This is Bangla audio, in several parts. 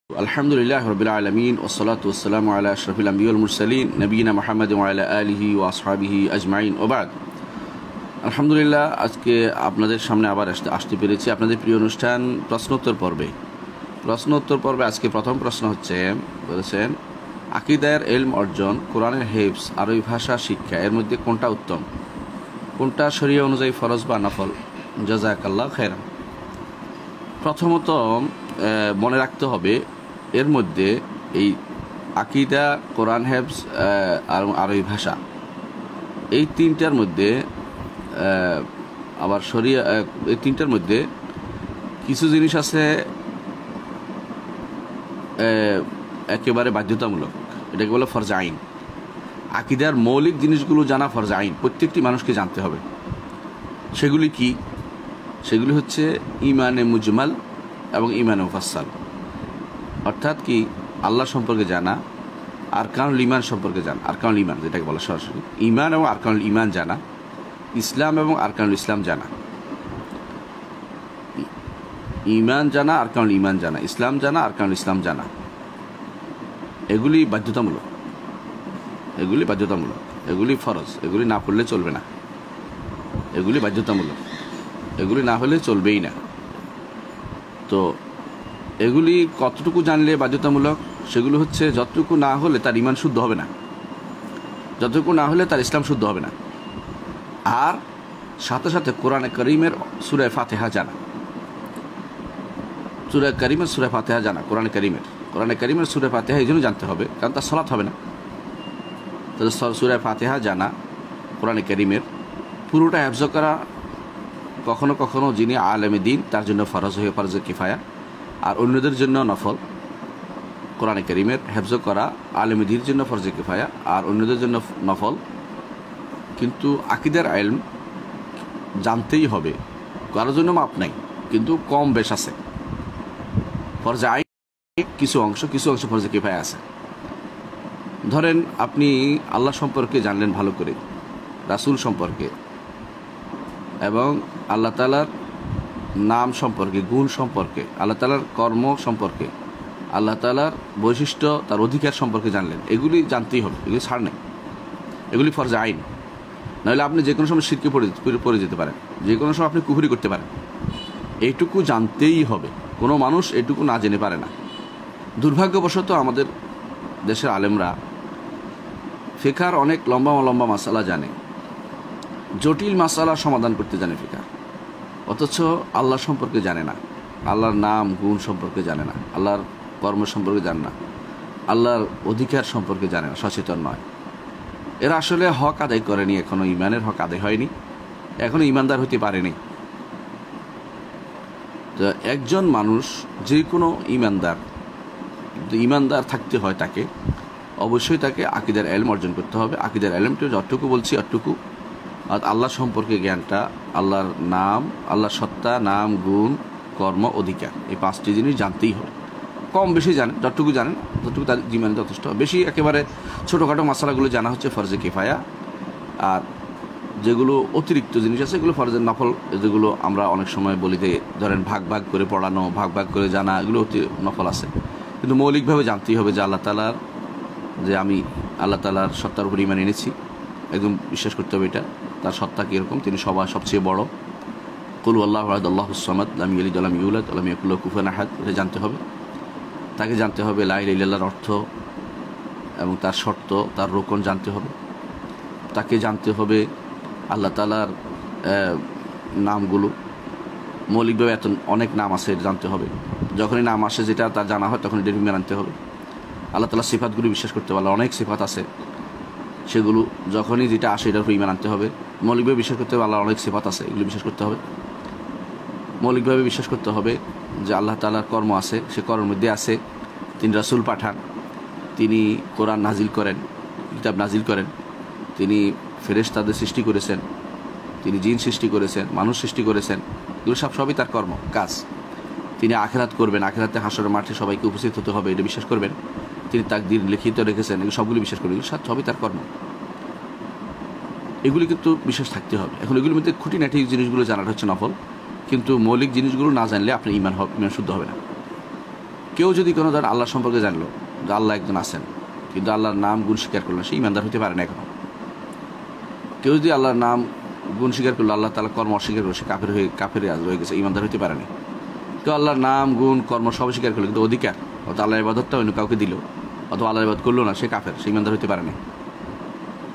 আলহামদুলিল্লাহ রাব্বিল আলামিন ওয়াসসালাতু ওয়াসসালামু আলা আশরাফিল আমবিয়া ওয়াল মুরসালিন নবিয়িনা মুহাম্মাদ ওয়া আলা আলিহি ওয়া আসহাবিহি আজমাইন ওয়া বাদ। আলহামদুলিল্লাহ, আজকে আপনাদের সামনে আবার আসতে পেরেছি আপনাদের প্রিয় অনুষ্ঠান প্রশ্নোত্তর পর্বে। আজকে প্রথম প্রশ্ন হচ্ছে, বলেছেন আকীদার ইলম অর্জন, কোরআনের হিফজ, আরবি ভাষা শিক্ষা এর মধ্যে কোনটা উত্তম, কোনটা শরীয়ত অনুযায়ী ফরজ বা নফল? জাযাকাল্লাহু খাইরান। প্রথমত মনে রাখতে হবে, এর মধ্যে এই আকীদা, কোরআন হিফজ আর আরবি ভাষা, এই তিনটার মধ্যে আবার শরিয়া, এই তিনটার মধ্যে কিছু জিনিস আছে একেবারে বাধ্যতামূলক, এটাকে বলে ফরজ আইন। আকীদার মৌলিক জিনিসগুলো জানা ফরজ আইন, প্রত্যেকটি মানুষকে জানতে হবে। সেগুলি কি? সেগুলি হচ্ছে ঈমানে মুজমাল এবং ঈমানে মুফাসসাল, অর্থাৎ কি আল্লাহ সম্পর্কে জানা, আরকানুল ঈমান সম্পর্কে জানা, আরকানুল ঈমান যেটাকে বলা সরাসরি ঈমান এবং আরকানুল ঈমান জানা, ইসলাম এবং আরকানুল ইসলাম জানা, ঈমান জানা, আরকানুল ঈমান জানা, ইসলাম জানা, আরকানুল ইসলাম জানা, এগুলি বাধ্যতামূলক, এগুলি ফরজ, এগুলি না পড়লে চলবে না, এগুলি বাধ্যতামূলক, এগুলি না হলে চলবেই না। তো এগুলি কতটুকু জানলে বাধ্যতামূলক? সেগুলো হচ্ছে যতটুকু না হলে তার ঈমান শুদ্ধ হবে না, যতটুকু না হলে তার ইসলাম শুদ্ধ হবে না। আর সাথে সাথে কোরআনে কারীমের সূরা ফাতিহা জানা, কোরআনে কারীমের সূরা ফাতিহা এই জন্য জানতে হবে কারণ তার সালাত হবে না। তাহলে সূরা ফাতিহা জানা, কোরআনে কারীমের পুরোটা হিফজ করা কখনো কখনো যিনি আলেমে দ্বীন তার জন্য ফরজে কিফায়া, আর অন্যদের জন্য নফল। কোরআনে কারীমের হিফজ করা আলেমে দ্বীনের জন্য ফরজে কিফায়া আর অন্যদের জন্য নফল। কিন্তু আকীদার ইলম জানতেই হবে, কারোর জন্য মাপ নাই, কিন্তু কম বেশ আছে। ফরজে আইন কিছু অংশ ফরজে কিফায়া আছে। ধরেন আপনি আল্লাহ সম্পর্কে জানলেন ভালো করে, রাসূল সম্পর্কে এবং আল্লাহ তাআলার নাম সম্পর্কে, গুণ সম্পর্কে, আল্লাহ তাআলার কর্ম সম্পর্কে, আল্লাহ তাআলার বৈশিষ্ট্য, তার অধিকার সম্পর্কে জানলেন। এগুলি জানতেই হবে, এগুলি ছাড় নেই, এগুলি ফরজে আইন। নাহলে আপনি যে কোনো সময় শিরকে পড়ে যেতে পারেন, যে কোনো সময় আপনি কুফরি করতে পারেন। এইটুকু জানতেই হবে, কোনো মানুষ এটুকু না জেনে পারে না। দুর্ভাগ্যবশত আমাদের দেশের আলেমরা ফিকহার অনেক লম্বা মাসালা জানে, জটিল মাসালা সমাধান করতে জানে ফিকহ, অথচ আল্লাহ সম্পর্কে জানে না, আল্লাহর নাম গুণ সম্পর্কে জানে না, আল্লাহর কর্ম সম্পর্কে জানে না, আল্লাহর অধিকার সম্পর্কে জানে না, সচেতন নয়। এরা আসলে হক আদায় করেনি, এখনো ঈমানের হক আদায় হয়নি, এখনো ঈমানদার হতে পারেনি। তো একজন মানুষ যে কোনো ঈমানদার থাকতে হয়, তাকে অবশ্যই তাকে আকীদার ইলম অর্জন করতে হবে। আকীদার ইলমটা যতটুকু বলছি অতটুকু, আর আল্লাহ সম্পর্কে জ্ঞানটা, আল্লাহর নাম, আল্লাহর সত্তা, নাম, গুণ, কর্ম, অধিকার, এই পাঁচটি জিনিস জানতেই হবে। কম বেশি জানেন, যতটুকু জানেন ততটুকু তার জীবনে যথেষ্ট। বেশি একেবারে ছোটোখাটো মশালাগুলো জানা হচ্ছে ফরজে কিফায়া, আর যেগুলো অতিরিক্ত জিনিস আছে এগুলো ফরজে নফল। যেগুলো আমরা অনেক সময় বলি যে ধরেন ভাগ করে পড়ানো, ভাগ করে জানা, এগুলো নফল আছে। কিন্তু মৌলিকভাবে জানতেই হবে যে আমি আল্লাহ তাআলার সত্তার উপর ঈমান এনেছি, একদম বিশ্বাস করতে হবে এটা, তার সত্তা কীরকম, তিনি সবচেয়ে বড়। কুল আল্লাহু আহাদ আল্লাহুস সামাদ লাম ইয়ালিদ ওয়া লাম ইউলাদ ওয়া লাম ইয়াকুল লাহু কুফুয়ান আহাদ, এটা জানতে হবে। তাকে জানতে হবে লা ইলাহা ইল্লাল্লাহর অর্থ এবং তার শর্ত, তার রোকন জানতে হবে। তাকে জানতে হবে আল্লাহ তাআলার নামগুলো, মৌলিকভাবে এত অনেক নাম আছে, এটা জানতে হবে। যখনই নাম আসে যেটা তার জানা হয় তখন এটা ঈমান আনতে হবে। আল্লাহ তাআলার সিফাতগুলো বিশ্বাস করতে হবে, অনেক সিফাত আছে, সেগুলো যখনই যেটা আসে এটার উপর ঈমান আনতে হবে। মৌলিকভাবে বিশ্বাস করতে হবে আল্লাহর অনেক সিফাত আছে, এগুলো বিশ্বাস করতে হবে। মৌলিকভাবে বিশ্বাস করতে হবে যে আল্লাহ তাআলার কর্ম আছে, সে কর্মের মধ্যে আছে তিনি রাসূল পাঠান, তিনি কোরআন নাজিল করেন, কিতাব নাজিল করেন, তিনি ফেরেশতাদের সৃষ্টি করেছেন, তিনি জিন সৃষ্টি করেছেন, মানুষ সৃষ্টি করেছেন, এগুলো সবই তার কর্ম কাজ। তিনি আখিরাত করবেন, আখিরাতে হাসরের মাঠে সবাইকে উপস্থিত হতে হবে, এটা বিশ্বাস করবেন। তিনি তাকদীর লিখিত রেখেছেন, এগুলো সবগুলো বিশ্বাস করবেন, এগুলো সবই তার কর্ম। এগুলি কিন্তু বিশ্বাস থাকতে হবে। এখন এগুলির মধ্যে খুঁটিনাটি জিনিসগুলো জানাটা হচ্ছে নফল, কিন্তু মৌলিক জিনিসগুলো না জানলে আপনার ঈমান শুদ্ধ হবে না। কেউ যদি কোনো ধর আল্লাহ সম্পর্কে জানলো যে আল্লাহ একজন আছেন, কিন্তু আল্লাহর নাম গুণ স্বীকার করলো, সে ইমানদার হতে পারে না। এখনো কেউ যদি আল্লাহর নাম গুণ স্বীকার করলো, আল্লাহ তাআলা কর্ম অস্বীকার করলো, সে কাফের রয়ে গেছে, ইমানদার হতে পারে না। কেউ আল্লাহর নাম গুণ কর্ম সব স্বীকার করলো, কিন্তু অধিকার অথবা আল্লাহর ইবাদতটা অন্য কাউকে দিল অথবা আল্লাহর ইবাদত করলো না, সে কাফের, সে ইমানদার হতে পারে না।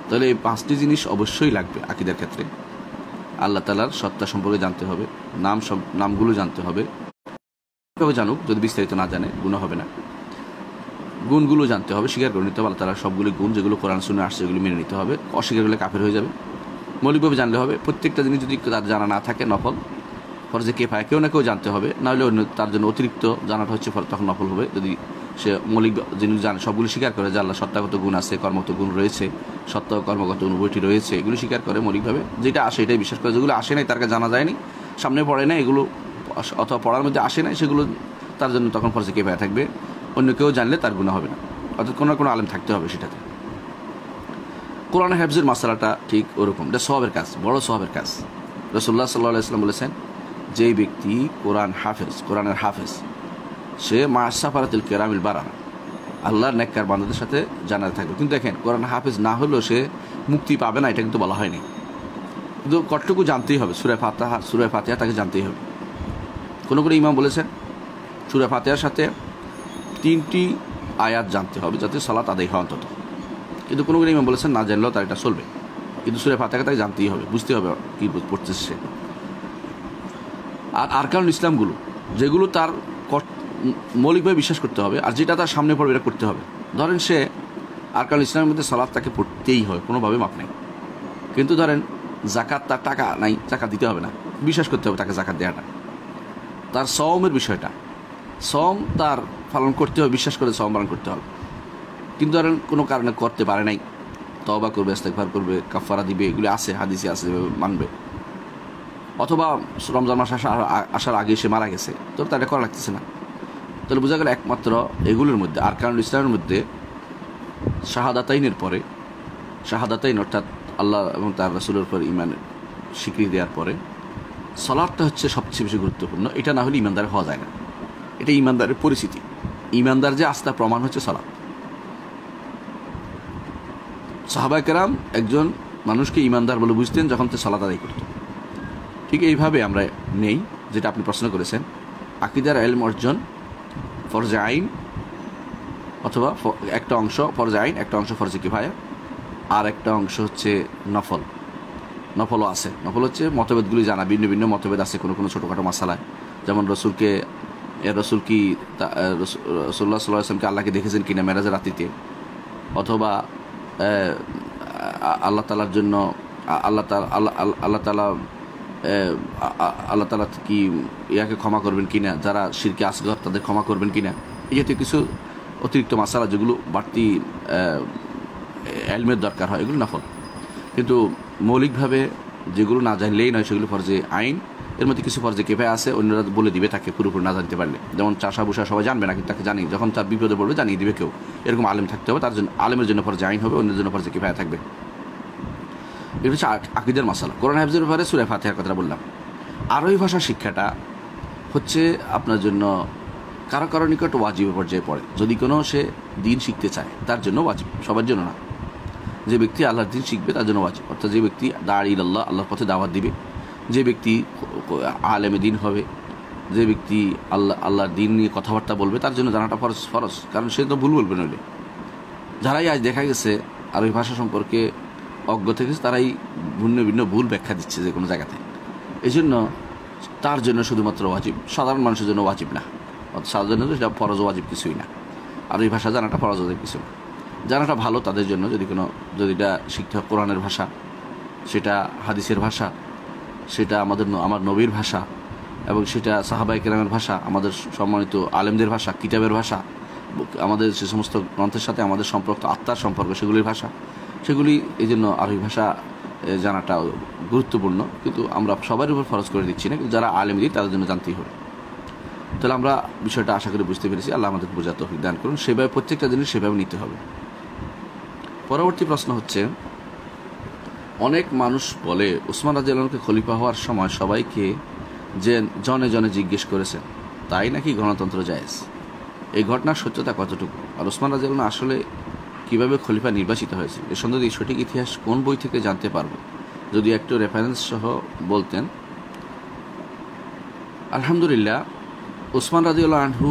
তাহলে এই 5টি জিনিস অবশ্যই লাগবে আকীদার ক্ষেত্রে। আল্লাহ তাআলার সত্তা সম্পর্কে জানতে হবে, নামগুলো জানতে হবে, কীভাবে জানুক, যদি বিস্তারিত না জানে গুণ হবে না। গুণগুলো জানতে হবে, স্বীকার করে নিতে হবে আল্লাহ তাআলার সবগুলি গুণ, যেগুলো কোরআন সুন্নাহে আসছে এগুলো মেনে নিতে হবে। অস্বীকার করলে কাফের হয়ে যাবে। মৌলিকভাবে জানলে হবে। প্রত্যেকটা জিনিস যদি তার জানা না থাকে নফল, ফরজে কিফায়া, কেউ না কেউ জানতে হবে, নাহলে অন্য তার জন্য অতিরিক্ত জানাটা হচ্ছে তখন নফল হবে। যদি সে মৌলিক জিনিস জানে, সবগুলো স্বীকার করে যে আল্লাহ সত্তাগত গুণ আছে, কর্মগত গুণ রয়েছে, সত্তা ও কর্মগত অনুভূতি রয়েছে, এগুলো স্বীকার করে মৌলিকভাবে, যেটা আসে এটাই বিশ্বাস করে। যেগুলো আসে নাই, তার কাছে জানা যায়নি, সামনে পড়ে না এগুলো, অথবা পড়ার মধ্যে আসে নাই, সেগুলো তার জন্য তখন ফরজে কিফায়া থাকবে। অন্য কেউ জানলে তার গুনাহ হবে না, অর্থাৎ কোনো না কোনো আলেম থাকতে হবে সেটাতে। কোরআন হাফজের মাসালাটা ঠিক ওরকম, এটা সওয়াবের কাজ, বড় সওয়াবের কাজ। রাসূলুল্লাহ সাল্লাল্লাহু আলাইহি ওয়াসাল্লাম বলেছেন, যেই ব্যক্তি কোরআনের হাফেজ, সে মা সাফারাতুল কিরামিল বারারা, আল্লাহর নেককার বান্দাদের সাথে জান্নাতে থাকবে। কিন্তু দেখেন, কোরআন হাফেজ না হলেও সে মুক্তি পাবে না, এটা কিন্তু বলা হয়নি। কিন্তু কতটুকু জানতেই হবে, সূরা ফাতিহা তাকে জানতেই হবে। কোনো ইমাম বলেছেন সূরা ফাতিহার সাথে 3টি আয়াত জানতে হবে যাতে সালাত আদায় হয় অন্তত। কিন্তু কোনো ইমাম বলেছেন না জানলেও তার এটা চলবে, কিন্তু সূরা ফাতিহা তাকে জানতেই হবে, বুঝতে হবে কী পড়তেছে সে। আর আরকানুল ইসলামগুলো, যেগুলো তার মৌলিকভাবে বিশ্বাস করতে হবে, আর যেটা তার সামনে পড়বে এটা করতে হবে। ধরেন সে আরকানুল ইসলামের মধ্যে সালাত তাকে পড়তেই হয়, কোনোভাবে মাপ নেই। কিন্তু ধরেন জাকাত, তার টাকা নাই, জাকাত দিতে হবে না, বিশ্বাস করতে হবে তাকে জাকাত দেওয়াটা। তার সওমের বিষয়টা, সওম তার পালন করতে হবে, বিশ্বাস করে সওম পালন করতে হবে। কিন্তু ধরেন কোনো কারণে করতে পারে নাই, তওবা করবে, ইস্তেগফার করবে, কাফারা দিবে, এগুলি আছে, হাদিসে আছে, মানবে। অথবা রমজান মাস আসার আগে সে মারা গেছে, তো তার এটা করা লাগতেছে না। তাহলে বোঝা গেল একমাত্র এগুলোর মধ্যে, আরকানুল ইসলামের মধ্যে শাহাদাতাইনের পরে, শাহাদাতাইন অর্থাৎ আল্লাহ এবং তার রাসূলের উপর ঈমানের স্বীকৃতি দেওয়ার পরে সালাতটা হচ্ছে সবচেয়ে বেশি গুরুত্বপূর্ণ। এটা না হলে ঈমানদার হওয়া যায় না, এটা ঈমানদারের পরিচিতি। ঈমানদার যে আস্থা প্রমাণ হচ্ছে সালাত। সাহাবায়ে কেরাম একজন মানুষকে ঈমানদার বলে বুঝতেন যখন সে সালাত আদায় করত। ঠিক এইভাবে আমরা নেই, যেটা আপনি প্রশ্ন করেছেন, আকীদার ইলম অর্জন ফরজে আইন, অথবা একটা অংশ ফরজে আইন, একটা অংশ ফরজে কিফায়া, আর একটা অংশ হচ্ছে নফলও আছে। নফল হচ্ছে মতভেদগুলি জানা, ভিন্ন ভিন্ন মতভেদ আছে কোনো ছোটোখাটো মাসালায়। যেমন রসুল কি রাসূলুল্লাহ সাল্লাল্লাহু আলাইহি ওয়াসাল্লামকে আল্লাহকে দেখেছেন কিনা মেরাজের রাত্রিতে, অথবা আল্লাহ তাআলার জন্য আল্লাহ তাআলা কি ইয়াকে ক্ষমা করবেন কিনা, যারা শিরকে আসগর তাদের ক্ষমা করবেন কিনা, এই জাতীয় কিছু অতিরিক্ত মাসালা যেগুলো বাড়তি ইলমের দরকার হয়, এগুলো নফল। কিন্তু মৌলিকভাবে যেগুলো না জানলেই নয়, সেগুলো ফরজে আইন। এর মধ্যে কিছু ফরজে কিফায়া আছে, অন্যরা বলে দিবে তাকে পুরোপুরি না জানতে পারলে। যেমন চাষা বুসা সবাই জানবে না, কিন্তু তাকে জানি, যখন তার বিপদে পড়বে জানিয়ে দিবে কেউ। এরকম আলেম থাকতে হবে, তার জন্য আলেমের জন্য ফরজে আইন হবে, অন্যের জন্য ফরজে কিফায়া থাকবে। এটা হচ্ছে আকীদার মাসালা। কোরআন হাফেজের ব্যাপারে সূরা ফাতিহার কথা বললাম। আরবি ভাষা শিক্ষাটা হচ্ছে আপনার জন্য কারো নিকট ওয়াজিবের পর্যায়ে পড়ে। যদি কোনো সে দিন শিখতে চায় তার জন্য ওয়াজিব, সবার জন্য না। যে ব্যক্তি আল্লাহর দিন শিখবে তার জন্য ওয়াজিব, অর্থাৎ যে ব্যক্তি দাঁড়ি ইলাল্লাহ, আল্লাহর পথে দাওয়াত দিবে, যে ব্যক্তি আলেমে দিন হবে, যে ব্যক্তি আল্লাহর দিন নিয়ে কথাবার্তা বলবে, তার জন্য জানাটা ফরজ। কারণ সে তো ভুল বলবে নইলে। যারাই আজ দেখা গেছে আরবি ভাষা সম্পর্কে অজ্ঞ থেকেছে, তারাই ভিন্ন ভিন্ন ভুল ব্যাখ্যা দিচ্ছে যে কোনো জায়গাতে। এই জন্য তার জন্য শুধুমাত্র ওয়াজিব, সাধারণ মানুষের জন্য ওয়াজিব না। সাধারণ জন্য সেটা ফরজ ওয়াজিব কিছুই না। আরবি ভাষা জানাটা ফরজ ওয়াজিব কিছু না। জানাটা ভালো তাদের জন্য, যদি এটা শিখতে হয় কোরআনের ভাষা, সেটা হাদিসের ভাষা, সেটা আমার নবীর ভাষা, এবং সেটা সাহাবায়ে কেরামের ভাষা, আমাদের সম্মানিত আলেমদের ভাষা, কিতাবের ভাষা, আমাদের যে সমস্ত গ্রন্থের সাথে আমাদের সম্পর্ক, আত্মার সম্পর্ক, সেগুলির ভাষা, সেগুলি এই জন্য আরবি ভাষা জানাটা গুরুত্বপূর্ণ। কিন্তু আমরা সবার উপর ফরজ করে দিচ্ছি না, কিন্তু যারা আলেম দিই তাদের জন্য জানতেই হবে। তাহলে আমরা বিষয়টা আশা করি বুঝতে পেরেছি। আল্লাহ আমাদের বোঝার তৌফিক দান করুন। সেভাবে প্রত্যেকটা জিনিস সেভাবে নিতে হবে। পরবর্তী প্রশ্ন হচ্ছে, অনেক মানুষ বলে উসমান রাদিয়াল্লাহু আনহুকে খলিফা হওয়ার সময় সবাইকে জনে জনে জিজ্ঞেস করেছেন, তাই নাকি গণতন্ত্র জায়েজ? এই ঘটনার সত্যতা কতটুকু, আর ওসমান রাদিয়াল্লাহু আনহু আসলে কীভাবে খলিফা নির্বাচিত হয়েছে এ সম্বন্ধে সঠিক ইতিহাস কোন বই থেকে জানতে পারবো, যদি একটু রেফারেন্স সহ বলতেন। আলহামদুলিল্লাহ, ওসমান রাদিয়াল্লাহু আনহু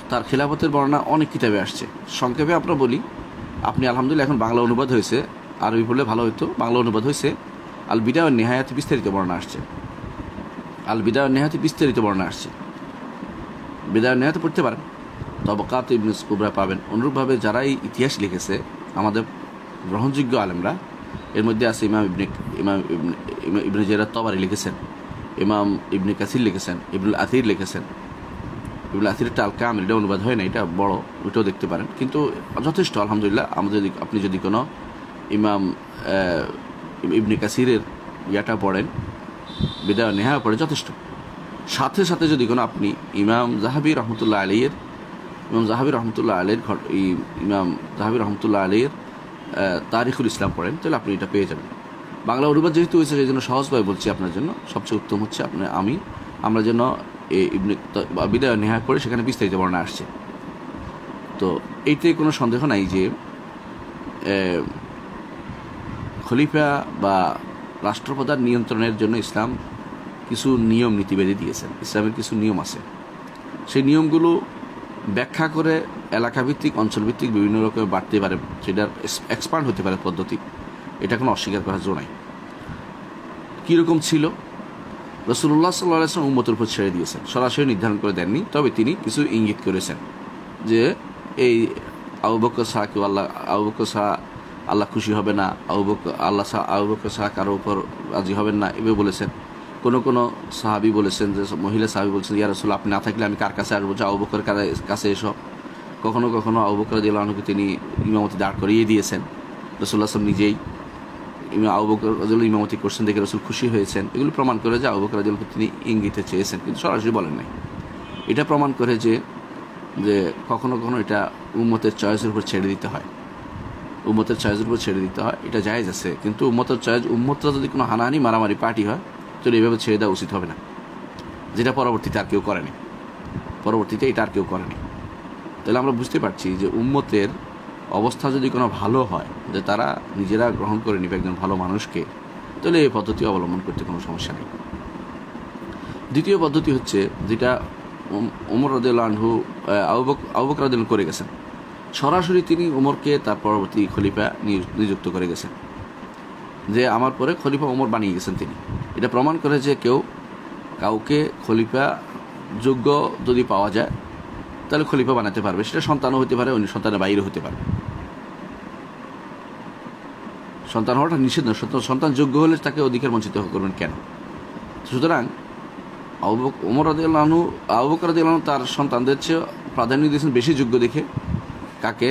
তার খিলাফতের বর্ণনা অনেক কিতাবে আসছে। সংক্ষেপে আমরা বলি, আপনি আলহামদুলিল্লাহ এখন বাংলা অনুবাদ হয়েছে, আরবি পড়লে ভালো হতো, বাংলা অনুবাদ হয়েছে। আল বিদায়া ওয়ান নিহায়াতে বিস্তারিত বর্ণনা আসছে, আল বিদায়া ওয়ান নিহায়াতে বিস্তারিত বর্ণনা আসছে। বিদায়া ওয়ান নিহায়াতে পড়তে পারেন, তবকাত ইবনে কুবরা পাবেন। অনুরূপভাবে যারাই ইতিহাস লিখেছে আমাদের গ্রহণযোগ্য আলেমরা, এর মধ্যে আছে ইমাম ইবনে জারির তাবারি লিখেছেন, ইমাম ইবনে কাসির লিখেছেন, ইবনুল আথির লিখেছেন। ইবনুল আথিরটা আল কামিল, এটা অনুবাদ হয় না, এটা বড়, ওইটাও দেখতে পারেন। কিন্তু যথেষ্ট আলহামদুলিল্লাহ। আপনি যদি কোনো ইমাম ইবনে কাসিরের ইয়াটা পড়েন, বিদায়া ওয়ান নিহায়া পড়ে, যথেষ্ট। সাথে সাথে যদি কোনো আপনি ইমাম জাহাবি রহমতুল্লাহ আলাইয়ের ইমাম জাহাবি রহমতুল্লাহ আলাইয়ের তারিখুল ইসলাম পড়েন, তাহলে আপনি এটা পেয়ে যাবেন। বাংলা অনুবাদ যেহেতু হয়েছে সেই জন্য সহজভাবে বলছি আপনার জন্য, সবচেয়ে উত্তম হচ্ছে আমরা যেন ইবনে বিদায়া ওয়ান নিহায়া পড়ে সেখানে বিস্তারিত বর্ণনা আসছে। তো এইটাই কোনো সন্দেহ নাই যে খলিফা বা রাষ্ট্রপ্রধান নিয়ন্ত্রণের জন্য ইসলাম কিছু নিয়ম নীতি বেঁধে দিয়েছেন। ইসলামের কিছু নিয়ম আছে, সেই নিয়মগুলো ব্যাখ্যা করে এলাকাভিত্তিক, অঞ্চলভিত্তিক বিভিন্ন রকমের বাড়তে পারে, সেটার এক্সপান্ড হতে পারে পদ্ধতি, এটা কোনো অস্বীকার করার জন্য নাই। কীরকম ছিল? রাসূলুল্লাহ সাল্লাল্লাহু আলাইহি ওয়াসাল্লাম উম্মতের উপর ছেড়ে দিয়েছেন, সরাসরি নির্ধারণ করে দেননি, তবে তিনি কিছু ইঙ্গিত করেছেন যে এই আবু বকর ছাড়া আল্লাহ খুশি হবে না, আবু বকর ছাড়া কারো উপর রাজি হবেন না, এভাবে বলেছেন। কোনো সাহাবী বলেছেন, যে মহিলা সাহাবী বলছেন, ইয়া রাসূলুল্লাহ আপনি না থাকলে আমি কার কাছে আসবো, যে আবু বকরের কাছে এসো। কখনো আবু বকর রাদিয়াল্লাহু আনহুকে তিনি ইমামতি দাঁড় করিয়ে দিয়েছেন, রাসূলুল্লাহ সাল্লাল্লাহু আলাইহি ওয়াসাল্লাম নিজেই আবু বকর রাদিয়াল্লাহু ইমামতি করছেন দেখে রাসূল খুশি হয়েছেন। এগুলো প্রমাণ করে যে আবু বকর রাদিয়াল্লাহু তিনি ইঙ্গিতে চেয়েছেন, কিন্তু সরাসরি বলেন নাই। এটা প্রমাণ করে যে কখনো এটা উম্মতের চয়েসের উপর ছেড়ে দিতে হয়, এটা জায়েজ আছে। কিন্তু উম্মতরা যদি কোনো হানাহানি মারামারি পার্টি হয়, তাহলে এইভাবে ছেড়ে দেওয়া উচিত হবে না, যেটা পরবর্তীতে আর কেউ করেনি। তাহলে আমরা বুঝতে পারছি যে উম্মতের অবস্থা যদি কোনো ভালো হয়, যে তারা নিজেরা গ্রহণ করে নিবে একজন ভালো মানুষকে, তাহলে এই পদ্ধতি অবলম্বন করতে কোনো সমস্যা নেই। দ্বিতীয় পদ্ধতি হচ্ছে যেটা ওমর রাদিয়াল্লাহু আনহু আবু বকর রাদিয়াল্লাহু করে গেছেন, সরাসরি তিনি ওমরকে তার পরবর্তী খলিফা নিযুক্ত করে গেছেন, যে আমার পরে খলিফা ওমর বানিয়ে গেছেন তিনি। এটা প্রমাণ করে যে কাউকে খলিফা যোগ্য যদি পাওয়া যায় তাহলে খলিফা বানাতে পারবে, সেটা সন্তানও হতে পারে, অন্য সন্তানের বাইরে হতে পারে। সন্তান হওয়াটা নিষেধ নয়, সন্তান যোগ্য হলে তাকে অধিকার বঞ্চিত করবেন কেন? সুতরাং ওমর রাদিয়াল্লাহু আনহু আবু বকর রাদিয়াল্লাহু আনহু তার সন্তানদের চেয়ে প্রাধান্য দিয়েছেন বেশি যোগ্য দেখে, কাকে?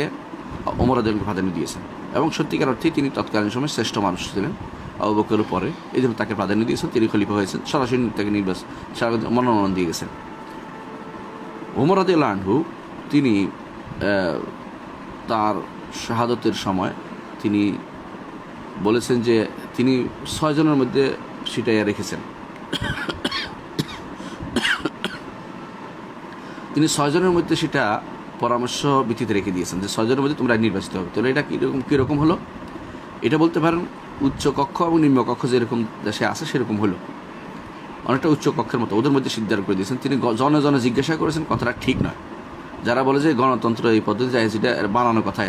ওমর রাদিয়াল্লাহু প্রাধান্য দিয়েছেন, এবং সত্যিকার অর্থেই তিনি তৎকালীন সময় শ্রেষ্ঠ মানুষ ছিলেন আবু বকরের পরে, এই জন্য তাকে প্রাধান্য দিয়েছেন, তিনি খলিফা হয়েছেন, সরাসরি তাকে মনোনয়ন দিয়ে গেছেন। ওমর রাদিয়াল্লাহু আনহু তিনি তার শাহাদতের সময় তিনি বলেছেন যে তিনি 6 জনের মধ্যে সিটাইয়া রেখেছেন, তিনি 6 জনের মধ্যে সেটা পরামর্শ ভিত্তিতে রেখে দিয়েছেন যে 6 জনের মধ্যে তোমরা নির্বাচিত হবে। তাহলে এটা কীরকম হলো? এটা বলতে পারেন উচ্চ কক্ষ এবং নিম্ন কক্ষ যেরকম দেশে আছে সেরকম হলো, অনেকটা উচ্চ কক্ষের মতো ওদের মধ্যে সিদ্ধান্ত করে দিয়েছেন। তিনি জনে জিজ্ঞাসা করেছেন, কথাটা ঠিক নয়। যারা বলে যে গণতন্ত্র এই পদ্ধতি যায়, যেটা বানানো কথা,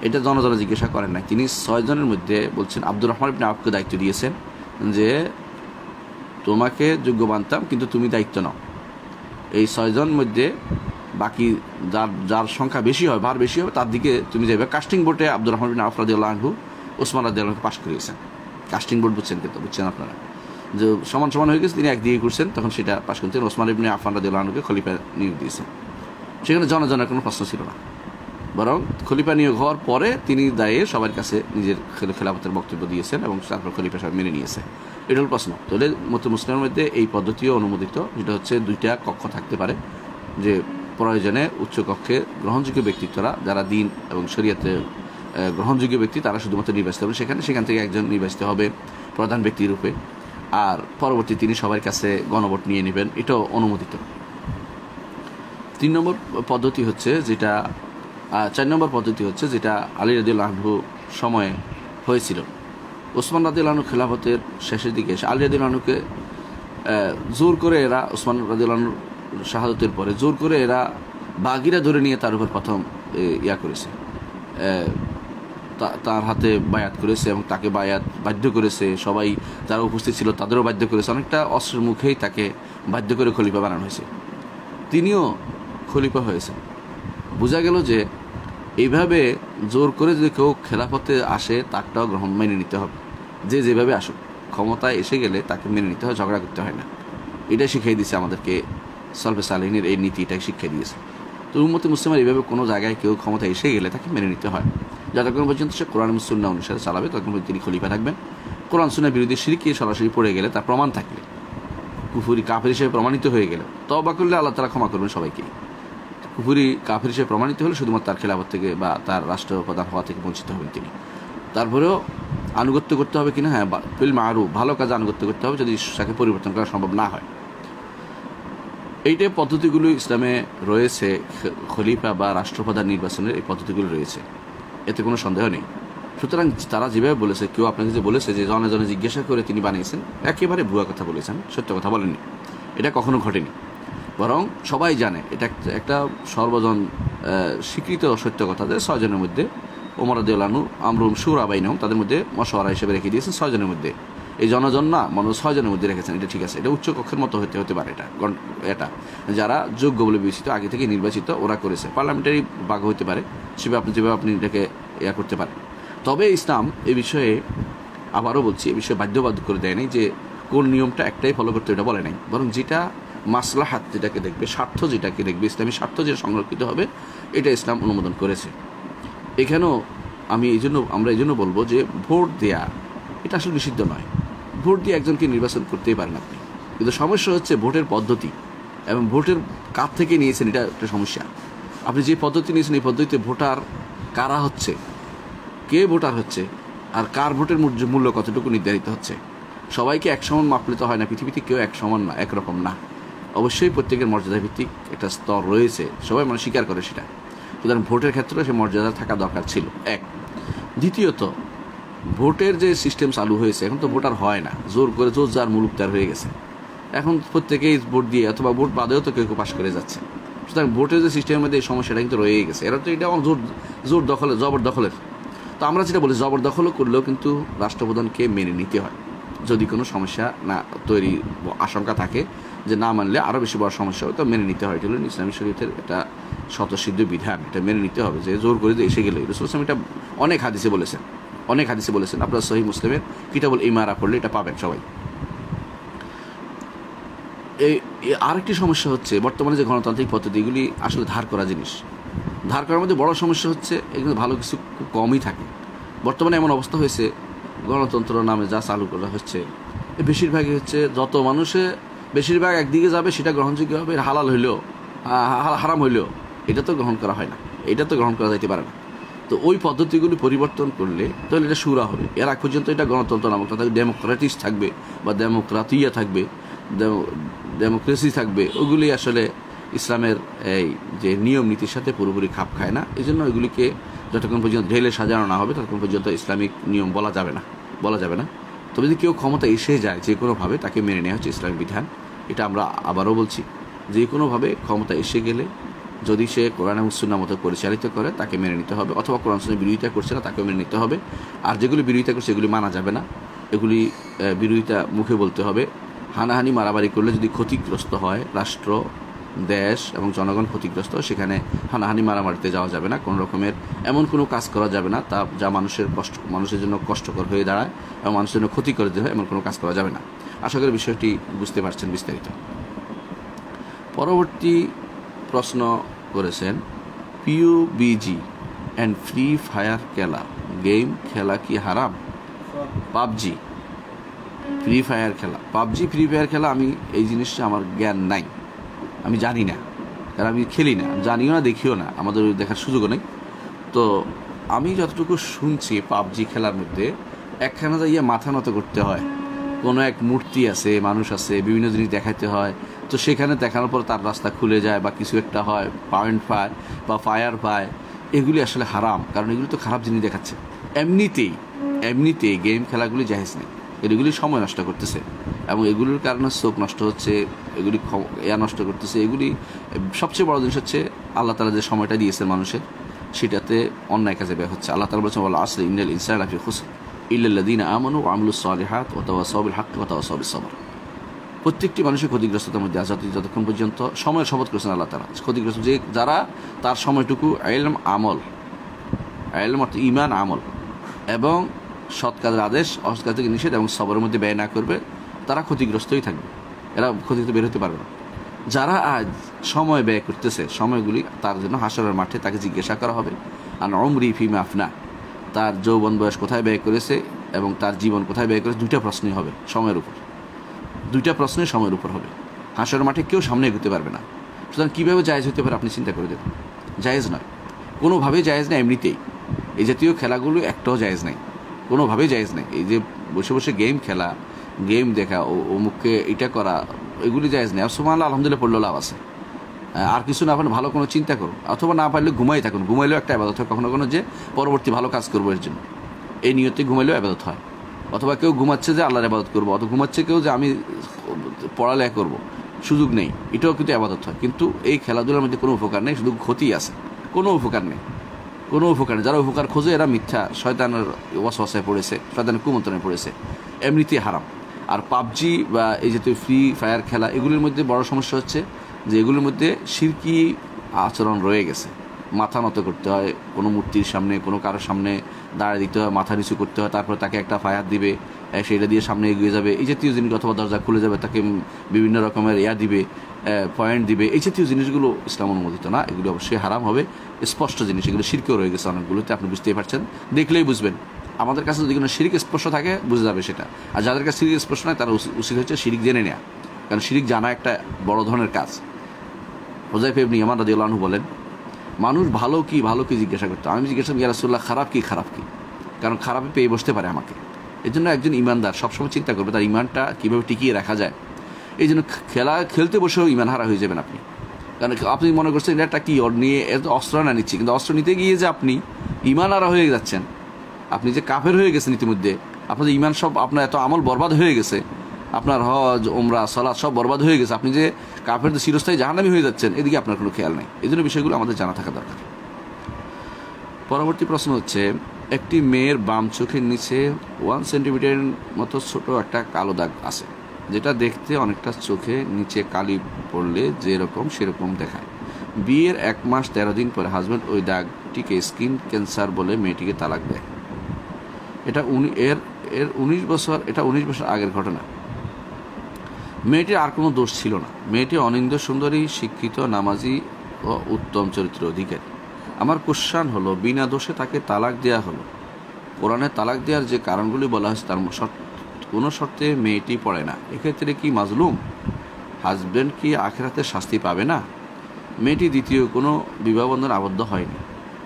এটা জনে জিজ্ঞাসা করেন নাই। তিনি 6 জনের মধ্যে বলছেন আব্দুর রহমান ইবনে আওফকে দায়িত্ব দিয়েছেন যে তোমাকে যোগ্য মানতাম, কিন্তু তুমি দায়িত্ব নাও। এই 6 জন মধ্যে বাকি যার সংখ্যা বেশি হয়, ভার বেশি হবে, তার দিকে তুমি যাবে। কাস্টিং ভোটে আব্দুর রহমান ইবনে আওফ রাদিয়াল্লাহু আনহু ওসমান রাদিয়াল্লাহু আনহুকে পাশ করিয়েছেন। কাস্টিং ভোট বুঝছেন আপনারা, যে সমান হয়ে গেছে, তিনি একদিকে করছেন, তখন সেটা পাশ করছেন। ওসমান ইবনে আফফান রাদিয়াল্লাহু আনহুকে খলিফা নিয়োগ দিয়েছেন। সেখানে জনের কোনো প্রশ্ন ছিল না, বরং খলিফা নিয়োগ হওয়ার পরে তিনি দাঁড়িয়ে সবার কাছে নিজের খেলাফতের বক্তব্য দিয়েছেন এবং তারপর খলিফা সাহেব মেনে নিয়েছে। এটা হল প্রশ্ন। তাহলে মুসলিমের মধ্যে এই পদ্ধতিও অনুমোদিত, যেটা হচ্ছে 2টা কক্ষ থাকতে পারে, যে প্রয়োজনে উচ্চ কক্ষে গ্রহণযোগ্য ব্যক্তিত্বরা, যারা দিন এবং শরীয়তে গ্রহণযোগ্য ব্যক্তি, তারা শুধুমাত্র নির্বাচিত হবে সেখান থেকে একজন নির্বাচিত হবে প্রধান ব্যক্তি রূপে, আর পরবর্তী তিনি সবার কাছে গণভোট নিয়ে নেবেন, এটাও অনুমোদিত। 3 নম্বর পদ্ধতি হচ্ছে যেটা 4 নম্বর পদ্ধতি হচ্ছে যেটা আলী রাদিয়াল্লাহু আনহু সময়ে হয়েছিল। ওসমান রাদিয়াল্লাহু আনহু খেলাফতের শেষের দিকে এসে আলী রাদিয়াল্লাহু আনহুকে জোর করে এরা, ওসমান রাদিয়াল্লাহু আনহুর শাহাদাতের পরে জোর করে এরা বাগিরা ধরে নিয়ে তার উপর প্রথম করেছে, তার হাতে বায়াত করেছে এবং তাকে বাধ্য করেছে। সবাই যারা উপস্থিত ছিল তাদেরও বাধ্য করেছে। অনেকটা অস্ত্রের মুখেই তাকে বাধ্য করে খলিফা বানানো হয়েছে। তিনিও খলিফা হয়েছে। বোঝা গেল যে এইভাবে জোর করে যদি কেউ খেলাফতে আসে তারটাও মেনে নিতে হবে। যে যেভাবে আসুক, ক্ষমতায় এসে গেলে তাকে মেনে নিতে হয়, ঝগড়া করতে হয় না। এটাই শিখিয়ে দিয়েছে আমাদেরকে সলফে সালেহিনের এই নীতি, এটাই শিখিয়ে দিয়েছে। তো উম্মতে মুসলিমের এইভাবে কোনো জায়গায় কেউ ক্ষমতায় এসে গেলে তাকে মেনে নিতে হয়। যতক্ষণ পর্যন্ত সে কোরআন সুন্নাহ অনুসারে চালাবে ততক্ষণ পর্যন্ত তিনি খলিফা থাকবেন। কোরআন সুন্নাহর বিরুদ্ধে শিরকে সরাসরি পড়ে গেলে তার প্রমাণ থাকলে, কুফুরি কাফের হিসেবে প্রমাণিত হয়ে গেলে, তওবা করলে আল্লাহ তাআলা ক্ষমা করবেন সবাইকে। কুফুরি কাফের হিসেবে প্রমাণিত হলে শুধুমাত্র তার খেলাফত থেকে বা তার রাষ্ট্রপ্রধান হওয়া থেকে বঞ্চিত হবেন তিনি। তারপরেও আনুগত্য করতে হবে কিনা, হ্যাঁ, বিল মারুফ, ভালো কাজে আনুগত্য করতে হবে যদি তাকে পরিবর্তন করা সম্ভব না হয়। এইটাই পদ্ধতিগুলো ইসলামে রয়েছে। খলিফা বা রাষ্ট্রপ্রধান নির্বাচনের এই পদ্ধতিগুলো রয়েছে, এতে কোনো সন্দেহ নেই। সুতরাং তারা যেভাবে বলেছে, কেউ আপনাকে যে বলেছে যে জনে জনে জিজ্ঞাসা করে তিনি বানিয়েছেন, একেবারে ভুয়া কথা বলেছেন, সত্য কথা বলেননি। এটা কখনো ঘটেনি। বরং সবাই জানে এটা একটা সর্বজন স্বীকৃত সত্য কথা যে 6 জনের মধ্যে ওমর রাদিয়াল্লাহু আনহু আমরুম শুরা বাইনহুম, তাদের মধ্যে মশওয়ারা হিসেবে রেখে দিয়েছেন 6 জনের মধ্যে। এই জনজন না, 6 জনের মধ্যে রেখেছেন। এটা ঠিক আছে, এটা উচ্চ কক্ষের মতো হতে পারে। এটা যারা যোগ্য বলে বিবেচিত, আগে থেকে নির্বাচিত, ওরা করেছে। পার্লামেন্টারি ভাগ হতে পারে, যেভাবে আপনি এটাকে করতে পারেন। তবে ইসলাম এই বিষয়ে, আবারও বলছি, এই বিষয়ে বাধ্য করে দেয়নি যে কোন নিয়মটা একটাই ফলো করতে, এটা বলে নাই। বরং যেটা মাসলাহাত যেটাকে দেখবে, স্বার্থ যেটাকে দেখবে, ইসলামী স্বার্থ যেটা সংরক্ষিত হবে, এটা ইসলাম অনুমোদন করেছে। এখানেও আমরা এই জন্য বলবো যে ভোট দেয়া এটা আসলে নিষিদ্ধ নয়। ভোট দিয়ে একজনকে নির্বাচন করতেই পারেন আপনি, কিন্তু সমস্যা হচ্ছে ভোটের পদ্ধতি এবং ভোটের কার থেকে নিয়েছেন, এটা একটা সমস্যা। আপনি যে পদ্ধতি নিয়েছেন এই পদ্ধতিতে ভোটার কারা হচ্ছে, কে ভোটার হচ্ছে, আর কার ভোটের মূল্য কতটুকু নির্ধারিত হচ্ছে। সবাইকে এক সমান মাপলে তো হয় না, পৃথিবীতে কেউ এক সমান না, একরকম না। অবশ্যই প্রত্যেকের মর্যাদা ভিত্তিক একটা স্তর রয়েছে, সবাই স্বীকার করে সেটা। সুতরাং ভোটের ক্ষেত্রে সে মর্যাদা থাকা দরকার ছিল, এক। দ্বিতীয়ত, ভোটের যে সিস্টেম চালু হয়েছে, এখন তো ভোটার হয় না, জোর যার মুলুক তার হয়ে গেছে। এখন প্রত্যেকেই ভোট দিয়ে অথবা ভোট বাদেও তো কেউ পাশ করে যাচ্ছে। সুতরাং ভোটের যে সিস্টেমের মধ্যে এই সমস্যাটা কিন্তু রয়েই গেছে। এরা তো এটা জোর দখলের, জবরদখলের। তো আমরা যেটা বলি, জবরদখলও করলেও কিন্তু রাষ্ট্রপ্রধানকে মেনে নিতে হয়। যদি কোনো সমস্যা না তৈরি আশঙ্কা থাকে যে না মানলে আরও বেশি বড় সমস্যা হয়, তো মেনে নিতে হয়। এটা হলো ইসলামী শরীয়তের একটা স্বতঃসিদ্ধ বিধান, এটা মেনে নিতে হবে। যে জোর করে এসে গেলে, রাসূল সাল্লাল্লাহু আলাইহি ওয়াসাল্লাম এটা অনেক হাদিসে বলেছেন। আপনারা সহিহ মুসলিমের কিতাবুল ইমারা পড়লে এটা পাবেন সবাই। এই আরেকটি সমস্যা হচ্ছে, বর্তমানে যে গণতান্ত্রিক পদ্ধতিগুলি আসলে ধার করা জিনিস। ধার করার মধ্যে বড় সমস্যা হচ্ছে এগুলো ভালো কিছু খুব কমই থাকে। বর্তমানে এমন অবস্থা হয়েছে, গণতন্ত্র নামে যা চালু করা হচ্ছে বেশিরভাগই হচ্ছে, যত মানুষে বেশিরভাগ একদিকে যাবে সেটা গ্রহণযোগ্য হবে, হালাল হইলেও হারাম হইলেও এটা তো গ্রহণ করা হয় না, এটা তো গ্রহণ করা যাইতে পারে না। তো ওই পদ্ধতিগুলি পরিবর্তন করলে তাহলে এটা শুরা হবে। এর আগ পর্যন্ত এটা গণতন্ত্র নামক থাকবে, ডেমোক্রেটিস থাকবে বা ডেমোক্রাতিয়া থাকবে, ডেমোক্রেসি থাকবে। ওগুলি আসলে ইসলামের এই যে নিয়ম নীতির সাথে পুরোপুরি খাপ খায় না। এই জন্য এগুলিকে যতক্ষণ পর্যন্ত ঢেলে সাজানো না হবে ততক্ষণ পর্যন্ত ইসলামিক নিয়ম বলা যাবে না। তবে যদি কেউ ক্ষমতা এসে যায় যে কোনোভাবে, তাকে মেনে নেওয়া হচ্ছে ইসলামিক বিধান। এটা আমরা আবারও বলছি, যে কোনোভাবে ক্ষমতা এসে গেলে যদি সে কোরআন এবং সুন্নাহ মতো পরিচালিত করে তাকে মেনে নিতে হবে, অথবা কোরআন সুন্নাহর বিরোধিতা করছে না তাকেও মেনে নিতে হবে। আর যেগুলি বিরোধিতা করছে এগুলি মানা যাবে না, এগুলি বিরোধিতা মুখে বলতে হবে। হানাহানি মারামারি করলে যদি ক্ষতিগ্রস্ত হয় রাষ্ট্র, দেশ এবং জনগণ ক্ষতিগ্রস্ত, সেখানে হানাহানি মারামারিতে যাওয়া যাবে না। কোনো রকমের এমন কোনো কাজ করা যাবে না যা মানুষের জন্য কষ্টকর হয়ে দাঁড়ায় এবং মানুষের জন্য ক্ষতি করে দেয়, এমন কোনো কাজ করা যাবে না। আশা করি বিষয়টি বুঝতে পারছেন বিস্তারিত। পরবর্তী প্রশ্ন করেছেন, PUBG and free fire game খেলা কি হারাম? পাবজি ফ্রি ফায়ার খেলা, আমি এই জিনিসটা আমার জ্ঞান নাই, আমি জানি না, কারণ আমি খেলি না, জানিও না, দেখিও না, আমাদের দেখার সুযোগও নেই। তো আমি যতটুকু শুনছি, পাবজি খেলার মধ্যে একখানা যাইয়া মাথা নত করতে হয়, কোনো এক মূর্তি আছে, মানুষ আছে, বিভিন্ন জিনিস দেখাতে হয়, তো সেখানে দেখানোর পর তার রাস্তা খুলে যায় বা কিছু একটা হয়, পয়েন্ট পায় বা ফায়ার পায়, এগুলি আসলে হারাম, কারণ এগুলি তো খারাপ জিনিস দেখাচ্ছে। এমনিতেই গেম খেলাগুলি জায়েজ নেই, এগুলি সময় নষ্ট করতেছে এবং এগুলির কারণে চোখ নষ্ট হচ্ছে, এগুলি নষ্ট করতেছে। এগুলি সবচেয়ে বড় জিনিস হচ্ছে আল্লাহ তাআলা যে সময়টা দিয়েছেন মানুষের, সেটাতে অন্যায় কাজে ব্যয় হচ্ছে। আল্লাহ তাআলা বলেছেন, ওয়াল আসরি ইন্নাল ইনসানা লাফি খুসর ইল্লাল্লাযীনা আমানু ওয়া আমিলুস সালিহাত ওয়া তাওয়াসাউ বিল হাক্কি ওয়া তাওয়াসাউ বিস সবর। প্রত্যেকটি মানুষের ক্ষতিগ্রস্ততার মধ্যে আছে যতক্ষণ পর্যন্ত সময়ের শপথ করেছেন আল্লাহ তাআলা, ক্ষতিগ্রস্ত যে যারা তার সময়টুকু ইলম অর্থাৎ ঈমান আমল এবং সৎ কাজের আদেশ, অসৎ কাজ থেকে নিষেধ এবং সবরের মধ্যে ব্যয় না করবে, তারা ক্ষতিগ্রস্তই থাকবে, এরা ক্ষতিগ্রস্ত বের হতে পারবে না। যারা আজ সময় ব্যয় করতেছে, সময়গুলি তার জন্য হাসরের মাঠে তাকে জিজ্ঞাসা করা হবে, আর উমরি ফিমা আফনা, তার যৌবন বয়স কোথায় ব্যয় করেছে এবং তার জীবন কোথায় ব্যয় করেছে, দুইটা প্রশ্নই হবে সময়ের উপর, হবে। হাসরের মাঠে কেউ সামনে এগোতে পারবে না। সুতরাং কীভাবে জায়েজ হতে পারে আপনি চিন্তা করে দেখুন। জায়েজ নয়, কোনোভাবেই জায়েজ নেই। এমনিতেই এই জাতীয় খেলাগুলো একটাও জায়েজ নেই, কোনোভাবেই জায়েজ নেই। এই যে বসে বসে গেম খেলা, গেম দেখা, অমুককে এটা করা, এগুলি জায়েজ নেই। আর সুবহানাল্লাহ আলহামদুলিল্লাহ পড়লেও লাভ আছে। আর কিছু না পারলে ভালো কোনো চিন্তা করুন, অথবা না পারলে ঘুমাই থাকুন। ঘুমাইলেও একটা ইবাদত হয় কখনো কোনো, যে পরবর্তী ভালো কাজ করবো এর জন্য, এই নিয়তে ঘুমাইলেও ইবাদত হয়। অথবা কেউ ঘুমাচ্ছে যে আল্লাহর ইবাদত করবো, অথবা ঘুমাচ্ছে কেউ যে আমি পড়ালেখা করবো, সুযোগ নেই, এটাও কিন্তু ইবাদত হয়। কিন্তু এই খেলাধুলার মধ্যে কোনো উপকার নেই, শুধু ক্ষতি আছে, কোনো উপকার নেই। যারা উপকার খোঁজে এরা মিথ্যা, শয়তানের ওয়াসওয়াসায় পড়েছে, শয়তানের কুমন্ত্রণে পড়েছে, এমনিতেই হারাম। আর পাবজি বা এই জাতীয় ফ্রি ফায়ার খেলা, এগুলির মধ্যে বড় সমস্যা হচ্ছে যে এগুলির মধ্যে শিরকি আচরণ রয়ে গেছে। মাথা নত করতে হয় কোনো মূর্তির সামনে, কোনো কারোর সামনে দাঁড়িয়ে দিতে হয়, মাথা নিচু করতে হয়, তারপর তাকে একটা ফায়ার দিবে, সেটা দিয়ে সামনে এগিয়ে যাবে, এই জাতীয় জিনিস, অথবা দরজা খুলে যাবে, তাকে বিভিন্ন রকমের দিবে, পয়েন্ট দিবে, এই জাতীয় জিনিসগুলো ইসলাম অনুমোদিত না, এগুলো অবশ্যই হারাম হবে। স্পষ্ট জিনিস, এগুলো শিরকেও রয়ে গেছে অনেকগুলোতে, আপনি বুঝতেই পারছেন, দেখলেই বুঝবেন। আমাদের কাছে যদি কোনো শিরিক স্পষ্ট থাকে বুঝে যাবে সেটা, আর যাদের কাছে শিরিক স্পষ্ট নয় তারা উচিত হচ্ছে শিরিক জেনে নেওয়া, কারণ শিরিক জানা একটা বড় ধরনের কাজ। হুযায়ফা ইবনে ইয়ামান রাদিয়াল্লাহু আনহু বলেন, মানুষ ভালো কি জিজ্ঞাসা করতো, আমি জিজ্ঞাসা ইয়া রাসূলুল্লাহ খারাপ কি, কারণ খারাপে পেয়ে বসতে পারে আমাকে। এই জন্য একজন ইমানদার সবসময় চিন্তা করবে তার ইমানটা কীভাবে টিকিয়ে রাখা যায়। এই জন্য খেলতে বসেও ইমান হারা হয়ে যাবেন আপনি, কারণ আপনি মনে করছেন এটা কি নিয়ে এত অস্ত্র না নিচ্ছি, কিন্তু অস্ত্র নিতে গিয়ে যে আপনি ইমান হারা হয়ে যাচ্ছেন, আপনি যে কাফের হয়ে গেছেন ইতিমধ্যে, আপনার যে ইমান সব, আপনার এত আমল বরবাদ হয়ে গেছে, আপনার হজ ওমরা সালাত সব বরবাদ হয়ে গেছে, আপনি যে কাফের চিরস্থায়ী জাহান্নামী হয়ে যাচ্ছেন, এদিকে আপনার কোনো খেয়াল নেই। এই জন্য বিষয়গুলো আমাদের জানা থাকা দরকার। পরবর্তী প্রশ্ন হচ্ছে, একটি মেয়ের বাম চোখের নিচে 1 সেন্টিমিটারের মতো ছোট একটা কালো দাগ আছে, যেটা দেখতে অনেকটা চোখে নিচে কালি পড়লে যেরকম সেরকম দেখায়। বিয়ের 1 মাস 13 দিন পরে হাজব্যান্ড ওই দাগটিকে স্কিন ক্যান্সার বলে মেয়েটিকে তালাক দেয়। এটা 19 বছর আগের ঘটনা। মেয়েটির আর কোনো দোষ ছিল না। মেয়েটি অনিন্দ্য সুন্দরী, শিক্ষিত, নামাজি ও উত্তম চরিত্র অধিকারী। আমার কোশ্চান হলো, বিনা দোষে তাকে তালাক দেওয়া হলো, কোরআনে তালাক দেওয়ার যে কারণগুলি বলা হয়েছে তার কোনো শর্তে মেয়েটি পড়ে না, এক্ষেত্রে কি মাজলুম? হাজব্যান্ড কি আখিরাতে শাস্তি পাবে না? মেয়েটি দ্বিতীয় কোনো বিবাহ বন্ধনে আবদ্ধ হয়নি,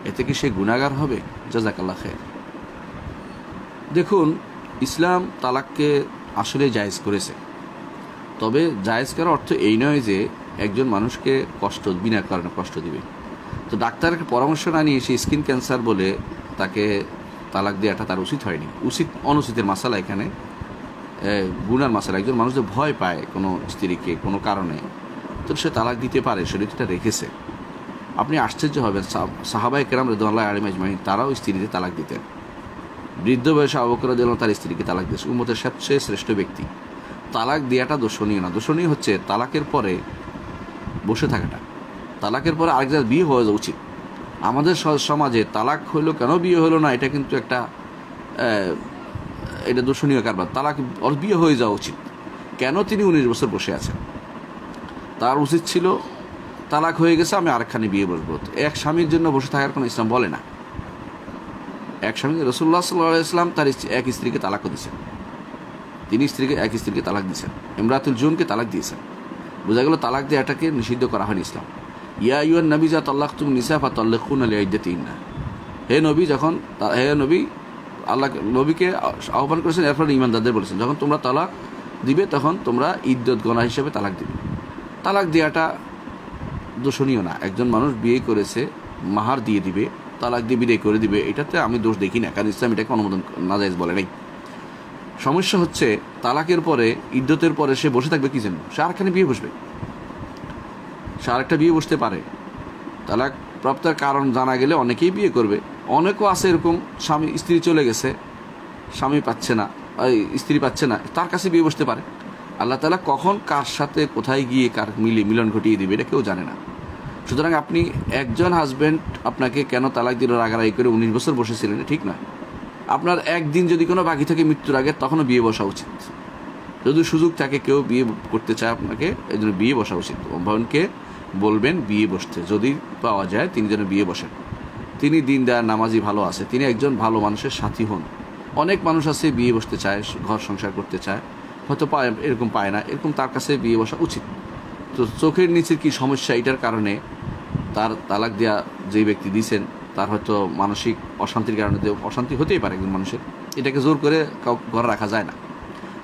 এতে কি সে গুনাহগার হবে? জাযাকাল্লাহ খায়র। দেখুন, ইসলাম তালাককে আসলে জায়েজ করেছে, তবে জায়েজ করার অর্থ এই নয় যে একজন মানুষকে বিনা কারণে কষ্ট দিবে। তো ডাক্তারের পরামর্শ না নিয়ে সে স্কিন ক্যান্সার বলে তাকে তালাক দেওয়াটা তার উচিত হয়নি। অনুচিতের মাসালা এখানে গুনার মাসালা। একজন মানুষ যে ভয় পায় কোনো স্ত্রীকে কোনো কারণে, তো সে তালাক দিতে পারে, শরীরটা রেখেছে। আপনি আশ্চর্য হবেন, সাহাবায়ে কেরাম রাদিয়াল্লাহু আনহুম আজমাইন তারাও স্ত্রীকে তালাক দিতেন। বৃদ্ধ বয়সে আবু বকর রাদিয়াল্লাহু তার স্ত্রীকে তালাক দিয়েছে। উম্মতের সবচেয়ে শ্রেষ্ঠ ব্যক্তি। তালাক দেওয়াটা দোষণীয় না, দোষণীয় হচ্ছে তালাকের পরে বসে থাকাটা। তালাকের পরে আরেক জায়গায় বিয়ে হওয়া উচিত। আমাদের সমাজে তালাক হইলো কেন বিয়ে হলো না, এটা কিন্তু এটা দোষণীয় কারবার। তালাক বিয়ে হয়ে যাওয়া উচিত। কেন তিনি 19 বছর বসে আছেন? তার উচিত ছিল তালাক হয়ে গেছে, আমি আরেকখানে বিয়ে বসবো। এক স্বামীর জন্য বসে থাকার কোনো ইসলাম বলে না। এক স্বামী, রাসূলুল্লাহ সাল্লাল্লাহু আলাইহি ওয়াসাল্লাম তার এক স্ত্রীকে তালাকও দিয়েছেন। তিনি এক স্ত্রীকে তালাক দিয়েছেন, ইমরাতুল জুনকে তালাক দিয়েছেন। বোঝা গেল তালাক দেওয়াটাকে নিষিদ্ধ করা হয়নি ইসলাম। ইয়া আইয়ুহান নবী যা তাল্লাকতুম নিসা ফাতাল্লিকুনা লিইদ্দাতিহিন্না। হে নবী, আল্লাহ নবীকে আহ্বান করেছেন, এরপর ঈমানদারদের বলেছেন যখন তোমরা তালাক দিবে তখন তোমরা ইদ্যত গণা হিসেবে তালাক দিবে। তালাক দেওয়াটা দোষণীয় না। একজন মানুষ বিয়ে করেছে, মাহার দিয়ে দিবে, তালাক দিয়ে বিদায় করে দিবে, এটাতে আমি দোষ দেখি না, কারণ ইসলাম এটাকে অনুমোদন নাজায়েজ বলে নাই। সমস্যা হচ্ছে তালাকের পরে, ইদ্যতের পরে সে বসে থাকবে কি জন্য? সে আরেকখানে বিয়ে বসবে, সে আরেকটা বিয়ে বসতে পারে। তালাক প্রাপ্তার কারণ জানা গেলে অনেকেই বিয়ে করবে। অনেকও আছে এরকম, স্বামী স্ত্রী চলে গেছে, স্বামী পাচ্ছে না, স্ত্রী পাচ্ছে না, তার কাছে বিয়ে বসতে পারে। আল্লাহ তাআলা কখন কার সাথে কোথায় গিয়ে কার মিলন ঘটিয়ে দিবে এটা কেউ জানে না। সুতরাং আপনি একজন হাজব্যান্ড আপনাকে কেন তালাক দিল রাগারাগি করে 19 বছর বসেছিলেন, ঠিক নয়। আপনার একদিন যদি কোনো বাকি থাকে মৃত্যুর আগে, তখনও বিয়ে বসা উচিত। যদি সুযোগ থাকে, কেউ বিয়ে করতে চায় আপনাকে, এই জন্য বিয়ে বসা উচিত। বোনকে বলবেন বিয়ে বসতে, যদি পাওয়া যায় তিনি যেন বিয়ে বসেন। তিনি দিনদার নামাজি ভালো আছে, তিনি একজন ভালো মানুষের সাথী হন। অনেক মানুষ আছে বিয়ে বসতে চায়, ঘর সংসার করতে চায়, হয়তো পায়, এরকম পায় না, এরকম তার কাছে বিয়ে বসা উচিত। তো চোখের নিচের কি সমস্যা, এটার কারণে তার তালাক দেওয়া যে ব্যক্তি দিয়েছেন তার হয়তো মানসিক অশান্তির কারণে অশান্তি হতেই পারে একজন মানুষের, এটাকে জোর করে ঘরে রাখা যায় না।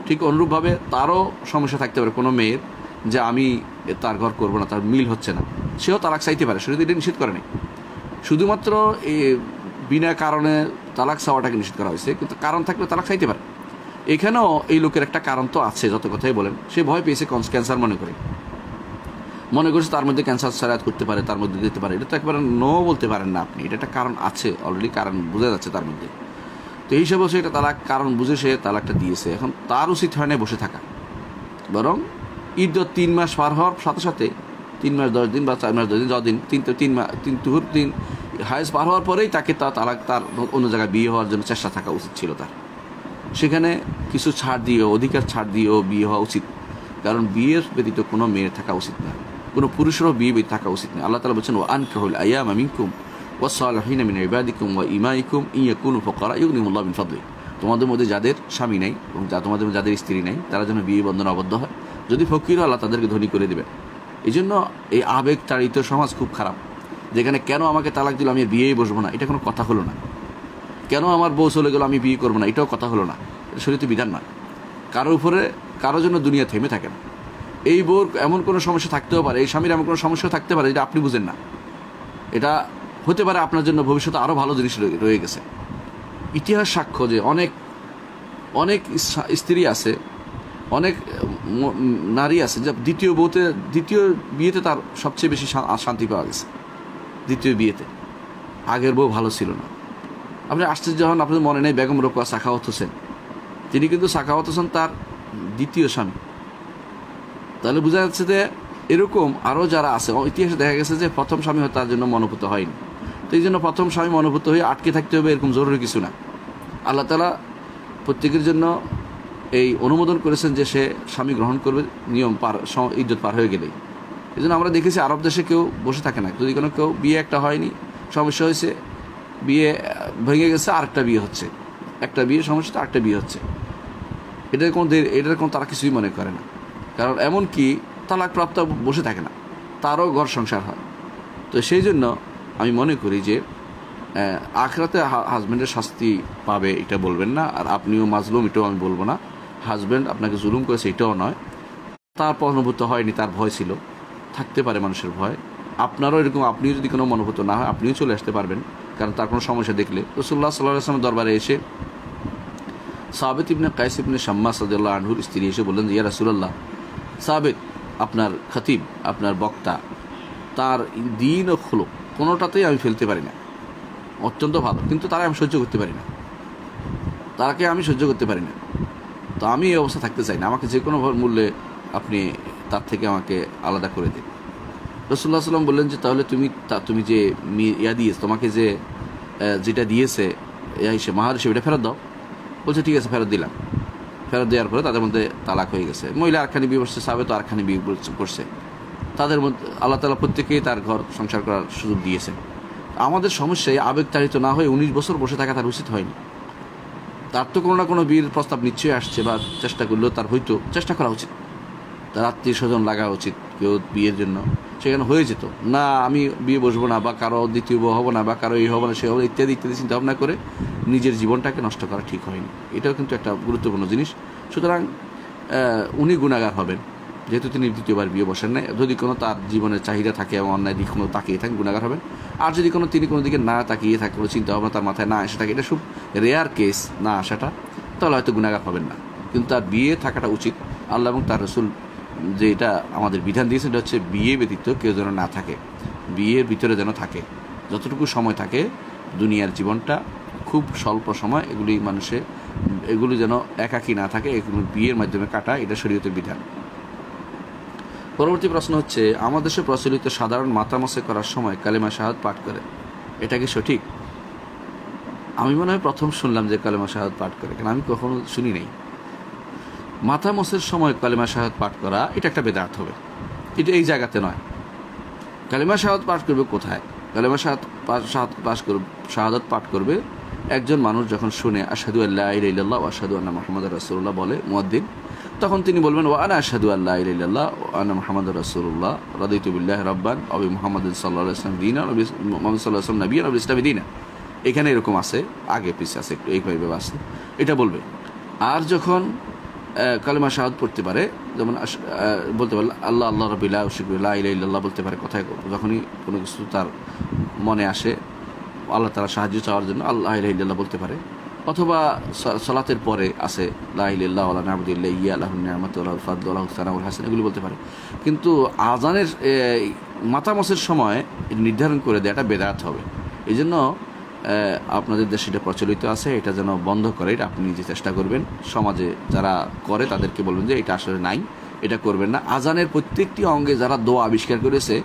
ঠিক অনুরূপভাবে তারও সমস্যা থাকতে পারে কোনো মেয়ের, যে আমি তার ঘর করবো না, তার মিল হচ্ছে না, সেও তালাক চাইতে পারে, শরীয়ত এটা নিষেধ করে নেই। শুধুমাত্র বিনা কারণে তালাক চাওয়াটাকে নিষেধ করা হয়েছে, কিন্তু কারণ থাকলে তালাক চাইতে পারে। এখানেও এই লোকের একটা কারণ তো আছে, যত কথাই বলেন, সে ভয় পেয়েছে ক্যান্সার মনে করছে তার মধ্যে ক্যান্সার সারায়াত করতে পারে, তার মধ্যে দিতে পারে, এটা তো একবারে নো বলতে পারেন না আপনি, এটা একটা কারণ আছে, অলরেডি কারণ বোঝা যাচ্ছে তার মধ্যে। তো এই হিসাবে এটা তালাক কারণ বুঝে সে তালাকটা দিয়েছে। এখন তার উচিত হয় না বসে থাকা, বরং ইদ্যত 3 মাস পার হওয়ার সাথে সাথে 3 মাস 10 দিন বা 4 মাস 10 দিন, যদিন 3 দিন হায়েস্ট পার হওয়ার পরেই তাকে তালাক, তার অন্য জায়গায় বিয়ে হওয়ার জন্য চেষ্টা থাকা উচিত ছিল তার। সেখানে কিছু ছাড় দিয়েও, অধিকার ছাড় দিয়েও বিয়ে হওয়া উচিত, কারণ বিয়ের ব্যতীত কোনো মেয়ের থাকা উচিত না, কোনো পুরুষেরও বিয়ে ব্যতীত থাকা উচিত না। আল্লাহ তাআলা বলছেন, ওয়া আনকিহুল আইয়ামা মিনকুম ওয়াস-সালিহিনা মিন ইবাদিকুম ওয়া ইমাইকুম ইন ইয়াকুনু ফুকারা ইউগনিহিমুল্লাহু মিন ফাদলিহি। তোমাদের মধ্যে যাদের স্বামী নাই এবং তোমাদের মধ্যে যাদের স্ত্রী নাই, তারা যেন বিয়ে বন্ধনে আবদ্ধ হয়, যদি ফকির হয় আল্লাহ তাদেরকে ধনী করে দেবেন। এই জন্য এই আবেগ তাড়িত সমাজ খুব খারাপ, যেখানে কেন আমাকে তালাক দিল আমি বিয়েই বসবো না, এটা কোনো কথা হলো না। কেন আমার বউ চলে গেল আমি বিয়ে করবো না, এটাও কথা হলো না। এটা শরীয়তে বিধান না। কারোর উপরে কারোর জন্য দুনিয়া থেমে থাকে না। এই বউর এমন কোনো সমস্যা থাকতেও পারে, এই স্বামীর এমন কোনো সমস্যা থাকতে পারে যেটা আপনি বুঝেন না। এটা হতে পারে আপনার জন্য ভবিষ্যতে আরও ভালো জিনিস রয়ে গেছে। ইতিহাস সাক্ষ্য যে অনেক অনেক স্ত্রী আছে, অনেক নারী আছে যা দ্বিতীয় বিয়েতে তার সবচেয়ে বেশি শান্তি পাওয়া গেছে। দ্বিতীয় বিয়েতে আগের বউ ভালো ছিল না। আপনি আশ্চর্য হন, আপনাদের মনে নেই বেগম রোকেয়া সাখাওয়াত হোসেন, তিনি কিন্তু সাখাওয়াত হোসেন তার দ্বিতীয় স্বামী। তাহলে বোঝা যাচ্ছে যে এরকম আরও যারা আছে, ইতিহাসে দেখা গেছে যে প্রথম স্বামী হয়তো তার জন্য মনোভূত হয়নি। তো এই জন্য প্রথম স্বামী মনোভূত হয়ে আটকে থাকতে হবে এরকম জরুরি কিছু না। আল্লাহ তাআলা প্রত্যেকের জন্য এই অনুমোদন করেছেন যে সে স্বামী গ্রহণ করবে নিয়ম ইজ্জত পার হয়ে গেলেই। এই জন্য আমরা দেখেছি আরব দেশে কেউ বসে থাকে না, যদি কেউ বিয়ে একটা হয়নি, সমস্যা হয়েছে, বিয়ে ভেঙে গেছে, আরেকটা বিয়ে হচ্ছে, একটা বিয়ে সমস্যা আরেকটা বিয়ে হচ্ছে, এটার কোনো তারা কিছুই মনে করে না। কারণ এমন কি তালাকপ্রাপ্ত বসে থাকে না, তারও ঘর সংসার হয়। তো সেই জন্য আমি মনে করি যে আখিরাতে হাজব্যান্ডের শাস্তি পাবে এটা বলবেন না, আর আপনিও মাজলুম এটাও আমি বলবো না। হাজব্যান্ড আপনাকে জুলুম করেছে এটাও নয়, তার অনুভূত হয়নি, তার ভয় ছিল, থাকতে পারে মানুষের ভয়। আপনারও এরকম, আপনিও যদি কোনো অনুভূত না হয় আপনিও চলে আসতে পারবেন, কারণ তার কোনো সমস্যা দেখলে। রাসূলুল্লাহ সাল্লাল্লাহু আলাইহি ওয়াসাল্লামের দরবারে এসে সাবিত ইবনে কায়েস ইবনে শাম্মাস রাদিয়াল্লাহু আনহুর স্ত্রী এসে বললেন যে, ইয়া রাসূলুল্লাহ, সাবিত আপনার খতিব, আপনার বক্তা, তার দিন ও খুলুক কোনোটাতেই আমি ফেলতে পারি না, অত্যন্ত ভালো, কিন্তু তাকে আমি সহ্য করতে পারি না। তো আমি এই অবস্থা থাকতে চাই না, আমাকে যে কোনো মূল্যে আপনি তার থেকে আমাকে আলাদা করে দিন। রাসূলুল্লাহ সাল্লাম বললেন যে, তাহলে তুমি যে তোমাকে যেটা দিয়েছে মাহার হিসেবে এটা ফেরত দাও। বলছে ঠিক আছে, ফেরত দিলাম। ফেরত দেওয়ার পরে তাদের মধ্যে তালাক হয়ে গেছে। মহিলা আরেকখানি বিয়ে করছে, সাবে তো আরেকখানি বিয়ে করছে। তাদের মধ্যে আল্লাহ তাআলা প্রত্যেকেই তার ঘর সংসার করার সুযোগ দিয়েছেন। আমাদের সমস্যায় আবেগতাড়িত না হয়ে 19 বছর বসে থাকা তার উচিত হয়নি। তার তো কোনো না কোনো বিয়ের প্রস্তাব নিশ্চয়ই আসছে, বা চেষ্টা করলেও তার হয়তো চেষ্টা করা উচিত, তার আত্মীয় স্বজন লাগা উচিত কেউ বিয়ের জন্য, সেখানে হয়ে যেত না আমি বিয়ে বসবো না, বা কারো দ্বিতীয় বউ হবো না, বা কারো এই হবো না, সে হবে ইত্যাদি ইত্যাদি চিন্তা ভাবনা করে নিজের জীবনটাকে নষ্ট করা ঠিক হয়নি। এটাও কিন্তু একটা গুরুত্বপূর্ণ জিনিস। সুতরাং উনি গুনাহগার হবেন, যেহেতু তিনি দ্বিতীয়বার বিয়ে বসেন না। যদি কোনো তার জীবনের চাহিদা থাকে এবং অন্যায় দিক কোনো তাকিয়ে থাকেন, গুণাগার হবেন। আর যদি তিনি কোনো দিকে না তাকিয়ে থাকে, কোনো চিন্তা ভাবনা তার মাথায় না এসে থাকে, এটা খুব রেয়ার কেস না আসাটা, তাহলে হয়তো গুণাগার হবেন না। কিন্তু তার বিয়ে থাকাটা উচিত। আল্লাহ এবং তার রসুল যে এটা আমাদের বিধান দিয়েছেন, এটা হচ্ছে বিয়ে ব্যতীত কেউ যেন না থাকে, বিয়ের ভিতরে যেন থাকে। যতটুকু সময় থাকে দুনিয়ার জীবনটা খুব স্বল্প সময়, এগুলি যেন একাকী না থাকে, এগুলো বিয়ের মাধ্যমে কাটা, এটা শরীয়তের বিধান। পরবর্তী প্রশ্ন হচ্ছে, আমাদের দেশে প্রচলিত সাধারণ মাতামসে করার সময় কালেমা শাহাদ পাঠ করে, এটা কি সঠিক? আমি মনে হয় প্রথম শুনলাম যে কালেমা শাহাদ পাঠ করে, কারণ আমি কখনো শুনি নাই। মাতামসের সময় কালেমা শাহাদ পাঠ করা এটা একটা বেদাত হবে, এটা এই জায়গাতে নয়। কালেমা শাহাদ পাঠ করবে কোথায়? কালেমা শাহাদাত পাঠ করবে একজন মানুষ যখন শুনে আশহাদু আল্লা ইলাহা ইল্লাল্লাহ ওয়া আশহাদু আন্না মুহাম্মাদার রাসূলুল্লাহ বলে মুয়াদ্দিন, তখন তিনি বলবেন ওয়া আনা আশহাদু আল্লা ইলাহা ইল্লাল্লাহ ওয়া আন্না মুহাম্মাদার রাসূলুল্লাহ রাদিতু বিল্লাহি রাব্বান ওয়া বি মুহাম্মাদিন সাল্লাল্লাহু আলাইহি ওয়াসাল্লাম দীনান ওয়া বি মুহাম্মাদ সাল্লাল্লাহু আলাইহি ওয়াসাল্লাম নাবিয়্যান ওয়া বিল ইসলামি দীনান। এখানে এরকম আছে, আগে পিছিয়ে আছে, একটু এইভাবে আছে, এটা বলবে। আর যখন কালেমা শাহাদ পড়তে পারে, যেমন বলতে পারলে আল্লাহ আল্লাহ রাব্বিল লা ইলাহা ইল্লাল্লাহ বলতে পারে কথায়, যখনই কোনো কিছু তার মনে আসে আল্লাহ তাআলা সাহায্য চাওয়ার জন্য আল্লাহ ইলাহা ইল্লাল্লাহ বলতে পারে। অথবা সালাতের পরে আছে লা ইলাহা ইল্লাল্লাহ ওয়া লা না'বুদু ইল্লা ইয়্যাহু লাহুল নি'মাতু ওয়া লাহুল ফাদলু ওয়া লাহুস সানাউল হাসান, এগুলো বলতে পারে। কিন্তু আজানের মাতামসের সময় নির্ধারণ করে দেওয়াটা বেদাত হবে। এই জন্য আপনাদের দেশে এটা প্রচলিত আছে, এটা যেন বন্ধ করে, এটা আপনি নিজে চেষ্টা করবেন। সমাজে যারা করে তাদেরকে বলবেন যে এটা আসলে নাই, এটা করবেন না। আজানের প্রত্যেকটি অঙ্গে যারা দোয়া আবিষ্কার করেছে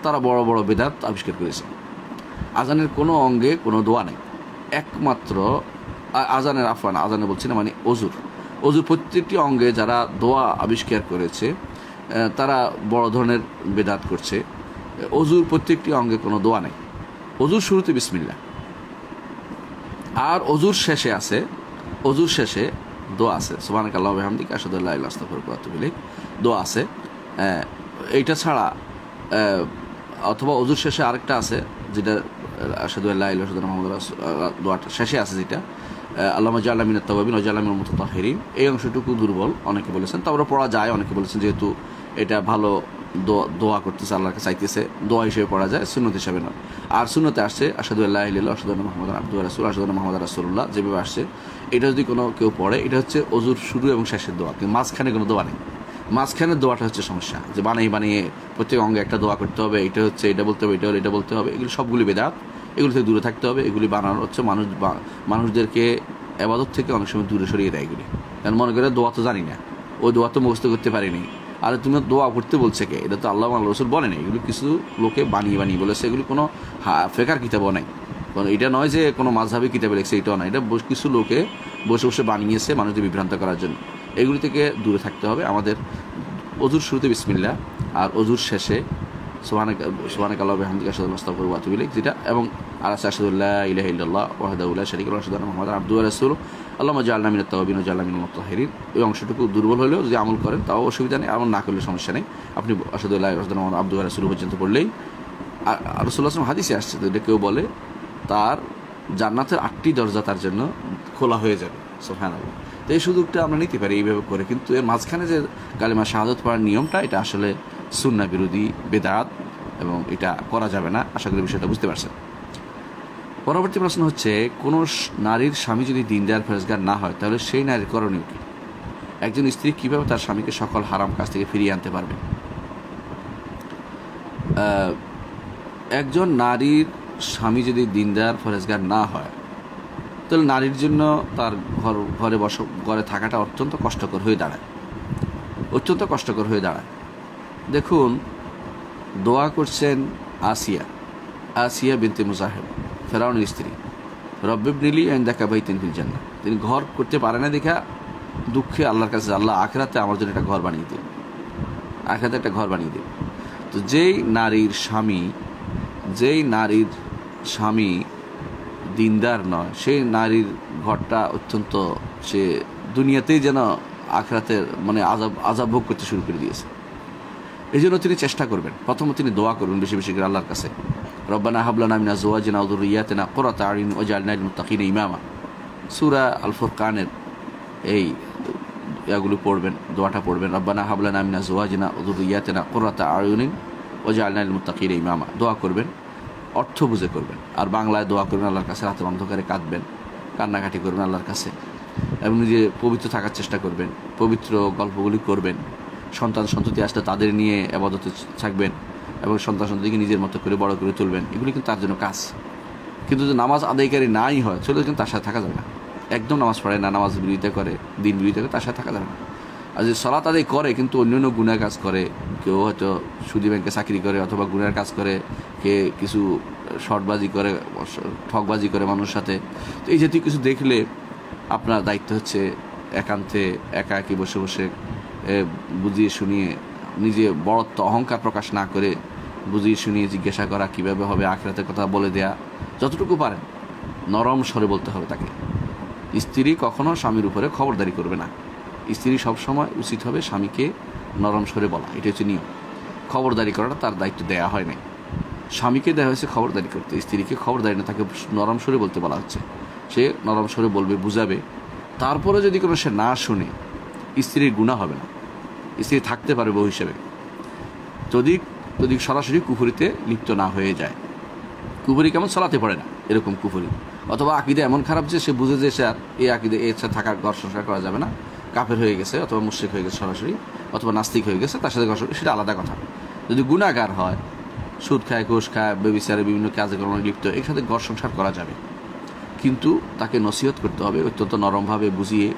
তারা বড় বড় বেদাত আবিষ্কার করেছে। আজানের কোনো অঙ্গে কোনো দোয়া নেই, একমাত্র আজানে বলছি না, মানে অজুর প্রত্যেকটি অঙ্গে যারা দোয়া আবিষ্কার করেছে তারা বড় ধরনের বেদাত করছে। অজুর প্রত্যেকটি অঙ্গে কোনো দোয়া নেই, অজুর শুরুতে বিসমিল্লাহ, আর অজুর শেষে দোয়া আছে, সুবহানাকাল্লাহি ওয়া বিহামদিহি আশহাদু আল্লা ইলাহা ইল্লা আনতা আস্তাগফিরুকা ওয়া আতুবু ইলাইক, দোয়া আছে। এইটা ছাড়া অথবা অজুর শেষে আরেকটা আছে যেটা আশহাদু আল্লা ইলাহা ইল্লাল্লাহ মুহাম্মাদুর রাসূলুল্লাহ দোয়াটা শেষে আছে, যেটা আল্লাহুম্মা জাআলনা মিনাত তাওয়াবিন ওয়া জাআলনা মিনাল মুতাতাহহিরিন। এই অংশটুকু দুর্বল অনেকে বলেছেন, তারপরে পড়া যায়, অনেকে বলেছেন যেহেতু এটা ভালো দোয়া করতেছে, আল্লাহকে চাইতেছে, দোয়া হিসেবে পড়া যায়, সুন্নত হিসেবে নয়। আর সুন্নতে আসছে আশহাদু আল্লা ইলাহা ইল্লাল্লাহ আশহাদু আন্না মুহাম্মাদান আবদুহু ওয়া রাসূলুহু আশহাদু আন্না মুহাম্মাদান রাসূলুল্লাহ, যেভাবে আসছে এটা যদি কেউ পড়ে, এটা হচ্ছে অজুর শুরু এবং শেষের দোয়া, কিন্তু মাঝখানে কোনো দোয়া নেই। মাঝখানের দোয়াটা হচ্ছে সমস্যা, যে বানিয়ে প্রত্যেক অঙ্গে একটা দোয়া করতে হবে, এটা হচ্ছে এটা বলতে হবে, এটা বলতে হবে, এগুলো সবগুলি বেদাত, এগুলো থেকে দূরে থাকতে হবে। এগুলি বানানো হচ্ছে মানুষদেরকে ইবাদত থেকে অনেক সময় দূরে সরিয়ে দেয় এগুলি। কারণ মনে করে দোয়া তো জানি না, ওই দোয়া তো মুখস্থ করতে পারিনি, আর তুমি দোয়া করতে বলছে কে? এটা তো আল্লাহ রাসূল বলেন, এগুলো কিছু লোকে বানিয়ে বলেছে, এগুলি কোনো ফেকার কিতাবও নাই, এটা নয় যে কোনো মাযহাবী কিতাবে লিখছে, এটাও নয়, এটা কিছু লোকে বসে বানিয়েছে মানুষদের বিভ্রান্ত করার জন্য। এগুলি থেকে দূরে থাকতে হবে আমাদের। অজুর শুরুতে বিসমিল্লাহ আর অজুর শেষে সুবহানাকাল্লাহি ওয়া বিহামদিহি আশহাদু আল্লা ইলাহা ইল্লাল্লাহ ওয়া আতুবু ইলাইক, যেটা, এবং আর আছে আশহাদু আল্লা ইলাহা ইল্লাল্লাহ ওয়াহদাহু লা শারীকা লাহু ওয়া আশহাদু আন্না মুহাম্মাদান আবদুহু ওয়া রাসূলুহু আল্লাহুম্মা জাআলনা মিনাত তাওয়াবিন ওয়া জাআলনা মিনাল মুতাতাহহিরিন। এই অংশটুকু দুর্বল হলেও যদি আমল করেন তাও অসুবিধা নেই, আমল না করলে সমস্যা নেই। আপনি আশহাদু আল্লা ইলাহা ইল্লাল্লাহ ওয়া আবদুহু ওয়া রাসূলুহু পর্যন্ত পড়লেই, আর রাসূলুল্লাহ সাল্লাল্লাহু আলাইহি ওয়াসাল্লাম হাদিসে আসছে, যদি কেউ বলে তার জান্নাতের 8টি দরজা তার জন্য খোলা হয়ে যাবে। সুবহানাল্লাহ। তো এই সুযোগটা আমরা নিতে পারি এইভাবে করে, কিন্তু এর মাঝখানে যে কালিমা শাহাদাত পড়ার নিয়মটা, এটা আসলে সুন্নাহ বিরোধী, বেদাত, এবং এটা করা যাবে না। আশা করি বিষয়টা বুঝতে পারছেন। পরবর্তী প্রশ্ন হচ্ছে, কোনো নারীর স্বামী যদি দিনদার পরেজগার না হয় তাহলে সেই নারীর করণীয় কি? একজন স্ত্রী কিভাবে তার স্বামীকে সকল হারাম কাজ থেকে ফিরিয়ে আনতে পারবে? একজন নারীর স্বামী যদি দিনদার পরেজগার না হয় তাহলে নারীর জন্য তার ঘরে থাকাটা অত্যন্ত কষ্টকর হয়ে দাঁড়ায়। দেখুন, দোয়া করছেন আসিয়া বিনতে মুজাহিব, ফেরাউনের স্ত্রী, রব্বিবনিলি ইনদাকা বাইতান ফিল জান্নাহ। তিনি ঘর করতে পারে না দেখা দুঃখে আল্লাহর কাছে, আল্লাহ আখিরাতে আমার জন্য একটা ঘর বানিয়ে দিন, আখিরাতে একটা ঘর বানিয়ে দিন। তো যেই নারীর স্বামী দিনদার নয়, সেই নারীর ঘরটা অত্যন্ত, সে দুনিয়াতেই যেন আখিরাতের মানে আযাব ভোগ করতে শুরু করে দিয়েছে। এই জন্য তিনি চেষ্টা করবেন, প্রথমে তিনি দোয়া করবেন বেশি বেশি করে আল্লাহর কাছে, রব্বানা হাব লানা মিন আজওয়াজিনা ওয়া যুররিয়াতিনা কুররাতা আ'ইউন ওয়াজআলনা লিল মুত্তাকিনা ইমামা। সূরা আল ফুরকানের এই ইয়াগুলো পড়বেন, দোয়াটা পড়বেন, রব্বানা হাব লানা মিন আজওয়াজিনা ওয়া যুররিয়াতিনা কুররাতা আয়ুনিন ওয়াজআলনা লিল মুত্তাকিনা ইমামা। দোয়া করবেন, অর্থ বুঝে করবেন। আর বাংলায় দোয়া করবেন, আল্লাহর কাছে রাতের অন্ধকারে কাঁদবেন, কান্নাকাটি করবেন আল্লাহর কাছে, এবং নিজে পবিত্র থাকার চেষ্টা করবেন, পবিত্র গল্পগুলি করবেন। সন্তান সন্ততি আসলে তাদের নিয়ে ইবাদতে থাকবেন এবং সন্তান সন্ততিকে নিজের মতো করে বড় করে তুলবেন। এগুলি কিন্তু তার জন্য কাজ। কিন্তু যদি নামাজ আদায়কারী নাই হয়, চলে কিন্তু তার সাথে থাকা যাবে না। একদম নামাজ পড়ে না, নামাজ বিরোধিতা করে, দিন বিরোধিতা করে, তার সাথে থাকা যাবে না। আর যদি সালাত আদায় করে কিন্তু অন্যান্য গুনার কাজ করে, কেউ হয়তো সুদী ব্যাংকে চাকরি করে অথবা গুনার কাজ করে, কে কিছু শর্টবাজি করে, ঠকবাজি করে মানুষের সাথে, তো এই জাতীয় কিছু দেখলে আপনার দায়িত্ব হচ্ছে একান্তে একা একই বসে বসে বুঝিয়ে শুনিয়ে, নিজে বড়ত্ব অহংকার প্রকাশ না করে বুঝিয়ে শুনিয়ে জিজ্ঞাসা করা কীভাবে হবে, আখিরাতের কথা বলে দেয়া, যতটুকু পারেন নরম স্বরে বলতে হবে তাকে। স্ত্রী কখনো স্বামীর উপরে খবরদারি করবে না। স্ত্রী সবসময় উচিত হবে স্বামীকে নরম স্বরে বলা, এটা হচ্ছে নিয়ম। খবরদারি করাটা তার দায়িত্ব দেয়া হয় নাই, স্বামীকে দেওয়া হয়েছে খবরদারি করতে। স্ত্রীকে খবরদারি না, তাকে নরম স্বরে বলতে বলা হচ্ছে। সে নরম স্বরে বলবে, বুঝাবে। তারপরে যদি কোনো সে না শুনে, স্ত্রীর গুনাহ হবে না, স্ত্রী থাকতে পারে বউ হিসেবে, যদি যদি সরাসরি কুফরিতে লিপ্ত না হয়ে যায়। কুফরি কেমন? সালাতে পড়ে না, এরকম কুফরি। অথবা আকিদা এমন খারাপ যে সে বুঝে যে সে আর এই আকিদা এর সাথে থাকার ঘর সংসার করা যাবে না, কাফের হয়ে গেছে অথবা মুশরিক হয়ে গেছে সরাসরি, অথবা নাস্তিক হয়ে গেছে, তার সাথে ঘর সংসার, সেটা আলাদা কথা। যদি গুনাহগার হয়, সুদ খায়, ঘুষ খায়, ব্যভিচারে বিভিন্ন কাজে কর্মে লিপ্ত, এর সাথে ঘর সংসার করা যাবে। কিন্তু তাকে নসিহত করতে হবে, অত্যন্ত নরমভাবে বুঝিয়ে,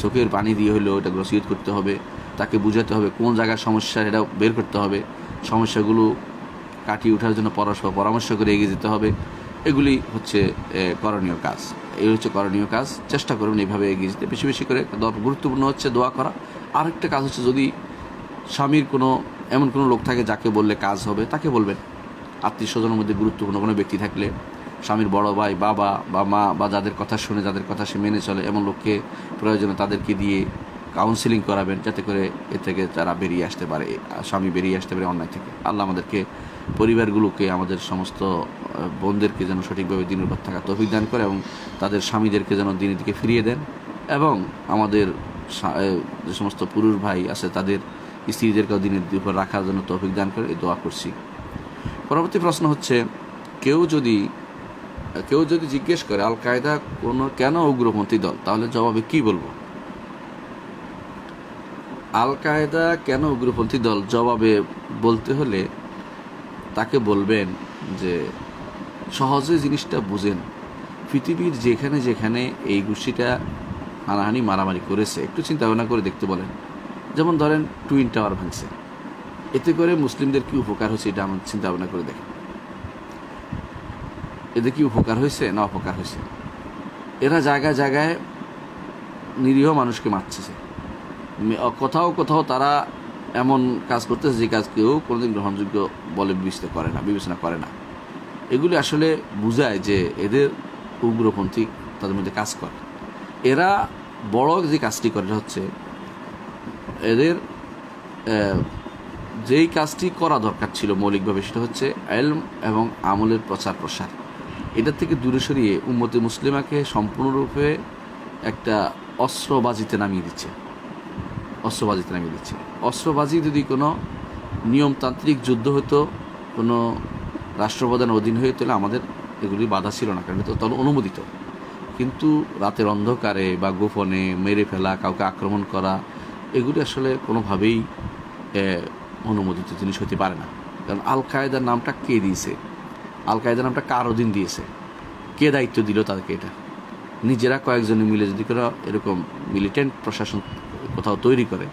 চোখের পানি দিয়ে হলেও এটা নসিহত করতে হবে। তাকে বুঝাতে হবে কোন জায়গায় সমস্যা, এটা বের করতে হবে। সমস্যাগুলো কাটিয়ে ওঠার জন্য পরামর্শ করে এগিয়ে যেতে হবে। এগুলি হচ্ছে করণীয় কাজ। এই হচ্ছে করণীয় কাজ। চেষ্টা করবেন এইভাবে এগিয়ে যেতে। বেশি বেশি করে গুরুত্বপূর্ণ হচ্ছে দোয়া করা। আরেকটা কাজ হচ্ছে, যদি স্বামীর কোনো এমন কোনো লোক থাকে যাকে বললে কাজ হবে, তাকে বলবেন। আত্মীয় স্বজনের মধ্যে গুরুত্বপূর্ণ কোনো ব্যক্তি থাকলে, স্বামীর বড় ভাই, বাবা বা মা, বা যাদের কথা শুনে, যাদের কথা সে মেনে চলে, এমন লোককে প্রয়োজনে তাদেরকে দিয়ে কাউন্সিলিং করাবেন, যাতে করে এ থেকে তারা বেরিয়ে আসতে পারে, স্বামী বেরিয়ে আসতে পারে অন্যায় থেকে। আল্লাহ আমাদেরকে, পরিবারগুলোকে, আমাদের সমস্ত বোনদেরকে যেন সঠিকভাবে দিনের উপর থাকা তৌফিক দান করে, এবং তাদের স্বামীদেরকে যেন দিনের দিকে ফিরিয়ে দেন, এবং আমাদের যে সমস্ত পুরুষ ভাই আছে তাদের স্ত্রীদেরকেও দিনের উপর রাখার জন্য তৌফিক দান করে, এই দোয়া করছি। পরবর্তী প্রশ্ন হচ্ছে, কেউ যদি জিজ্ঞেস করে আল কায়দা কেন উগ্রপন্থী দল, তাহলে জবাবে কি বলবো? আল কায়দা কেন উগ্রপন্থী দল, জবাবে বলতে হলে তাকে বলবেন যে সহজে জিনিসটা বুঝেন। পৃথিবীর যেখানে যেখানে এই গোষ্ঠীটা হানাহানি মারামারি করেছে, একটু চিন্তা ভাবনা করে দেখতে বলেন। যেমন ধরেন টুইন টাওয়ার ভাঙছে, এতে করে মুসলিমদের কি উপকার হয়েছে, এটা আমার চিন্তা ভাবনা করে দেখেন। এতে কি উপকার হয়েছে না অপকার হয়েছে? এরা জায়গায় জায়গায় নিরীহ মানুষকে মারছে। কোথাও কোথাও তারা এমন কাজ করতেছে যে কাজ কেউ কোনোদিন গ্রহণযোগ্য বলে বিবেচনা করে না। এগুলি আসলে বোঝায় যে এদের উগ্রপন্থী তাদের মধ্যে কাজ করে। এরা বড় যে কাজটি করে হচ্ছে, এদের যেই কাজটি করা দরকার ছিল মৌলিকভাবে, সেটা হচ্ছে ইলম এবং আমলের প্রচার প্রসার। এটার থেকে দূরে সরিয়ে উম্মতে মুসলিমাকে সম্পূর্ণরূপে একটা অস্ত্রবাজিতে নামিয়ে দিচ্ছে। অস্ত্রবাজি যদি কোনো নিয়মতান্ত্রিক যুদ্ধ হতো, কোনো রাষ্ট্রপ্রধান অধীন হয়ে, তাহলে আমাদের এগুলি বাধা ছিল না, কারণ এটা তো অনুমোদিত। কিন্তু রাতের অন্ধকারে বা গোপনে মেরে ফেলা, কাউকে আক্রমণ করা, এগুলি আসলে কোনোভাবেই অনুমোদিত জিনিস হতে পারে না। কারণ আল কায়দার নামটা কে দিয়েছে? আল কায়দার নামটা কার অধীন দিয়েছে? কে দায়িত্ব দিল তাদেরকে? এটা নিজেরা কয়েকজনে মিলে যদি করে এরকম মিলিটেন্ট প্রশাসন কোথাও তৈরি করে,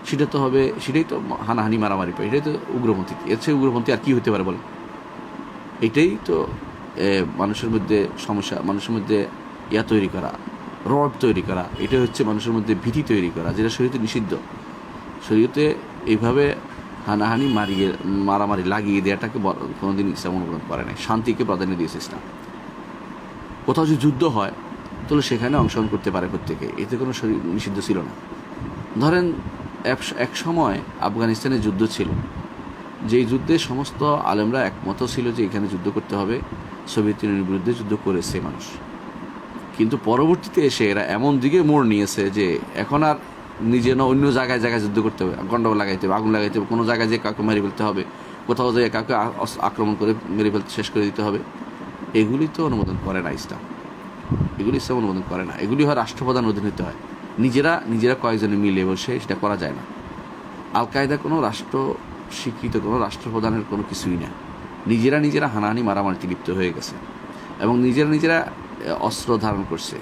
সেটাই তো হানাহানি মারামারি পায়, এটাই তো উগ্রপন্থী। এর চেয়ে উগ্রপন্থী আর কি হতে পারে বলেন? এটাই তো মানুষের মধ্যে সমস্যা, মানুষের মধ্যে তৈরি করা, রড তৈরি করা। এটা হচ্ছে মানুষের মধ্যে ভীতি তৈরি করা, যেটা শরীয়তে নিষিদ্ধ। শরীয়তে এইভাবে হানাহানি মারামারি লাগিয়ে দেওয়াটাকে কোনোদিন ইসলাম অনুমোদন করে নাই। শান্তিকে প্রাধান্য দিয়েছে ইসলাম। কোথাও যদি যুদ্ধ হয়, তাহলে সেখানে অংশগ্রহণ করতে পারে প্রত্যেকে, এতে কোনো নিষিদ্ধ ছিল না। ধরেন এক সময় আফগানিস্তানে যুদ্ধ ছিল, যেই যুদ্ধে সমস্ত আলেমরা একমত ছিল যে এখানে যুদ্ধ করতে হবে, সোভিয়েত ইউনিয়নের বিরুদ্ধে যুদ্ধ করেছে মানুষ। কিন্তু পরবর্তীতে এসে এরা এমন দিকে মোড় নিয়েছে যে এখন আর নিজে না অন্য জায়গায় জায়গায় যুদ্ধ করতে হবে, গন্ডগোল লাগাইতে হবে, আগুন লাগাইতে হবে, কোনো জায়গায় যে কাউকে মেরে ফেলতে হবে, কোথাও যে কাউকে আক্রমণ করে মেরে ফেলতে শেষ করে দিতে হবে, এগুলি তো অনুমোদন করে না ইসলাম। এগুলি ইসলাম অনুমোদন করে না। এগুলি হয় রাষ্ট্রপ্রধান অধীন হতে হয়। নিজেরা কয়েকজনে মিলে বসে সেটা করা যায় না। আল কায়দা কোনো রাষ্ট্র স্বীকৃত কোনো রাষ্ট্রপ্রধানের কোনো কিছুই না। নিজেরা হানাহানি মারামারিতে লিপ্ত হয়ে গেছে এবং নিজেরা অস্ত্র ধারণ করছে,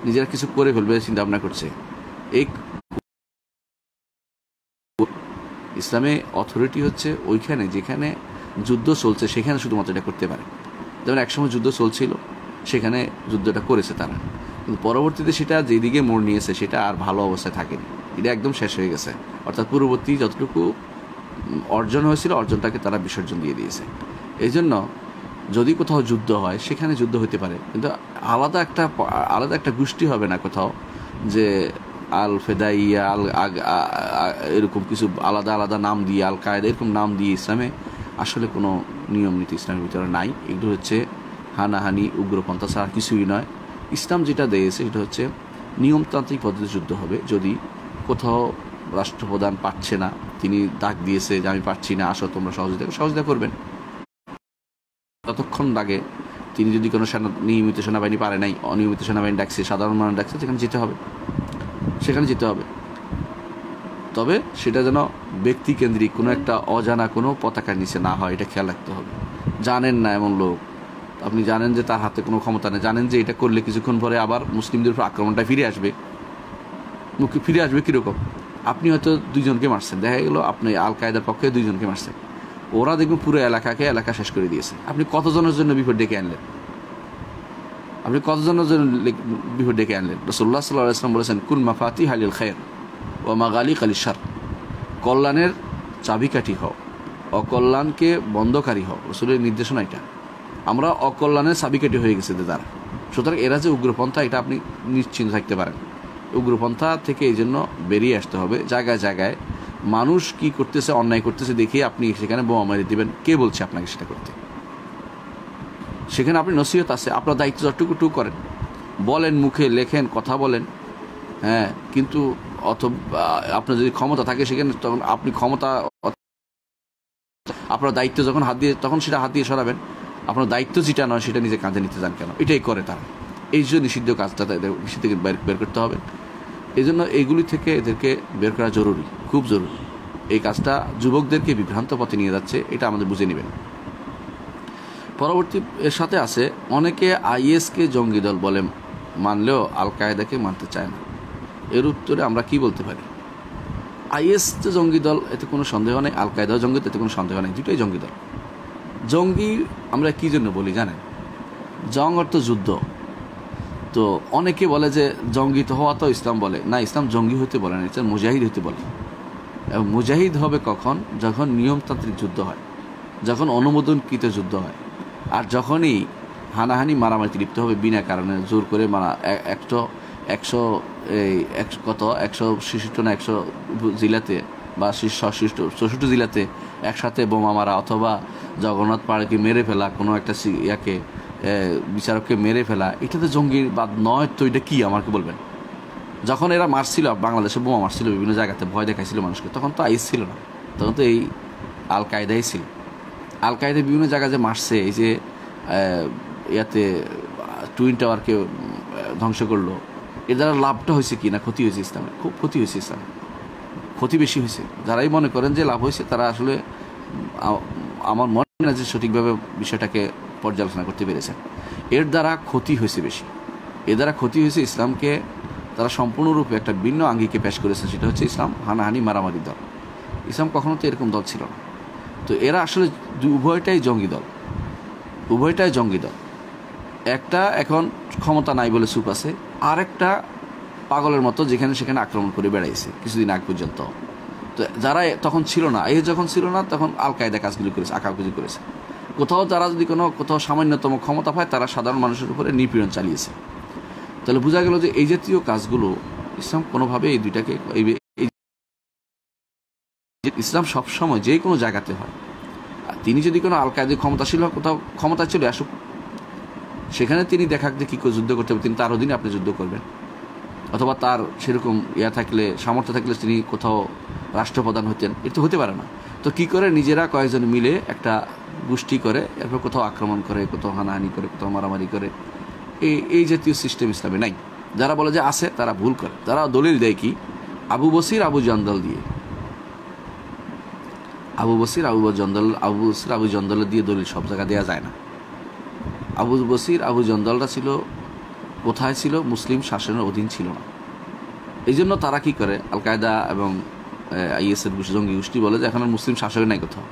নিজেরা কিছু করে ফেলবে চিন্তা ভাবনা করছে। এই ইসলামে অথরিটি হচ্ছে ওইখানে যেখানে যুদ্ধ চলছে সেখানে শুধুমাত্র এটা করতে পারে। যেমন একসময় যুদ্ধ চলছিল, সেখানে যুদ্ধটা করেছে তারা, কিন্তু পরবর্তীতে সেটা যেদিকে মোড় নিয়েছে সেটা আর ভালো অবস্থায় থাকেনি, এটা একদম শেষ হয়ে গেছে। অর্থাৎ পূর্ববর্তী যতটুকু অর্জন হয়েছিল অর্জনটাকে তারা বিসর্জন দিয়ে দিয়েছে। এই জন্য যদি কোথাও যুদ্ধ হয় সেখানে যুদ্ধ হতে পারে, কিন্তু আলাদা একটা গোষ্ঠী হবে না কোথাও, যে আল ফেদাইয়া এরকম কিছু আলাদা নাম দিয়ে, আল কায়দা এরকম নাম দিয়ে ইসলামে আসলে কোনো নিয়ম নীতি ইসলামের ভিতরে নাই। এগুলো হচ্ছে হানাহানি উগ্রপন্থা ছাড়া কিছুই নয়। ইসলাম যেটা দিয়েছে সেটা হচ্ছে নিয়মতান্ত্রিক পদ্ধতি যুদ্ধ হবে। যদি কোথাও রাষ্ট্রপ্রধান পারছে না, তিনি ডাক দিয়েছে যে আমি পারছি না, আসো তোমরা সহযোগিতা করবেন, ততক্ষণ লাগে তিনি যদি কোনো নিয়মিত সেনাবাহিনী পারে নাই, অনিয়মিত সেনাবাহিনী ডাকছে, সাধারণ মানুষ ডাকছে, সেখানে যেতে হবে। তবে সেটা যেন ব্যক্তিকেন্দ্রিক কোনো একটা অজানা কোনো পতাকার নিচে না হয়, এটা খেয়াল রাখতে হবে। জানেন না এমন লোক, আপনি জানেন যে তার হাতে কোনো ক্ষমতা নেই, জানেন যে এটা করলে কিছুক্ষণ পরে আবার মুসলিমদের উপর আক্রমণটা ফিরে আসবে কীরকম? আপনি হয়তো 2 জনকে মারছেন, দেখা গেল আপনি আল কায়দার পক্ষে 2 জনকে মারছেন, ওরা দেখবেন পুরো এলাকা শেষ করে দিয়েছে। আপনি কতজনের জন্য বিপদ ডেকে আনলেন? রাসূলুল্লাহ সাল্লাল্লাহু আলাইহি ওয়াসাল্লাম বলেছেন, কুন মাফাতিহা লিল খায়র ওয়া মাগালিক লিশ শার, কল্যাণের চাবিকাঠি হও, অকল্যাণকে বন্ধকারী হও। রাসূলের নির্দেশনা এটা। আমরা অকল্যাণের চাবিকাঠি হয়ে গেছে দ্বারা। সুতরাং এরা যে উগ্রপন্থা, এটা আপনি নিশ্চিন্ত থাকতে পারেন। উগ্রপন্থা থেকে এই জন্য বেরিয়ে আসতে হবে। জায়গায় মানুষ কি করতেছে, অন্যায় করতেছে দেখিয়ে আপনি সেখানে বোমা মারি দিবেন, কে বলছে আপনাকে সেটা করতে? সেখানে আপনি নসিহত আছে, আপনার দায়িত্ব যতটুকু করেন, বলেন, মুখে লেখেন, কথা বলেন, হ্যাঁ, কিন্তু আপনার যদি ক্ষমতা থাকে সেখানে, তখন আপনি আপনার দায়িত্ব যখন তখন সেটা হাত দিয়ে সরাবেন। আপনার দায়িত্ব যেটা নয় সেটা নিজে কাঁধে নিতে যান কেন? এটাই করে তারা। এই জন্য নিষিদ্ধ কাজটা তাদের থেকে বের করতে হবে। এই জন্য এইগুলি থেকে এদেরকে বের করা জরুরি, খুব জরুরি। এই কাজটা যুবকদেরকে বিভ্রান্ত পথে নিয়ে যাচ্ছে, এটা আমাদের বুঝে নেবেন। পরবর্তী এর সাথে আছে, অনেকে আইএসকে জঙ্গি দল বলে মানলেও আল কায়দাকে মানতে চায় না। এর উত্তরে আমরা কি বলতে পারি? আইএস যে জঙ্গি দল, এতে কোনো সন্দেহ নেই, আল কায়দাও জঙ্গি, এতে কোনো সন্দেহ নেই, দুটোই জঙ্গি দল। জঙ্গি আমরা কি জন্য বলি জানেন? জং অর্থ যুদ্ধ। তো অনেকে বলে যে জঙ্গি তো হওয়া তো ইসলাম বলে না, ইসলাম জঙ্গি হতে বলে না, ইসলাম মুজাহিদ হতে বলে। এবং মুজাহিদ হবে কখন? যখন নিয়মতান্ত্রিক যুদ্ধ হয়, যখন অনুমোদনকৃত যুদ্ধ হয়, আর যখনই হানাহানি মারামারিতে লিপ্ত হবে বিনা কারণে, জোর করে মারা। 100 জেলাতে বা 64 জেলাতে একসাথে বোমা মারা, অথবা জগন্নাথ পাহাড়কে মেরে ফেলা, কোনো একটা বিচারককে মেরে ফেলা, এটা তো জঙ্গিবাদ নয়। তো এটা কি আমাকে বলবেন? যখন এরা মারছিল, বাংলাদেশে বোমা মারছিল, বিভিন্ন জায়গাতে ভয় দেখাইছিল মানুষকে, তখন তো আইএস ছিল না, তখন তো এই আল কায়দাই ছিল। আল কায়দা বিভিন্ন জায়গায় যে মারছে, এই যে টুইন টাওয়ারকে ধ্বংস করলো, এর দ্বারা লাভটা হয়েছে কি না ক্ষতি হয়েছে? ইসলামের খুব ক্ষতি হয়েছে, ইসলামের ক্ষতি বেশি হয়েছে। যারাই মনে করেন যে লাভ হয়েছে, তারা আসলে আমার মনে হয় না যে সঠিকভাবে বিষয়টাকে পর্যালোচনা করতে পেরেছেন। এর দ্বারা ক্ষতি হয়েছে বেশি। এর দ্বারা ক্ষতি হয়েছে ইসলামকে তারা সম্পূর্ণরূপে একটা ভিন্ন আঙ্গিকে পেশ করেছে, সেটা হচ্ছে ইসলাম হানাহানি মারামারি দল। ইসলাম কখনো তো এরকম দল ছিল না। তো এরা আসলে উভয়টাই জঙ্গি দল। একটা এখন ক্ষমতা নাই বলে চুপ আছে, আর একটা পাগলের মতো যেখানে সেখানে আক্রমণ করে বেড়াইছে কিছুদিন আগ পর্যন্ত। তো যারা তখন ছিল না, যখন ছিল না, তখন আল কায়দা কাজগুলি করেছে, আঁকাগুলি করেছে। তারা যদি কোথাও সামান্যতম ক্ষমতা পায়, তারা সাধারণ মানুষের উপরে নিপীড়ন চালিয়েছে। তাহলে বোঝা গেল যে এই জাতীয় কাজগুলো ইসলাম কোনোভাবে এই দুইটাকে, ইসলাম সবসময় যে কোনো জায়গাতে হয়। তিনি যদি কোনো আল কায়দার ক্ষমতাশীল হয়, কোথাও ক্ষমতা চলে আসুক, সেখানে তিনি দেখাক যে কী করে যুদ্ধ করতে হবে, তিনি তার অধীনে আপনি যুদ্ধ করবেন। অথবা তার সেরকম থাকলে, সামর্থ্য থাকলে তিনি কোথাও রাষ্ট্রপ্রধান হতেন, এটা তো হতে পারে না। তো কি করে, নিজেরা কয়েকজন মিলে একটা গোষ্ঠী করে, এরপর কোথাও আক্রমণ করে, কোথাও হানাহানি করে, কোথাও মারামারি করে। এই জাতীয় সিস্টেম ইসলামে নাই। যারা বলে যে আছে তারা ভুল করে। তারা দলিল দেয় কি, আবু বসির আবু জন্দল দিয়ে, আবু জন্দল দিয়ে দলিল সব জায়গা দেওয়া যায় না। আবু বসির আবু জন্দলরা ছিল কোথায় ছিল? মুসলিম শাসনের অধীন ছিল না। এই জন্য তারা কি করে, আল কায়দা এবং আইএসের জঙ্গি গোষ্ঠী বলে যে এখন আর মুসলিম শাসক নাই কোথাও।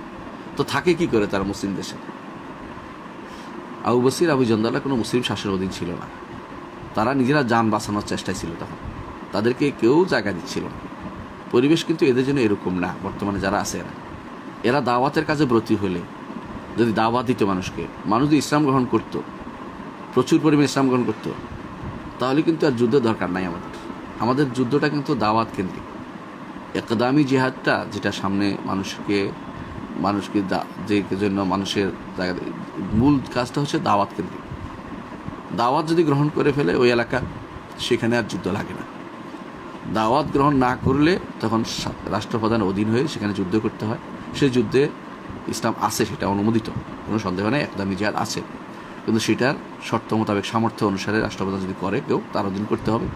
তো থাকে কি করে তারা মুসলিম দেশে? আবু বসির আবু জন্দলরা কোনো মুসলিম শাসনের অধীন ছিল না। তারা নিজেরা যান বাঁচানোর চেষ্টায় ছিল, তখন তাদেরকে কেউ জায়গা দিচ্ছিল না। পরিবেশ কিন্তু এদের জন্য এরকম না। বর্তমানে যারা আছে এরা দাওয়াতের কাজে ব্রতী হলে, যদি দাওয়াত দিত মানুষকে, মানুষ যদি ইসলাম গ্রহণ করত, প্রচুর পরিমাণে ইসলাম গ্রহণ করত, তাহলে কিন্তু আর যুদ্ধের দরকার নাই আমাদের যুদ্ধটা কিন্তু দাওয়াত কেন্দ্রিক। একদামি জিহাদটা, যেটা সামনে মানুষকে যে জন্য মানুষের জায়গা, মূল কাজটা হচ্ছে দাওয়াত কেন্দ্রিক। দাওয়াত যদি গ্রহণ করে ফেলে ওই এলাকা, সেখানে আর যুদ্ধ লাগে না। দাওয়াত গ্রহণ না করলে তখন রাষ্ট্রপ্রধান অধীন হয়ে সেখানে যুদ্ধ করতে হয়। সেই যুদ্ধে ইসলাম আছে, সেটা অনুমোদিত, কোনো সন্দেহ নেই, একদামি জিহাদ আছে। কিন্তু সেটার শর্ত মোতাবেক, সামর্থ্য অনুসারে রাষ্ট্রপ্রধান যদি করে, কেউ তার অধীন করতে হবে।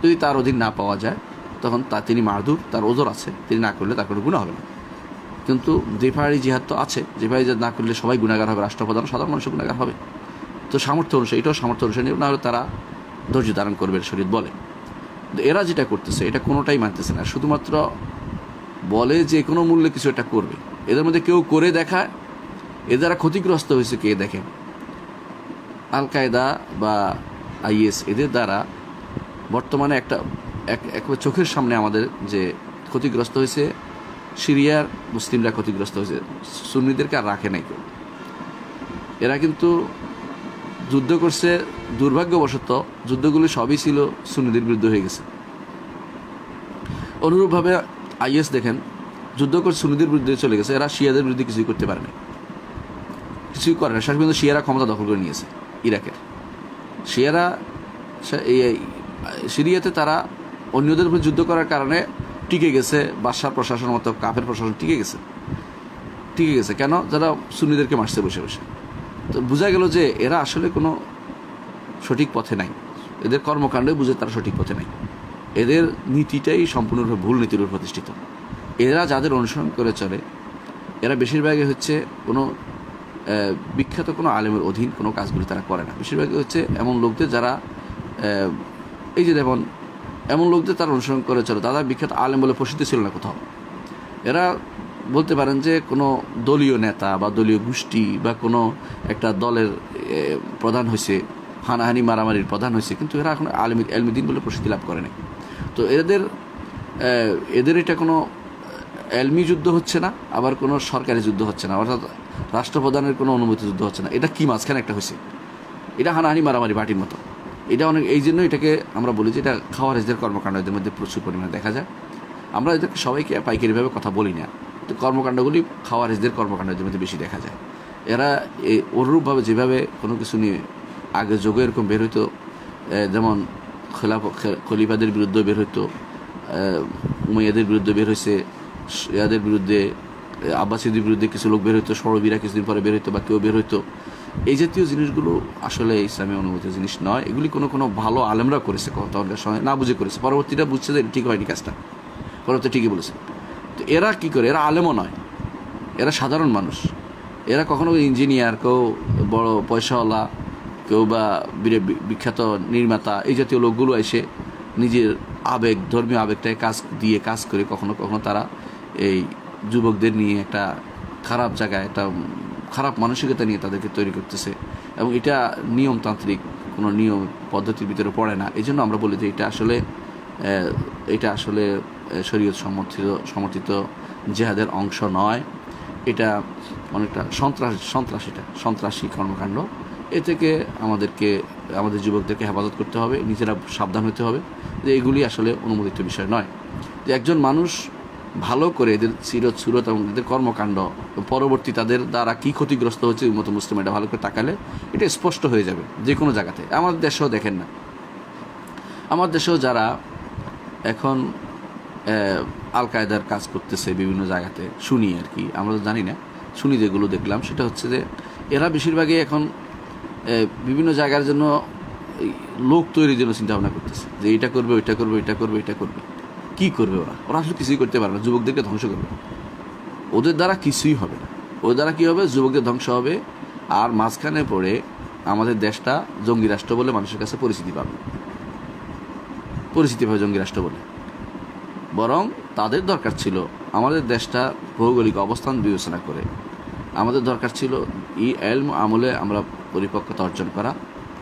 যদি তার অধীন না পাওয়া যায়, তখন তিনি মারদুর, তার ওজর আছে, তিনি না করলে তার কোনো গুনাহ হবে না। কিন্তু দিফারি জিহাদ তো আছে, দিফারি জিহাদ না করলে সবাই গুনাহগার হবে, রাষ্ট্রপ্রধান, সাধারণ মানুষ গুনাহগার হবে। তো সামর্থ্য অনুসারে, এটাও সামর্থ্য অনুসারে, না হলে তারা ধৈর্য ধারণ করবে, শরীয়ত বলে। এরা যেটা করতেছে এটা কোনোটাই মানতেছে না, শুধুমাত্র বলে যে কোনো মূল্যে কিছু একটা করবে। এদের মধ্যে কেউ করে দেখায়, এ দ্বারা ক্ষতিগ্রস্ত হয়েছে কে দেখেন? আল কায়দা বা আইএস, এদের দ্বারা বর্তমানে এক চোখের সামনে আমাদের যে ক্ষতিগ্রস্ত হয়েছে, সিরিয়ার মুসলিমরা ক্ষতিগ্রস্ত হয়েছে, সুন্নিদেরকে আর রাখে নাই কেউ। এরা কিন্তু যুদ্ধ করছে, দুর্ভাগ্যবশত যুদ্ধগুলি সবই ছিল সুন্নিদের বিরুদ্ধে হয়ে গেছে। অনুরূপভাবে আইএস দেখেন, যুদ্ধ করে সুন্নিদের বিরুদ্ধে চলে গেছে, এরা শিয়াদের বিরুদ্ধে কিছুই করতে পারে না, কিছুই করে না। শেষ পর্যন্ত শিয়ারা ক্ষমতা দখল করে নিয়েছে ইরাকের। শিয়ারা সিরিয়াতে তারা অন্যদের উপর যুদ্ধ করার কারণে টিকে গেছে। বাদশাহ প্রশাসনের মতো কাফের প্রশাসন টিকে গেছে কেন? যারা সুন্নিদেরকে মারছে বসে বসে। তো বোঝা গেল যে এরা আসলে কোনো সঠিক পথে নাই, এদের কর্মকাণ্ডে বুঝে তারা সঠিক পথে নাই, এদের নীতিটাই সম্পূর্ণরূপে ভুল নীতির উপর প্রতিষ্ঠিত। এরা যাদের অনুসরণ করে চলে, এরা বেশিরভাগই হচ্ছে কোনো বিখ্যাত কোনো আলেমের অধীন কোনো কাজগুলি তারা করে না। বেশিরভাগই হচ্ছে এমন লোকদের যারা এই যে যেমন এমন লোকদের তারা অনুসরণ করে চলে, তারা বিখ্যাত আলেম বলে প্রসিদ্ধ ছিল না কোথাও। এরা বলতে পারেন যে কোনো দলীয় নেতা বা দলীয় গোষ্ঠী বা কোনো একটা দলের প্রধান হয়েছে, হানাহানি মারামারির প্রধান হয়েছে, কিন্তু এরা এখন এলমিদ্দিন বলে প্রসিদ্ধি লাভ করে নাই। তো এদের এটা কোনো এলমি যুদ্ধ হচ্ছে না, আবার কোনো সরকারি যুদ্ধ হচ্ছে না, অর্থাৎ রাষ্ট্রপ্রধানের কোনো অনুমতি যুদ্ধ হচ্ছে না। এটা কি মাঝখানে একটা হয়েছে, এটা হানাহানি মারামারি পার্টির মতো। এটা অনেক, এই জন্য এটাকে আমরা বলি যে এটা খাওয়ারিজদের কর্মকাণ্ড এদের মধ্যে প্রচুর পরিমাণে দেখা যায়। আমরা এদেরকে সবাইকে পাইকারিভাবে কথা বলি না, তো কর্মকাণ্ডগুলি খাওয়ারিজদের কর্মকাণ্ড এদের মধ্যে বেশি দেখা যায়। এরা অনুরূপভাবে যেভাবে কোনো কিছু নিয়ে আগে যোগে এরকম বের হইতো, যেমন খলিফাদের বিরুদ্ধে বের হইতো, উমাইয়াদের বিরুদ্ধে বের হয়েছে, ইয়াদের বিরুদ্ধে, আব্বাসীদের বিরুদ্ধে কিছু লোক বের হইতো, সরবীরা কিছুদিন পরে বের হইতো বা কেউ বের হইতো। এই জাতীয় জিনিসগুলো আসলে ইসলামে অনুমোদিত জিনিস নয়। এগুলি কোনো ভালো আলেমরা করেছে, তখনকার সময় না বুঝে করেছে, পরবর্তীটা বুঝছে যে ঠিক হয়নি কাজটা, পরবর্তী ঠিকই বলেছে। তো এরা কি করে? এরা আলেমও নয়, এরা সাধারণ মানুষ। এরা কখনো ইঞ্জিনিয়ার, কেউ বড় পয়সাওয়ালা, কেউ বা বিখ্যাত নির্মাতা, এই জাতীয় লোকগুলো এসে নিজের আবেগ, ধর্মীয় আবেগটায় কাজ করে কখনো কখনো তারা এই যুবকদের নিয়ে একটা খারাপ জায়গায়, একটা খারাপ মানসিকতা নিয়ে তাদেরকে তৈরি করতেছে, এবং এটা নিয়মতান্ত্রিক কোনো নিয়ম পদ্ধতির ভিতরে পড়ে না। এই জন্য আমরা বলি যে এটা আসলে শরীয়ত সমর্থিত জেহাদের অংশ নয়। এটা অনেকটা সন্ত্রাসী কর্মকাণ্ড। এ থেকে আমাদের যুবকদেরকে হেফাজত করতে হবে, নিজেরা সাবধান হতে হবে যে এগুলি আসলে অনুমোদিত বিষয় নয়। যে একজন মানুষ ভালো করে এদের সুরত এবং এদের কর্মকাণ্ড পরবর্তী তাদের দ্বারা কী ক্ষতিগ্রস্ত হচ্ছে মতো মুসলিম, এটা ভালো করে তাকালে এটা স্পষ্ট হয়ে যাবে যে কোনো জায়গাতে। আমাদের দেশেও দেখেন না, আমার দেশেও যারা এখন আল কায়দার কাজ করতেছে বিভিন্ন জায়গাতে, শুনি আর কি, আমরা তো জানি না, শুনি যেগুলো দেখলাম সেটা হচ্ছে যে এরা বেশিরভাগই এখন বিভিন্ন জায়গার জন্য লোক তৈরির জন্য চিন্তা ভাবনা করতেছে যে এটা করবে, ওইটা করবে, এটা করবে, এটা করবে। কি করবে ওরা? ওরা আসলে কিছুই করতে পারবে না, যুবকদেরকে ধ্বংস করবে। ওদের দ্বারা কিছুই হবে না। ওদের দ্বারা কী হবে? যুবকদের ধ্বংস হবে, আর মাঝখানে পড়ে আমাদের দেশটা জঙ্গি রাষ্ট্র বলে মানুষের কাছে পরিচিতি পাবে, জঙ্গি রাষ্ট্র বলে। বরং তাদের দরকার ছিল আমাদের দেশটা ভৌগোলিক অবস্থান বিবেচনা করে আমাদের দরকার ছিল এলম আমলে আমরা পরিপক্কতা অর্জন করা,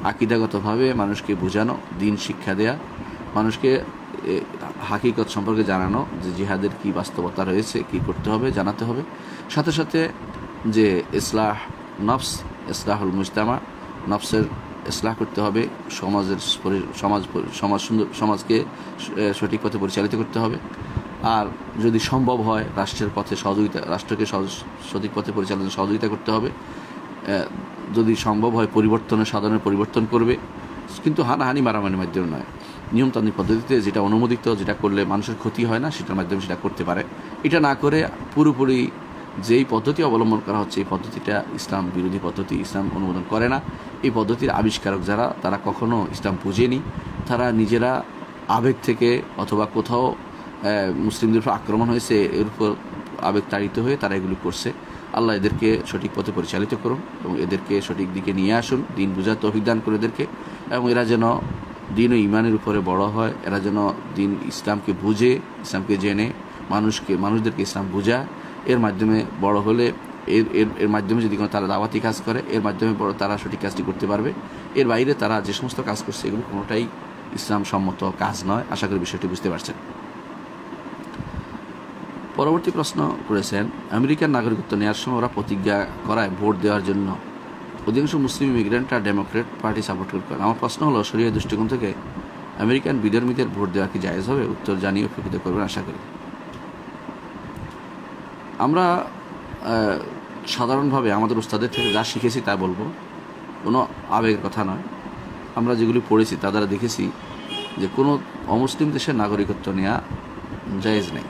আকীদাগতভাবে মানুষকে বোঝানো, দিন শিক্ষা দেয়া, মানুষকে হাকিকত সম্পর্কে জানানো যে জিহাদের কি বাস্তবতা রয়েছে, কি করতে হবে জানাতে হবে। সাথে সাথে যে ইসলাহ নফস, ইসলাহুল মুজতামা, নফসের ইসলাহ করতে হবে, সমাজকে সঠিক পথে পরিচালিত করতে হবে। আর যদি সম্ভব হয় রাষ্ট্রের পথে সহযোগিতা, রাষ্ট্রকে সঠিক পথে পরিচালনায় সহযোগিতা করতে হবে। যদি সম্ভব হয় পরিবর্তনের সাধনের পরিবর্তন করবে, কিন্তু হানাহানি মারামারির মাধ্যমে নয়, নিয়মতান্ত্রিক পদ্ধতিতে যেটা অনুমোদিত, যেটা করলে মানুষের ক্ষতি হয় না সেটার মাধ্যমে সেটা করতে পারে। এটা না করে পুরোপুরি যেই পদ্ধতি অবলম্বন করা হচ্ছে এই পদ্ধতিটা ইসলাম বিরোধী পদ্ধতি, ইসলাম অনুমোদন করে না। এই পদ্ধতির আবিষ্কারক যারা, তারা কখনো ইসলাম বুঝেনি, তারা নিজেরা আবেগ থেকে অথবা কোথাও মুসলিমদের উপর আক্রমণ হয়েছে এর উপর আবেগ তাড়িত হয়ে তারা এগুলি করছে। আল্লাহ এদেরকে সঠিক পথে পরিচালিত করুন এবং এদেরকে সঠিক দিকে নিয়ে আসুন, দিন বুঝার তৌফিক দান করে এদেরকে, এবং এরা যেন দিন ও ইমানের উপরে বড় হয়, এরা যেন দিন ইসলামকে বুঝে, ইসলামকে জেনে মানুষদেরকে ইসলাম বুঝায়। এর মাধ্যমে বড় হলে এর মাধ্যমে যদি কোনো তারা দাওয়াতি কাজ করে, এর মাধ্যমে বড় তারা সঠিক কাজটি করতে পারবে। এর বাইরে তারা যে সমস্ত কাজ করছে এগুলো কোনোটাই ইসলাম সম্মত কাজ নয়। আশা করি বিষয়টি বুঝতে পারছেন। পরবর্তী প্রশ্ন করেছেন, আমেরিকার নাগরিকত্ব নেওয়ার সময় ওরা প্রতিজ্ঞা করায় ভোট দেওয়ার জন্য অধিকাংশ মুসলিম ইমিগ্রেন্টরা ডেমোক্রেট পার্টি সাপোর্ট করেন। আমার প্রশ্ন হলো, শরীয়ত দৃষ্টিকোণ থেকে আমেরিকান বিধর্মীদের ভোট দেওয়া কি জায়েজ হবে? উত্তর জানিয়ে উপকৃত করবেন আশা করি। আমরা সাধারণভাবে আমাদের উস্তাদের থেকে যা শিখেছি তা বলবো, কোনো আবেগের কথা নয়। আমরা যেগুলি পড়েছি তা দ্বারা দেখেছি যে কোনো অমুসলিম দেশের নাগরিকত্ব নেওয়া জায়েজ নেই,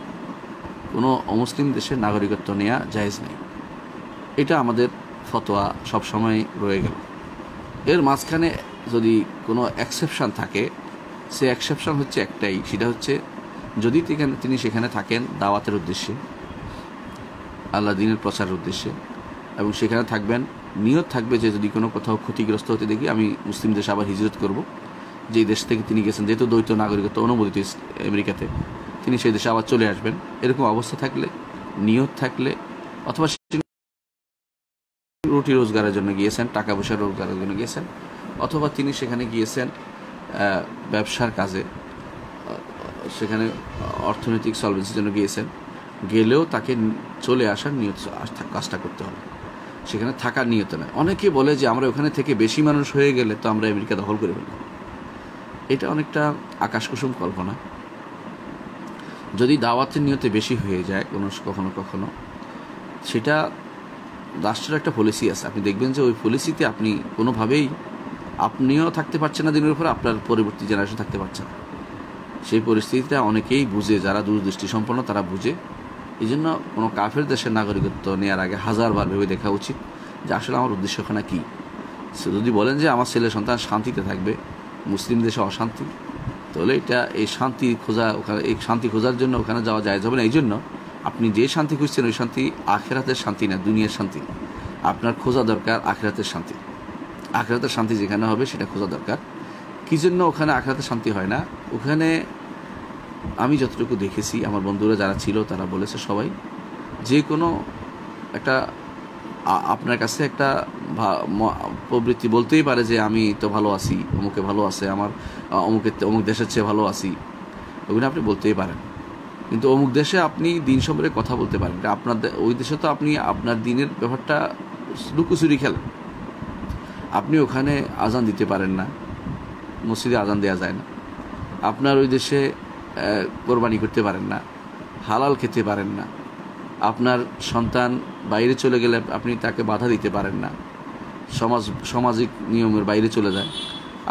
কোনো অমুসলিম দেশের নাগরিকত্ব নেওয়া জায়েজ নেই। এটা আমাদের ফতোয়া সবসময় রয়ে গেল। এর মাঝখানে যদি কোনো এক্সেপশান থাকে, সে এক্সেপশান হচ্ছে একটাই, সেটা হচ্ছে যদি তিনি সেখানে থাকেন দাওয়াতের উদ্দেশ্যে, আল্লাহ দ্বীনের প্রচারের উদ্দেশ্যে, এবং সেখানে থাকবেন, নিয়ত থাকবে যে যদি কোনো কোথাও ক্ষতিগ্রস্ত হতে দেখি আমি মুসলিম দেশে আবার হিজরত করব, যেই দেশ থেকে তিনি গেছেন, যেহেতু দ্বৈত নাগরিকত্ব অনুমোদিত আমেরিকাতে, তিনি সেই দেশে আবার চলে আসবেন। এরকম অবস্থা থাকলে, নিয়ত থাকলে, অথবা রুটি রোজগারের জন্য গিয়েছেন, টাকা পয়সা রোজগারের জন্য গিয়েছেন, অথবা তিনি সেখানে গিয়েছেন ব্যবসার কাজে, সেখানে অর্থনৈতিক সলভেন্সির জন্য গিয়েছেন, গেলেও তাকে চলে আসার নিয়ত কাজটা করতে হবে, সেখানে থাকার নিয়ত নয়। অনেকে বলে যে আমরা ওখানে থেকে বেশি মানুষ হয়ে গেলে তো আমরা আমেরিকা দখল করে ফেলব। এটা অনেকটা আকাশকুসুম কল্পনা। যদি দাওয়াতের নিয়তে বেশি হয়ে যায় কখনো কখনো, সেটা রাষ্ট্রের একটা পলিসি আছে, আপনি দেখবেন যে ওই পলিসিতে আপনি কোনোভাবেই আপনিও থাকতে পারছেন না দিনের উপরে, আপনার পরবর্তী জেনারেশন থাকতে পারছে না। সেই পরিস্থিতিটা অনেকেই বুঝে, যারা দূরদৃষ্টি সম্পন্ন তারা বুঝে। এই জন্য কোনো কাফের দেশের নাগরিকত্ব নেওয়ার আগে হাজারবার ভেবে দেখা উচিত যে আসলে আমার উদ্দেশ্যখানা কী। যদি বলেন যে আমার ছেলে সন্তান শান্তিতে থাকবে, মুসলিম দেশে অশান্তি, তাহলে এই শান্তি খোঁজার জন্য ওখানে যাওয়া যায় যাবে না। এই জন্য আপনি যে শান্তি খুঁজছেন ওই শান্তি আখিরাতের শান্তি না, দুনিয়ার শান্তি। আপনার খোঁজা দরকার আখিরাতের শান্তি। আখিরাতের শান্তি যেখানে হবে সেটা খোঁজা দরকার। কী জন্য ওখানে আখিরাতের শান্তি হয় না? ওখানে আমি যতটুকু দেখেছি, আমার বন্ধুরা যারা ছিল তারা বলেছে, সবাই যে কোনো একটা আপনার কাছে একটা প্রবৃত্তি বলতেই পারে যে আমি তো ভালো আছি, অমুকে ভালো আছে, আমার অমুক দেশের চেয়ে ভালো আছি, ওগুলো আপনি বলতেই পারেন। কিন্তু অমুক দেশে আপনি দিন সম্পর্কে কথা বলতে পারেন, আপনার ওই দেশে তো আপনি আপনার দিনের ব্যাপারটা লুকোচুরি খেলেন। আপনি ওখানে আজান দিতে পারেন না, মসজিদে আজান দেওয়া যায় না। আপনার ওই দেশে কোরবানি করতে পারেন না, হালাল খেতে পারেন না। আপনার সন্তান বাইরে চলে গেলে আপনি তাকে বাধা দিতে পারেন না, সামাজিক নিয়মের বাইরে চলে যায়।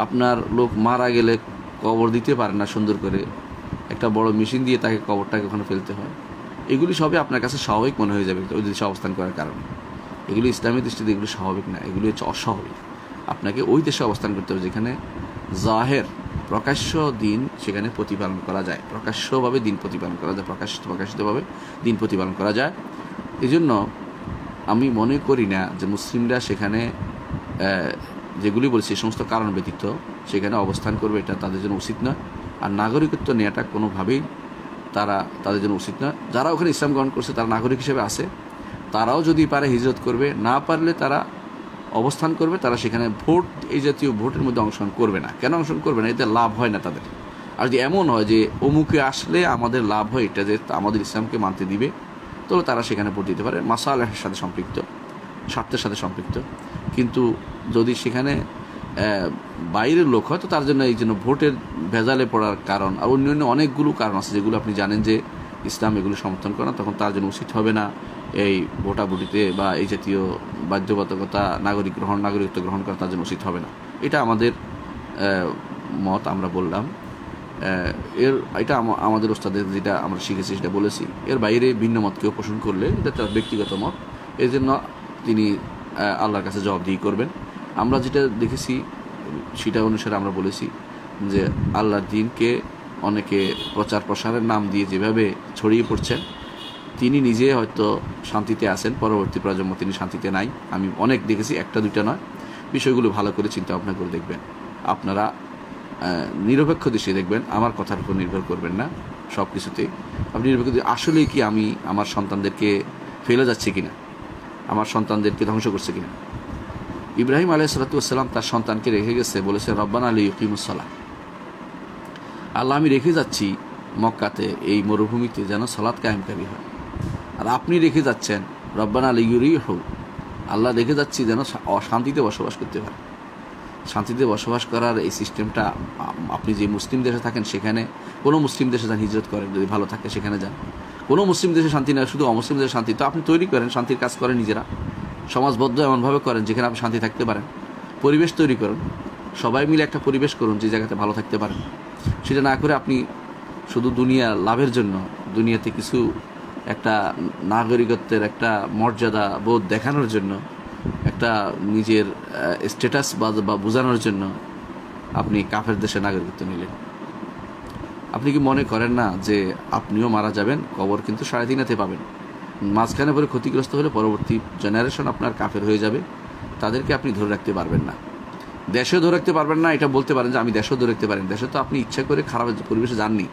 আপনার লোক মারা গেলে কবর দিতে পারেন না সুন্দর করে, একটা বড় মেশিন দিয়ে তাকে কবরটাকে ওখানে ফেলতে হয়। এগুলি সবই আপনার কাছে স্বাভাবিক মনে হয়ে যাবে ওই দেশে অবস্থান করার কারণে। এগুলি ইসলামী দৃষ্টিতে এগুলি স্বাভাবিক না, এগুলি হচ্ছে অস্বাভাবিক। আপনাকে ওই দেশে অবস্থান করতে হবে যেখানে জাহের প্রকাশ্য দিন সেখানে প্রতিপালন করা যায়, প্রকাশ্যভাবে দিন প্রতিপালন করা যায়, প্রকাশিতভাবে দিন প্রতিপালন করা যায়। এই জন্য আমি মনে করি না যে মুসলিমরা সেখানে যেগুলি বলছি সমস্ত কারণ ব্যতীত সেখানে অবস্থান করবে, এটা তাদের জন্য উচিত নয়। আর নাগরিকত্ব নেওয়াটা কোনোভাবেই তাদের জন্য উচিত নয়। যারা ওখানে ইসলাম গ্রহণ করছে তারা নাগরিক হিসেবে আছে, তারাও যদি পারে হিজরত করবে, না পারলে তারা অবস্থান করবে, তারা সেখানে ভোট, এই জাতীয় ভোটের মধ্যে অংশগ্রহণ করবে না। কেন অংশগ্রহণ করবে না? এতে লাভ হয় না তাদের। আর যদি এমন হয় যে অমুকে আসলে আমাদের লাভ হয় এটা, যে আমাদের ইসলামকে মানতে দিবে, তাহলে তারা সেখানে ভোট দিতে পারে, মাসালাহের সাথে সম্পৃক্ত, স্বার্থের সাথে সম্পৃক্ত। কিন্তু যদি সেখানে বাইরের লোক হয় তো তার জন্য এই জন্য ভোটের ভেজালে পড়ার কারণ আর অন্যান্য অনেকগুলো কারণ আছে যেগুলো আপনি জানেন যে ইসলাম এগুলো সমর্থন করে না, তখন তার জন্য উচিত হবে না এই ভোটাভুটিতে বা এই জাতীয় বাধ্যবাধকতা নাগরিকত্ব গ্রহণ করা তার জন্য উচিত হবে না। এটা আমাদের মত, আমরা বললাম। এটা আমাদের ওস্তাদের যেটা আমরা শিখেছি সেটা বলেছি। এর বাইরে ভিন্ন মত কেউ পোষণ করলে এটা তার ব্যক্তিগত মত, এই জন্য তিনি আল্লাহর কাছে জবাবদিহি করবেন। আমরা যেটা দেখেছি সেটা অনুসারে আমরা বলেছি যে আল্লাহর দ্বীনকে অনেকে প্রচার প্রসারের নাম দিয়ে যেভাবে ছড়িয়ে পড়ছেন, তিনি নিজে হয়তো শান্তিতে আছেন, পরবর্তী প্রজন্ম তিনি শান্তিতে নাই। আমি অনেক দেখেছি, একটা দুইটা নয়। বিষয়গুলো ভালো করে চিন্তা ভাবনা করে দেখবেন। আপনারা নিরপেক্ষ দৃষ্টি দেখবেন, আমার কথার উপর নির্ভর করবেন না সব কিছুতেই। আপনি নিরপেক্ষ আসলেই কি আমি আমার সন্তানদেরকে ফেলে যাচ্ছি কিনা, আমার সন্তানদেরকে ধ্বংস করছে কিনা। ইব্রাহিম আলাইহিসসালাম তার সন্তানকে রেখে গেছে, বলেছে রব্বানা লিইয়ুকিমুস সালাহ, আল্লাহ আমি রেখে যাচ্ছি মক্কাতে এই মরুভূমিতে যেন সালাত কায়েমকারী হয়। আর আপনি রেখে যাচ্ছেন রব্বানা লিইয়ুরিহু, আল্লাহ রেখে যাচ্ছি যেন শান্তিতে বসবাস করতে পারে। শান্তিতে বসবাস করার এই সিস্টেমটা আপনি যে মুসলিম দেশে থাকেন সেখানে কোনো মুসলিম দেশে যান, হিজরত করেন, যদি ভালো থাকে সেখানে যান। কোনো মুসলিম দেশে শান্তি না, শুধু অমুসলিম দেশে শান্তি, তো আপনি তৈরি করেন, শান্তির কাজ করেন নিজেরা, সমাজবদ্ধ এমনভাবে করেন যেখানে আপনি শান্তি থাকতে পারেন, পরিবেশ তৈরি করুন, সবাই মিলে একটা পরিবেশ করুন যে জায়গাতে ভালো থাকতে পারেন। সেটা না করে আপনি শুধু দুনিয়া লাভের জন্য, দুনিয়াতে কিছু একটা নাগরিকত্বের একটা মর্যাদা বোধ দেখানোর জন্য, একটা নিজের স্ট্যাটাস বা বোঝানোর জন্য আপনি কাফের দেশে নাগরিকত্ব নিলেন। আপনি কি মনে করেন না যে আপনিও মারা যাবেন, কবর কিন্তু 3.5 পাবেন, মাঝখানে পরে ক্ষতিগ্রস্ত হলে পরবর্তী জেনারেশন আপনার কাফের হয়ে যাবে, তাদেরকে আপনি ধরে রাখতে পারবেন না, দেশেও ধরে রাখতে পারবেন না। এটা বলতে পারেন যে আমি দেশেও ধরে রাখতে পারেন, দেশে তো আপনি ইচ্ছা করে খারাপ পরিবেশে যাননি,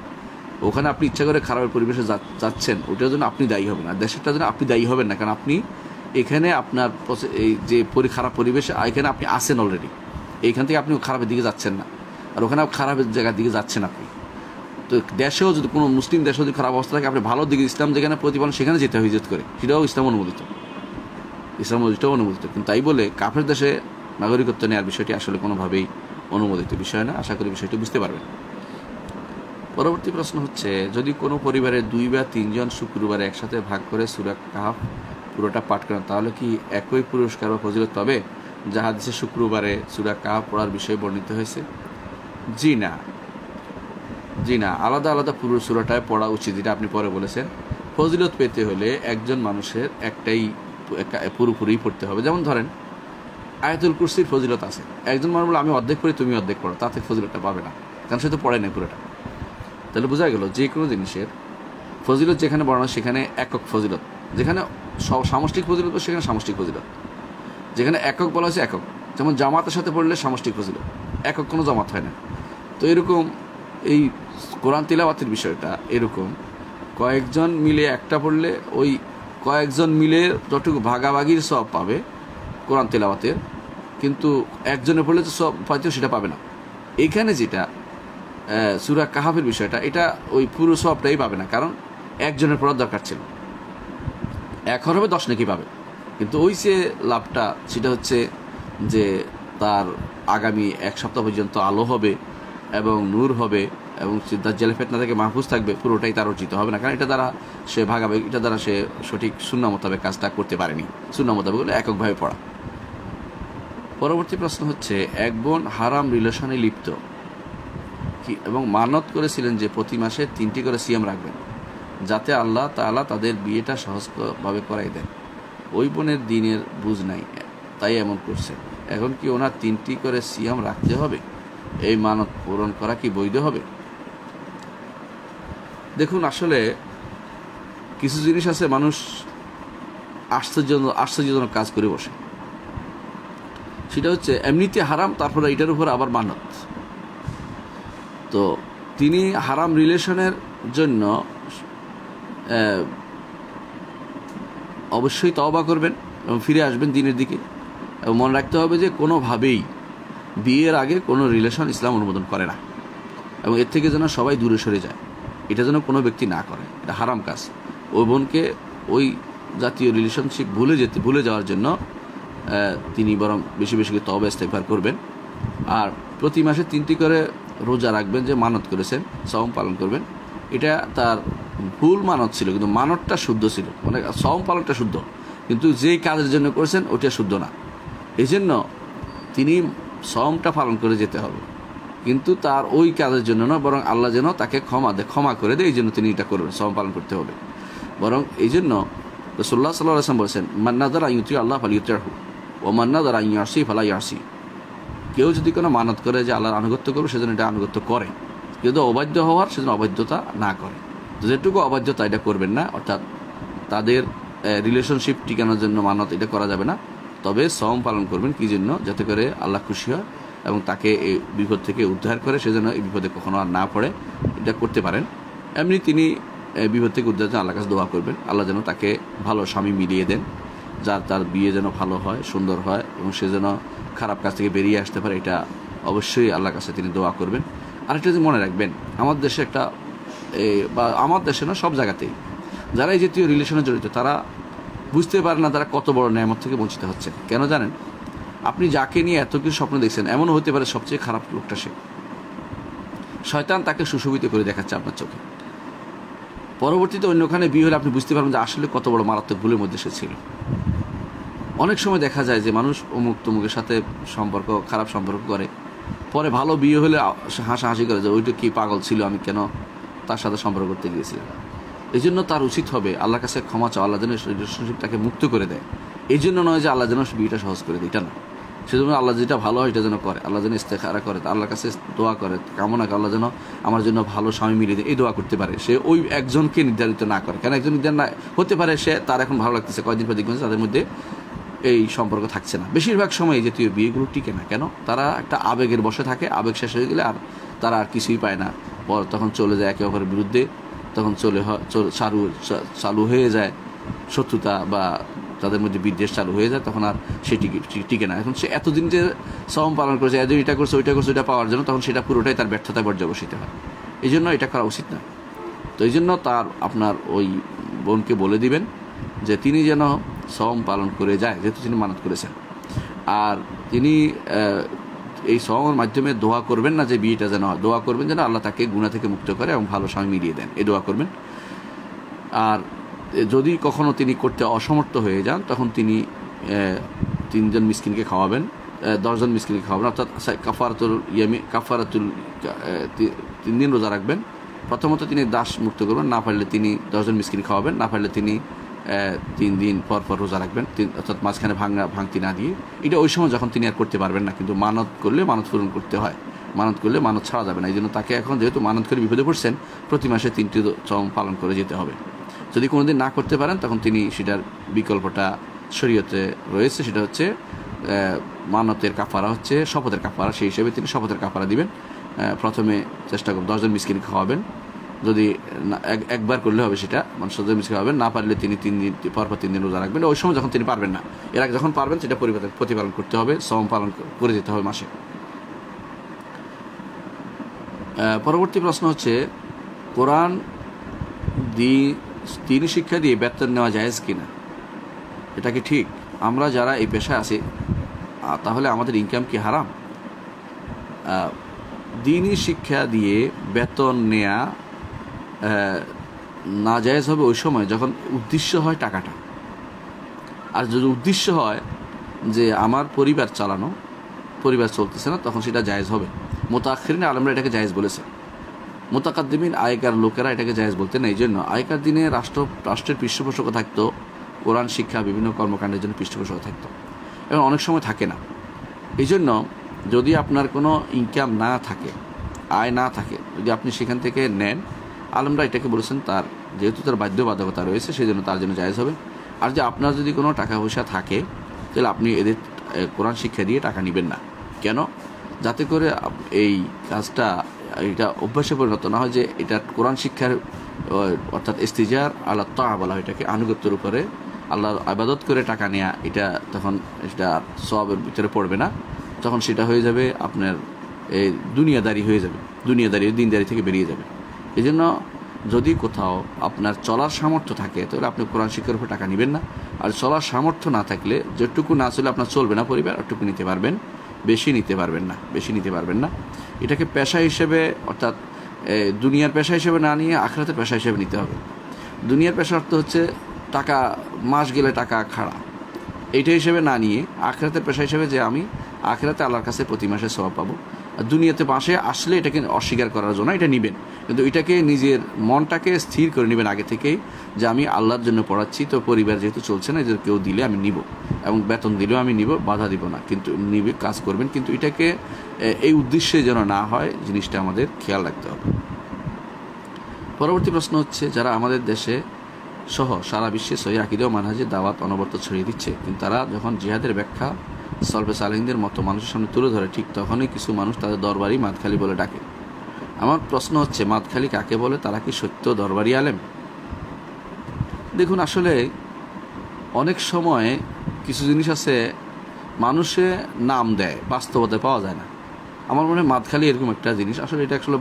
ওখানে আপনি ইচ্ছা করে খারাপ পরিবেশে যাচ্ছেন, ওটার জন্য আপনি দায়ী হবেন না, দেশেরটার জন্য আপনি দায়ী হবেন না, কারণ আপনি এখানে আপনার এই যে খারাপ পরিবেশে এখানে আপনি আসেন অলরেডি, এইখান থেকে আপনি খারাপের দিকে যাচ্ছেন না, আর ওখানে খারাপের জায়গার দিকে যাচ্ছেন আপনি। তো দেশেও যদি কোনো মুসলিম দেশেও যদি খারাপ অবস্থা থাকে, আপনি ভালো দিকে ইসলাম যেখানে প্রতিপালন সেখানে যেতে হবে হিজরত করে, সেটাও ইসলাম অনুমোদিত, ইসলামটাও অনুমোদিত। কিন্তু তাই বলে কাফের দেশে নাগরিকত্ব নেওয়ার বিষয়টি আসলে কোনোভাবেই অনুমোদিত বিষয় না। আশা করি বিষয়টি বুঝতে পারবেন। পরবর্তী প্রশ্ন হচ্ছে, যদি কোনো পরিবারের 2 বা 3 জন শুক্রবারে একসাথে ভাগ করে সূরা কাহাফ পুরোটা পাঠ করেন, তাহলে কি একই পুরস্কার বা ফজিলত পাবে যা হাদিসে শুক্রবারে সূরা কাহাফ পড়ার বিষয়ে বর্ণিত হয়েছে? জি না, আলাদা আলাদা পুরো সূরাটায় পড়া উচিত, যেটা আপনি পরে বলেছেন। ফজিলত পেতে হলে একজন মানুষের একটাই পুরোপুরি পড়তে হবে। যেমন ধরেন আয়াতুল কুরসির ফজিলত আছে, একজন মানুষ বলে আমি অর্ধেক পড়ি, তুমি অর্ধেক পড়ো, তাতে ফজিলতটা পাবে না, কারণ সে তো পড়ে না পুরোটা। তাহলে বোঝা গেল যে কোনো জিনিসের ফজিলত যেখানে বর্ণনা সেখানে একক ফজিলত, যেখানে সামষ্টিক ফজিলত সেখানে সামষ্টিক ফজিলত, যেখানে একক বলা হয়েছে একক। যেমন জামাতের সাথে পড়লে সামষ্টিক ফজিলত, একক কোনো জামাত হয় না। তো এরকম এই কোরআন তিলাওয়াতের বিষয়টা এরকম, কয়েকজন মিলে একটা পড়লে ওই কয়েকজন মিলে যতটুকু ভাগাভাগির সব পাবে কোরআন তিলাওয়াতের, কিন্তু একজনে পড়লে তো সব হয়তো সেটা পাবে না। এইখানে যেটা সূরা কাহাফের বিষয়টা, এটা ওই পুরো সবটাই পাবে না, কারণ একজনের পড়ার দরকার ছিল, এখন হবে 10 নেকি পাবে। কিন্তু ওই যে লাভটা সেটা হচ্ছে যে তার আগামী 1 সপ্তাহ পর্যন্ত আলো হবে এবং নূর হবে এবং দাজ্জালের ফিতনা থেকে মাহফুজ থাকবে, পুরোটাই তার অর্জিত হবে না, কারণ এটা দ্বারা সে ভাগাভাগি, এটা দ্বারা সে সঠিক সুন্নাহ মোতাবেক কাজটা করতে পারেনি। সুন্নাহ মোতাবেক হলে এককভাবে পড়া। পরবর্তী প্রশ্ন হচ্ছে, এক বোন হারাম রিলেশনে লিপ্ত, এবং মানত করেছিলেন যে প্রতি মাসে 3টি করে সিয়াম রাখবেন, যাতে আল্লাহ তাআলা তাদের বিয়েটা সহজভাবে করাই দেন। ওই বোনের দিনের বুঝ নাই, তাই এমন করছে। এখন কি ওনার 3টি করে সিয়াম রাখতে হবে? এই মানত পূরণ করা কি বৈধ হবে? দেখুন, কিছু জিনিস আছে মানুষ আশ্চর্যজনক কাজ করে বসে। সেটা হচ্ছে এমনিতে হারাম, তারপরে এটার উপর আবার মানত। তো তিনি হারাম রিলেশনের জন্য অবশ্যই তওবা করবেন এবং ফিরে আসবেন দিনের দিকে। এবং মনে রাখতে হবে যে কোনোভাবেই বিয়ের আগে কোনো রিলেশন ইসলাম অনুমোদন করে না, এবং এর থেকে যেন সবাই দূরে সরে যায়। এটা যেন কোনো ব্যক্তি না করে, এটা হারাম কাজ। ওই বোনকে ওই জাতীয় রিলেশনশিপ ভুলে যাওয়ার জন্য তিনি বরং বেশি বেশি করে তওবা ইস্তেগফার করবেন। আর প্রতি মাসে 3টি করে রোজা রাখবেন, যে মানত করেছেন, সওম পালন করবেন। এটা তার ভুল মানত ছিল, কিন্তু মানতটা শুদ্ধ ছিল, মানে সওম পালনটা শুদ্ধ, কিন্তু যেই কাজের জন্য করেছেন ওটা শুদ্ধ না। এই জন্য তিনি সওমটা পালন করে যেতে হবে, কিন্তু তার ওই কাজের জন্য না, বরং আল্লাহ যেন তাকে ক্ষমা করে দেয়, এই জন্য তিনি এটা করবেন, সওম পালন করতে হবে। বরং এই জন্য রাসূলুল্লাহ সাল্লাল্লাহু আলাইহি ওয়াসাল্লাম বলেছেন, মান নাযারা ইউতি আল্লাহ ফালিউতিহু ওয়া মান নাযারা ইয়াসি ফালা ইয়াসি। কেউ যদি কোনো মানত করে যে আল্লাহর আনুগত্য করবে, সেজন্য এটা আনুগত্য করে। কেউ যদি অবাধ্য হওয়ার, সেজন্য অবাধ্যতা না করে। যেটুকু অবাধ্যতা এটা করবেন না, অর্থাৎ তাদের রিলেশনশিপ টিকানোর জন্য মানত এটা করা যাবে না। তবে সওম পালন করবেন কি জন্য? যাতে করে আল্লাহ খুশি হয় এবং তাকে এই বিপদ থেকে উদ্ধার করে, সেজন্য এই বিপদে কখনো আর না পড়ে, এটা করতে পারেন। এমনি তিনি বিপদ থেকে উদ্ধার জন্য আল্লাহর কাছে দোয়া করবেন, আল্লাহ যেন তাকে ভালো স্বামী মিলিয়ে দেন, যার তার বিয়ে যেন ভালো হয়, সুন্দর হয়, এবং সে যেন খারাপ কাজ থেকে বেরিয়ে আসতে পারে। এটা অবশ্যই আল্লাহর কাছে তিনি দোয়া করবেন। আরেকটা যে মনে রাখবেন, আমার দেশে বা আমার দেশে না, সব জায়গাতেই যারা এই জাতীয় রিলেশনে জড়িত, তারা বুঝতে পারে না তারা কত বড় নেয়ামত থেকে বঞ্চিত হচ্ছে। কেন জানেন? আপনি যাকে নিয়ে এত কিছু স্বপ্ন দেখছেন, এমনও হতে পারে সবচেয়ে খারাপ লোকটা সে। শয়তান তাকে সুশোভিত করে দেখাচ্ছে আপনার চোখে। পরবর্তীতে অন্যখানে বিয়ে হলে আপনি বুঝতে পারবেন যে আসলে কত বড় মারাত্মক ভুলের মধ্যে সে ছিল। অনেক সময় দেখা যায় যে মানুষ অমুক তমুকের সাথে খারাপ সম্পর্ক করে, পরে ভালো বিয়ে হলে হাসাহাসি করে যে ওইটা কি পাগল ছিল, আমি কেন তার সাথে সম্পর্ক করতে গিয়েছিলাম। এই জন্য তার উচিত হবে আল্লাহর কাছে ক্ষমা চাওয়া, আল্লাহ যেন রিলেশনশিপ তাকে মুক্ত করে দেয়। এই জন্য নয় যে আল্লাহ যেন বিয়েটা সহজ করে দেয়, এটা না। সেজন্য আল্লাহ যেটা ভালো হয় এটা যেন করে, আল্লাহ যেন ইস্তেখারা করে, আল্লাহর কাছে দোয়া করে, কামনা করে আল্লাহ যেন আমার জন্য ভালো স্বামী মিলিয়ে দেয়, এই দোয়া করতে পারে। সে ওই একজনকে নির্ধারিত না করে। কেন একজন নির্ধারণ না হতে পারে, সে তার এখন ভালো লাগতেছে, কয়েকদিন পর দেখবেন তাদের মধ্যে এই সম্পর্ক থাকছে না। বেশিরভাগ সময় এই জাতীয় বিয়েগুলো টিকে না। কেন? তারা একটা আবেগের বসে থাকে, আবেগ শেষ হয়ে গেলে আর তারা আর কিছুই পায় না, তখন চলে যায় একে অপরের বিরুদ্ধে, তখন চালু হয়ে যায় শত্রুতা, বা তাদের মধ্যে বিদ্বেষ চালু হয়ে যায়, তখন আর সে টিকে না। এখন সে এতদিন যে সওম পালন করেছে, এতদিন এটা করছে ওইটা করছে, ওইটা পাওয়ার জন্য, তখন সেটা পুরোটাই তার ব্যর্থতায় পর্যবসিত হয়। এই জন্য এটা করা উচিত না। তো এই জন্য আপনার ওই বোনকে বলে দিবেন যে তিনি যেন সওম পালন করে যায়, যেহেতু তিনি মানত করেছেন। আর তিনি এই সওমের মাধ্যমে দোয়া করবেন না যে বিয়েটা যেন হয়, দোয়া করবেন যেন আল্লাহ তাকে গুনাহ থেকে মুক্ত করে এবং ভালো স্বামী মিলিয়ে দেন, এই দোয়া করবেন। আর যদি কখনো তিনি করতে অসমর্থ হয়ে যান, তখন তিনি 3 জন মিসকিনকে খাওয়াবেন, 10 জন মিসকিনকে খাওয়াবেন, অর্থাৎ কাফারাতুল 3 দিন রোজা রাখবেন। প্রথমত তিনি দাস মুক্ত করবেন, না পারলে তিনি 10 জন মিসকিন খাওয়াবেন, না পারলে তিনি 3 দিন পর রোজা রাখবেন, অর্থাৎ মাঝখানে ভাঙতি না দিয়ে। এটা ওই সময় যখন তিনি আর করতে পারবেন না, কিন্তু মানত করলে মানত পূরণ করতে হয়, মানত করলে মানত ছাড়া যাবে না। এই জন্য তাকে এখন যেহেতু মানত করে বিপদে পড়ছেন, প্রতি মাসে 3টি সওম পালন করে যেতে হবে। যদি কোনোদিন না করতে পারেন, তখন তিনি সেটার বিকল্পটা শরীয়তে রয়েছে, সেটা হচ্ছে মানতের কাফারা, হচ্ছে শপথের কাফারা। সেই হিসেবে তিনি শপথের কাফারা দিবেন। প্রথমে চেষ্টা করবেন 10 জন মিসকিন খাওয়াবেন, যদি একবার করলে হবে সেটা, মানে 10 জন মিসকিন খাওয়াবেন, না পারলে তিনি 3 দিন পর 3 দিন রোজা রাখবেন। ওই সময় যখন তিনি পারবেন না, এর আগে যখন পারবেন সেটা প্রতিপালন করতে হবে, সওম পালন করে যেতে হবে মাসে। পরবর্তী প্রশ্ন হচ্ছে, কোরআন দিনী শিক্ষা দিয়ে বেতন নেওয়া জায়েজ কিনা, এটা কি ঠিক? আমরা যারা এই পেশায় আছি, তাহলে আমাদের ইনকাম কি হারাম? দিনী শিক্ষা দিয়ে বেতন নেয়া না জায়েজ হবে ওই সময় যখন উদ্দেশ্য হয় টাকাটা। আর যদি উদ্দেশ্য হয় যে আমার পরিবার চালানো, পরিবার চলতেছে না, তখন সেটা জায়েজ হবে। মুতাআখিরিন আলেমরা এটাকে জায়েজ বলেছে। মুতাকাদ্দিমিন আগেকার লোকেরা এটাকে জায়েজ বলতেন। এই জন্য আগেকার দিনে রাষ্ট্রের পৃষ্ঠপোষকতা থাকতো, কোরআন শিক্ষা বিভিন্ন কর্মকাণ্ডের জন্য পৃষ্ঠপোষকতা থাকতো, এবং অনেক সময় থাকে না। এই জন্য যদি আপনার কোনো ইনকাম না থাকে, আয় না থাকে, যদি আপনি সেখান থেকে নেন, আলেমরা এটাকে বলেছেন তার যেহেতু তার বাধ্যবাধকতা রয়েছে সেই জন্য তার জন্য জায়েজ হবে। আর যে আপনার যদি কোনো টাকা পয়সা থাকে তাহলে আপনি এদের কোরআন শিক্ষা দিয়ে টাকা নেবেন না। কেন? যাতে করে এই কাজটা এটা অভ্যাসে পরিণত না হয় যে এটা কোরআন শিক্ষার অর্থাৎ ইস্তিজার আল্লাহ তা বলা হয়, এটাকে আনুগত্যের উপরে আল্লাহর ইবাদত করে টাকা নেওয়া, এটা তখন এটা সওয়াবের ভিতরে পড়বে না, তখন সেটা হয়ে যাবে আপনার এই দুনিয়াদারি হয়ে যাবে, দুনিয়াদারি দিনদারি থেকে বেরিয়ে যাবে। এই জন্য যদি কোথাও আপনার চলার সামর্থ্য থাকে তাহলে আপনি কোরআন শিক্ষার উপর টাকা নেবেন না। আর চলার সামর্থ্য না থাকলে যেটুকু না চলে আপনার চলবে না পরিবার, ওটুকু নিতে পারবেন, বেশি নিতে পারবেন না। এটাকে পেশা হিসেবে অর্থাৎ দুনিয়ার পেশা হিসেবে না নিয়ে আখিরাতের পেশা হিসেবে নিতে হবে। দুনিয়ার পেশা অর্থ হচ্ছে টাকা মাস গেলে টাকা খাড়া, এইটা হিসেবে না নিয়ে আখিরাতের পেশা হিসেবে যে আমি আখিরাতে আল্লাহর কাছে প্রতি মাসে সওয়াব পাবো। আর দুনিয়াতে মাসে আসলে এটাকে অস্বীকার করার জন্য এটা নেবেন, কিন্তু এটাকে নিজের মনটাকে স্থির করে নেবেন আগে থেকেই যে আমি আল্লাহর জন্য পড়াচ্ছি, তো পরিবার যেহেতু চলছে না, এদের কেউ দিলে আমি নিব এবং বেতন দিলেও আমি নিব, বাধা দিব না, কিন্তু নিবে কাজ করবেন, কিন্তু এটাকে এই উদ্দেশ্যে যেন না হয়, জিনিসটা আমাদের খেয়াল রাখতে হবে। পরবর্তী প্রশ্ন হচ্ছে, যারা আমাদের দেশে সহ সারা বিশ্বে সহিহ আকীদা ও মানহাজের দাওয়াত অনবরত ছড়িয়ে দিচ্ছে, কিন্তু তারা যখন জিহাদের ব্যাখ্যা সলফে সালেহিনদের মতো মানুষের সামনে তুলে ধরে, ঠিক তখনই কিছু মানুষ তাদের দরবারি মাদখালি বলে ডাকে। আমার প্রশ্ন হচ্ছে, মাদখালি কাকে বলে? তারা কি সত্য দরবারি আলেম? দেখুন, আসলে অনেক সময় কিছু জিনিস আছে মানুষে নাম দেয়, বাস্তবতায় পাওয়া যায় না। আমার মনে হয় মাদখালি এরকম একটা জিনিস। আসলে এটা আসলে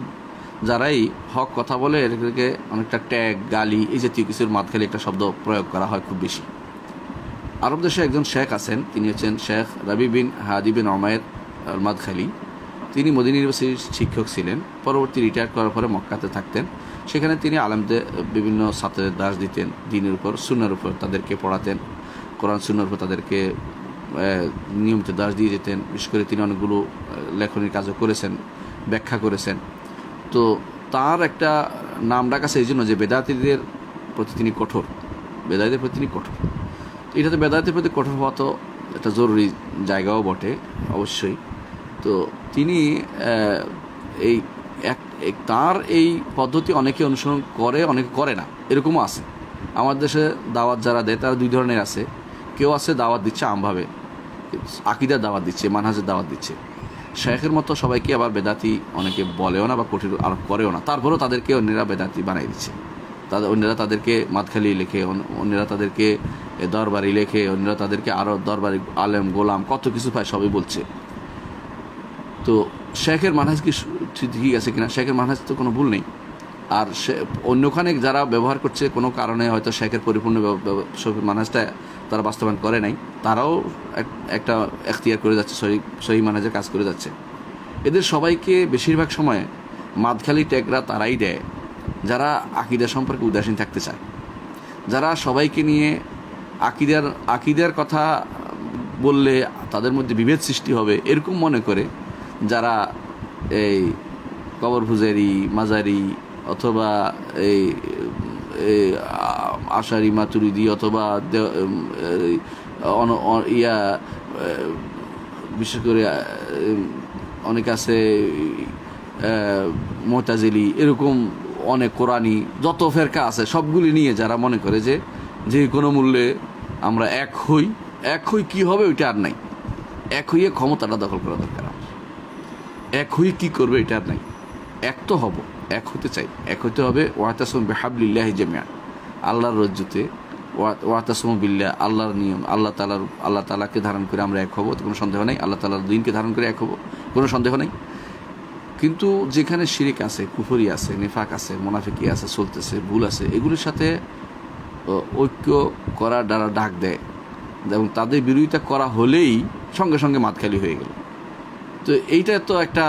যারাই হক কথা বলে এটাকে অনেকটা ট্যাগ, গালি, এই জাতীয় কিছুর মাদখালি একটা শব্দ প্রয়োগ করা হয় খুব বেশি। আরব দেশে একজন শেখ আছেন, তিনি হচ্ছেন শেখ রাবি বিন হাদি বিন ওমায়ের মাদখালি। তিনি মদিনা ইউনিভার্সিটির শিক্ষক ছিলেন। পরবর্তী রিটায়ার করার পরে মক্কাতে থাকতেন। সেখানে তিনি আলেমদের বিভিন্ন ছাত্রদের দাস দিতেন, দ্বীনের উপর, সুন্নাহর উপর তাদেরকে পড়াতেন, কোরআন সুন্নাহর উপর তাদেরকে নিয়মিত দাস দিয়ে যেতেন। বিশেষ করে তিনি অনেকগুলো লেখনির কাজও করেছেন, ব্যাখ্যা করেছেন। তো তার একটা নাম ডাক আছে এই জন্য যে বেদাতীদের প্রতি তিনি কঠোর, বেদাতীদের প্রতি তিনি কঠোর। এটাতে বেদাতের প্রতি কঠোর হওয়া তো একটা জরুরি জায়গাও বটে অবশ্যই। তো তিনি এই তার এই পদ্ধতি অনেকে অনুসরণ করে, অনেকে করে না, এরকমও আছে। আমার দেশে দাওয়াত যারা দেয় তারা দুই ধরনের আছে। কেউ আছে দাওয়াত দিচ্ছে আমভাবে, আকীদার দাওয়াত দিচ্ছে, মানহাজের দাওয়াত দিচ্ছে। শেখের মতো সবাইকে আবার বেদাতি অনেকে বলেও না বা কঠিন আরোপ করেও না, তারপরেও তাদেরকে অন্যেরা বেদাতি বানাই দিচ্ছে। অন্যেরা তাদেরকে মাদখালি লেখে, অন্যেরা তাদেরকে দরবারি লেখে, অন্যরা তাদেরকে আরও দরবারি আলেম গোলাম কত কিছু পায় সবই বলছে। তো শেখের মানহাজ কি ঠিক আছে কিনা? শেখের মানহাজ তো কোনো ভুল নেই। আর অন্যখানে যারা ব্যবহার করছে কোনো কারণে হয়তো শেখের পরিপূর্ণ মানহাজটা তারা বাস্তবায়ন করে নাই, তারাও একটা এখতিয়ার করে যাচ্ছে, সহি মানহাজের কাজ করে যাচ্ছে। এদের সবাইকে বেশিরভাগ সময়ে মাদখালি ট্যাগরা তারাই দেয় যারা আকীদা সম্পর্কে উদাসীন থাকতে চায়, যারা সবাইকে নিয়ে আকীদার কথা বললে তাদের মধ্যে বিভেদ সৃষ্টি হবে এরকম মনে করে, যারা এই কবর পূজারি, মাজারি অথবা এই আশারি মাতুরিদি অথবা বিশেষ করে অনেক আছে মুতাজিলি, এরকম অনেক কোরআনি যত ফেরকা আছে সবগুলি নিয়ে যারা মনে করে যে কোনো মূল্যে আমরা এক হই কি হবে ওইটা আর নাই, এক হইয়ে ক্ষমতাটা দখল করা দরকার, এক হয়ে কি করবে এটা আর নাই, এক তো হব, এক হতে চাই, এক হতে হবে। ওয়াতাসিমু বিহাবলিল্লাহি জামিআন, আল্লাহর রজ্জুতে, ওয়াতাসিমু বিল্লাহ, আল্লাহর নিয়ম, আল্লাহ তাআলাকে ধারণ করে আমরা এক হব, কোনো সন্দেহ নেই। আল্লাহ তাআলার দ্বীনকে ধারণ করে এক হব, কোনো সন্দেহ নেই। কিন্তু যেখানে শিরিক আছে, কুফরি আছে, নিফাক আছে, মুনাফিকি আছে, চলতেছে, ভুল আছে, এগুলোর সাথে ঐক্য করার দ্বারা ডাক দেয় এবং তাদের বিরোধিতা করা হলেই সঙ্গে সঙ্গে মাদখালি হয়ে গেল। তো এইটা তো একটা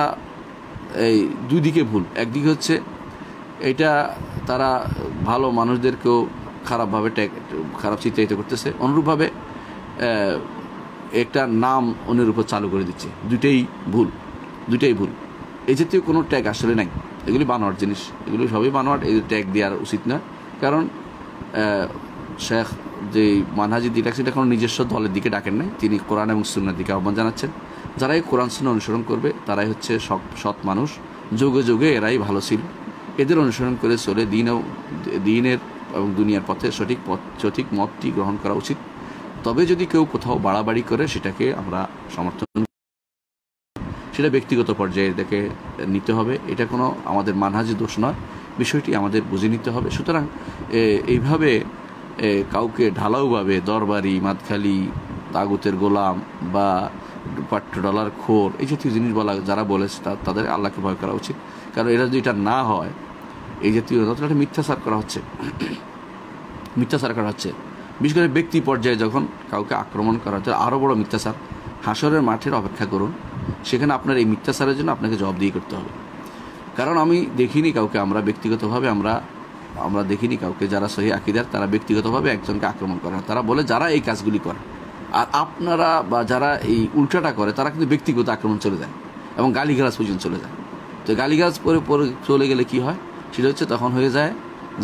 এই দুই দিকে ভুল। একদিকে হচ্ছে এইটা তারা ভালো মানুষদেরকেও খারাপ চিত্রায়িত করতেছে, অনুরূপভাবে একটা নাম অন্যের উপর চালু করে দিচ্ছে। দুইটাই ভুল। এই জাতীয় কোনো ট্যাগ আসলে নাই। এগুলি বানোয়ার জিনিস, এগুলি সবই বানোয়ার, এগুলি ট্যাগ দেওয়ার উচিত না। কারণ শেখ যে মানহাজি দিয়ে ডাকছেন, এটা কোনো নিজস্ব দলের দিকে ডাকেন নাই, তিনি কোরআন এবং সুন্নার দিকে আহ্বান জানাচ্ছেন। যারা এই কোরআন সুন্নাহ অনুসরণ করবে তারাই হচ্ছে সৎ মানুষ, যুগে যুগে এরাই ভালো ছিল। এদের অনুসরণ করে চলে দিনের এবং দুনিয়ার পথে সঠিক মতটি গ্রহণ করা উচিত। তবে যদি কেউ কোথাও বাড়াবাড়ি করে সেটাকে আমরা সমর্থন, সেটা ব্যক্তিগত পর্যায়ে দেখে নিতে হবে। এটা কোনো আমাদের মানহাজি দোষ নয়, বিষয়টি আমাদের বুঝে নিতে হবে। সুতরাং এইভাবে কাউকে ঢালাওভাবে দরবারি, মাতখালি, তাগুতের গোলাম বা $1 খোর এই জাতীয় জিনিস বলা যারা বলেছে তাদের আল্লাহকে ভয় করা উচিত। কারণ এরা যদি এটা না হয়, এই জাতীয় একটা মিথ্যাচার করা হচ্ছে, বিশেষ করে ব্যক্তি পর্যায়ে যখন কাউকে আক্রমণ করা হচ্ছে আরও বড় মিথ্যাচার। হাসরের মাঠের অপেক্ষা করুন, সেখানে আপনার এই মিথ্যাচারের জন্য আপনাকে জবাবদিহি করতে হবে। কারণ আমি দেখিনি কাউকে, আমরা ব্যক্তিগতভাবে আমরা দেখিনি কাউকে যারা সহি আকীদার তারা ব্যক্তিগতভাবে একজনকে আক্রমণ করে। তারা বলে যারা এই কাজগুলি করে, আর আপনারা বা যারা এই উল্টাটা করে তারা কিন্তু ব্যক্তিগত আক্রমণ চলে যায় এবং গালিগালাজ পর্যন্ত চলে যায়। তো গালিগালাজ পরে চলে গেলে কি হয়, সেটা হচ্ছে তখন হয়ে যায়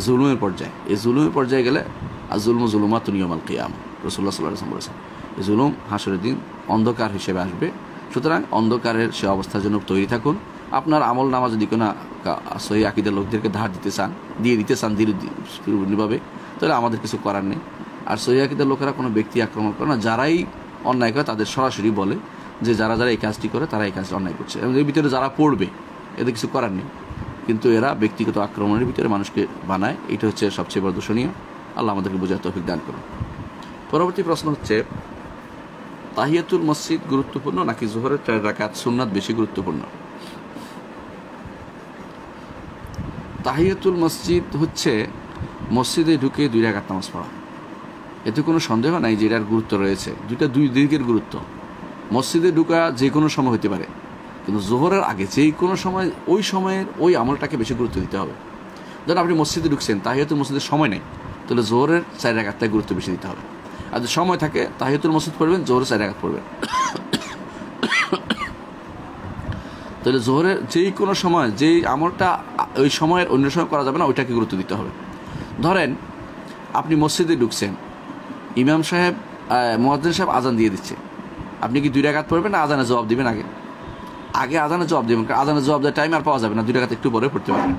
জুলুমের পর্যায়ে। এই জুলুমের পর্যায়ে গেলে আর জুলুমাতুন ইয়াউমাল কিয়ামা, রাসূলুল্লাহ সাল্লাল্লাহু আলাইহি ওয়াসাল্লাম বলেছেন এই জুলুম হাসরের দিন অন্ধকার হিসেবে আসবে। সুতরাং অন্ধকারের সে অবস্থার জন্য তৈরি থাকুন। আপনার আমল নামা যদি কোনো সহি আকীদার লোকদেরকে ধার দিয়ে দিতে চান দৃঢ়ভাবে, তাহলে আমাদের কিছু করার নেই। আর সহি আকীদার লোকেরা কোনো ব্যক্তি আক্রমণ করে না, যারাই অন্যায় করে তাদের সরাসরি বলে যে যারা এই কাজটি করে তারা এই কাজটি অন্যায় করছে, এবং এর ভিতরে যারা পড়বে এদের কিছু করার নেই। কিন্তু এরা ব্যক্তিগত আক্রমণের ভিতরে মানুষকে বানায়, এটা হচ্ছে সবচেয়ে বড় দূষণীয়। আল্লাহ আমাদেরকে বোঝার তৌফিক দান করুন। পরবর্তী প্রশ্ন হচ্ছে, তাহিয়াতুল মসজিদ গুরুত্বপূর্ণ নাকি জোহরের 4 রাকাত সুন্নাত বেশি গুরুত্বপূর্ণ? তাহিয়াতুল মসজিদ হচ্ছে মসজিদে ঢুকে 2 রাকাত নামাজ পড়া। এতে কোনো সন্দেহ নাই যে এটার গুরুত্ব রয়েছে। দুই দিকের গুরুত্ব। মসজিদে ঢুকা যে কোনো সময় হতে পারে, কিন্তু জোহরের আগে যে কোনো সময় ওই সময়ের ওই আমলটাকে বেশি গুরুত্ব দিতে হবে। ধরুন আপনি মসজিদে ঢুকছেন, তাহিয়াতুল মসজিদের সময় নেই, তাহলে জোহরের 4 রাকাতটায় গুরুত্ব বেশি দিতে হবে। আর যদি সময় থাকে তাহিয়াতুল মসজিদ পড়বেন, জোহরের 4 রাকাত পড়বেন। তাহলে জোহরের যেই কোনো সময় যেই আমলটা ওই সময়ের অন্য সময় করা যাবে না, ওইটাকে গুরুত্ব দিতে হবে। ধরেন আপনি মসজিদে ঢুকছেন, ইমাম সাহেব মুয়াজ্জিন সাহেব আজান দিয়ে দিচ্ছে, আপনি কি 2 রাকাত পড়বেন না আজানে জবাব দিবেন? আগে আজানে জবাব দেবেন, কারণ আজানে জবাব দেওয়ার টাইম আর পাওয়া যাবে না, 2 রাকাত একটু পরে পড়তে পারবেন।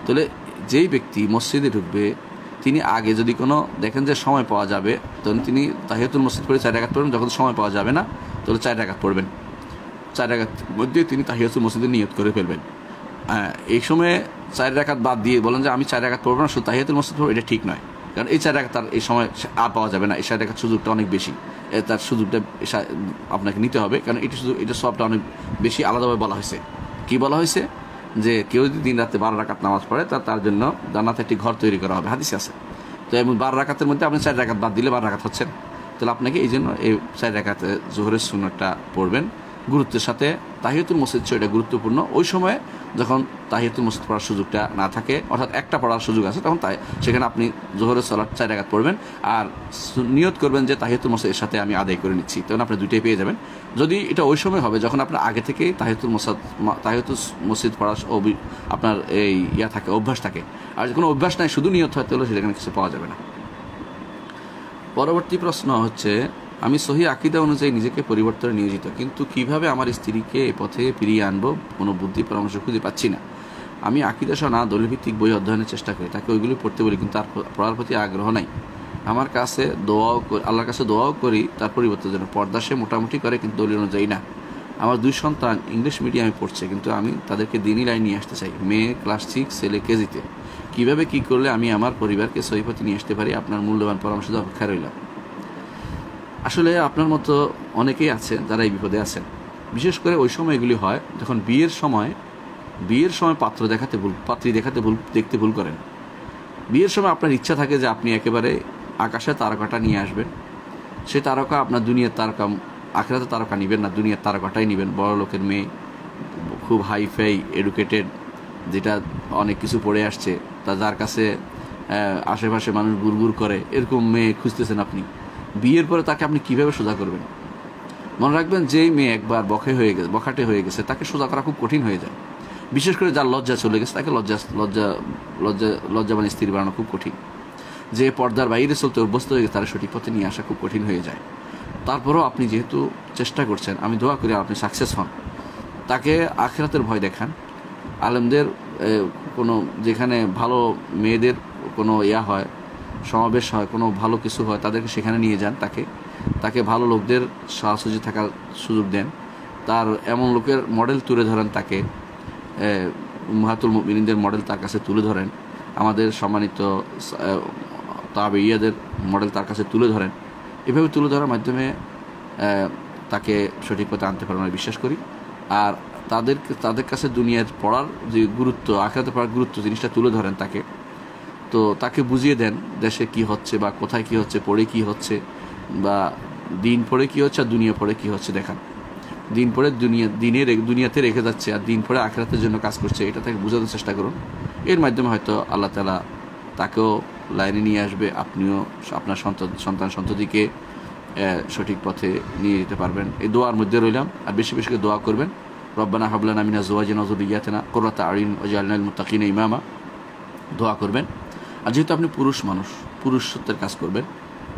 তাহলে যেই ব্যক্তি মসজিদে ঢুকবে তিনি আগে যদি কোনো দেখেন যে সময় পাওয়া যাবে, তখন তিনি তাহিয়াতুল মসজিদ পড়ে 4 রাকাত পড়বেন। যখন সময় পাওয়া যাবে না তাহলে 4 রাকাত পড়বেন। 4 রাকাত মধ্যে তিনি তাহিয়াতুল মসজিদের নিয়ত করে ফেলবেন। এই সময়ে 4 রাকাত বাদ দিয়ে বলেন যে আমি 4 রাকাত পড়বো না, শুধু তাহিয়াতুল মসজিদ পড়বো, এটা ঠিক নয়। কারণ এই 4 রাকাত তার এই সময় আর পাওয়া যাবে না, এই 4 রাকাত সুযোগটা অনেক বেশি, তার সুযোগটা আপনাকে নিতে হবে। কারণ এটা সবটা অনেক বেশি আলাদাভাবে বলা হয়েছে। কি বলা হয়েছে? যে কেউ যদি দিন রাতে 12 রাকাত নামাজ পড়ে তার জন্য জান্নাতে একটি ঘর তৈরি করা হবে, হাদিসে আছে। তো এবং 12 রাকাতের মধ্যে আপনি 4 রাকাত বাদ দিলে 12 রাকাত হচ্ছে না। তাহলে আপনাকে এই জন্য এই 4 রাকাতে জোহরের সুন্নাতটা পড়বেন গুরুত্বের সাথে। তাহিয়াতুল মসজিদ এটা গুরুত্বপূর্ণ। ওই সময় যখন তাহিয়াতুল মসজিদ পড়ার সুযোগটা না থাকে, অর্থাৎ একটা পড়ার সুযোগ আছে, তখন সেখানে আপনি জোহরের সালাত 4 রাকাত পড়বেন আর নিয়ত করবেন যে তাহিয়াতুল মসজিদের সাথে আমি আদায় করে নিচ্ছি, তখন আপনি 2টাই পেয়ে যাবেন। যদি এটা ওই সময় হবে যখন আপনার আগে থেকেই তাহিয়াতুল মসজিদ পড়ার আপনার এই থাকে, অভ্যাস থাকে। আর কোনো অভ্যাস নাই, শুধু নিয়ত হয়, তাহলে সেখানে কিছু পাওয়া যাবে না। পরবর্তী প্রশ্ন হচ্ছে, আমি সহি আকীদা অনুযায়ী নিজেকে পরিবর্তনে নিয়োজিত, কিন্তু কিভাবে আমার স্ত্রীকে এই পথে ফিরিয়ে আনবো কোনো বুদ্ধি পরামর্শ খুঁজে পাচ্ছি না। আমি আকীদা সহ নানা দলিলভিত্তিক বই অধ্যয়নের চেষ্টা করি, তাকে ওইগুলি পড়তে বলি, কিন্তু তার পড়ার প্রতি আগ্রহ নাই। আল্লাহর কাছে দোয়াও করি তার পরিবর্তনের জন্য। পর্দা সে মোটামুটি করে, কিন্তু দলিল অনুযায়ী না। আমার 2 সন্তান ইংলিশ মিডিয়ামে পড়ছে, কিন্তু আমি তাদেরকে দিনই লাইন নিয়ে আসতে চাই। মেয়ে ক্লাস 6, ছেলে কেজিতে। কীভাবে কী করলে আমি আমার পরিবারকে সহি পথে নিয়ে আসতে পারি? আপনার মূল্যবান পরামর্শ অপেক্ষা রইলাম। আসলে আপনার মতো অনেকেই আছেন যারা এই বিপদে আছেন। বিশেষ করে ওই সময় এগুলি হয় যখন বিয়ের সময় পাত্রী দেখতে ভুল করেন। বিয়ের সময় আপনার ইচ্ছা থাকে যে আপনি একেবারে আকাশে তারকাটা নিয়ে আসবেন। সে তারকা আপনার দুনিয়ার তারকা, আখিরাতের তারকা নেবেন না, দুনিয়ার তারকাটাই নেবেন। বড় লোকের মেয়ে, খুব হাইফাই এডুকেটেড, যেটা অনেক কিছু পড়ে আসছে, যার কাছে আশেপাশে মানুষ গুড়গুড় করে, এরকম মেয়ে খুঁজতেছেন আপনি। বিয়ের পরে তাকে আপনি কিভাবে সোজা করবেন? মনে রাখবেন, যেই মেয়ে একবার বখাটে হয়ে গেছে তাকে সোজা করা খুব কঠিন হয়ে যায়। বিশেষ করে যার লজ্জা চলে গেছে তাকে লজ্জাবান স্ত্রী বানানো খুব কঠিন। যে পর্দার বাইরে চলতে অভ্যস্ত হয়ে গেছে তারা সঠিক পথে নিয়ে আসা খুব কঠিন হয়ে যায়। তারপরেও আপনি যেহেতু চেষ্টা করছেন, আমি দোয়া করি আপনি সাকসেস হন। তাকে আখিরাতের ভয় দেখান। আলেমদের কোনো যেখানে ভালো মেয়েদের কোনো হয়, সমাবেশ হয়, কোনো ভালো কিছু হয়, তাদেরকে সেখানে নিয়ে যান। তাকে ভালো লোকদের সাহসী থাকার সুযোগ দেন। তার এমন লোকের মডেল তুলে ধরেন, তাকে উম্মাহাতুল মুমিনিনদের মডেল তার কাছে তুলে ধরেন, আমাদের সম্মানিত তাবেঈদের মডেল তার কাছে তুলে ধরেন। এভাবে তুলে ধরার মাধ্যমে তাকে সঠিক পথে আনতে পারবেন বিশ্বাস করি। আর তাদের কাছে দুনিয়ার পড়ার যে গুরুত্ব, আখিরাতে পড়ার গুরুত্ব জিনিসটা তুলে ধরেন তাকে বুঝিয়ে দেন দেশে কি হচ্ছে বা কোথায় কি হচ্ছে, পড়ে কি হচ্ছে, বা দিন পড়ে কি হচ্ছে আর দুনিয়া পড়ে কি হচ্ছে দেখান। দিন পড়ে দুনিয়াতে রেখে যাচ্ছে আর দিন পড়ে আখিরাতের জন্য কাজ করছে, এটা তাকে বোঝানোর চেষ্টা করুন। এর মাধ্যমে হয়তো আল্লাহ তাআলা তাকেও লাইনে নিয়ে আসবে, আপনিও আপনার সন্তান সন্ততিকে সঠিক পথে নিয়ে যেতে পারবেন। এই দোয়ার মধ্যে রইলাম। আর বেশি বেশি করে দোয়া করবেন, রব্বানা হাব লানা মিন আজওয়াজিনা ওয়া যুররিয়্যাতিনা কুররাতা আ'ইউন ওয়াজআলনা লিল মুত্তাকিনা ইমামা দোয়া করবেন। আর যেহেতু আপনি পুরুষ মানুষ, পুরুষত্বের কাজ করবেন,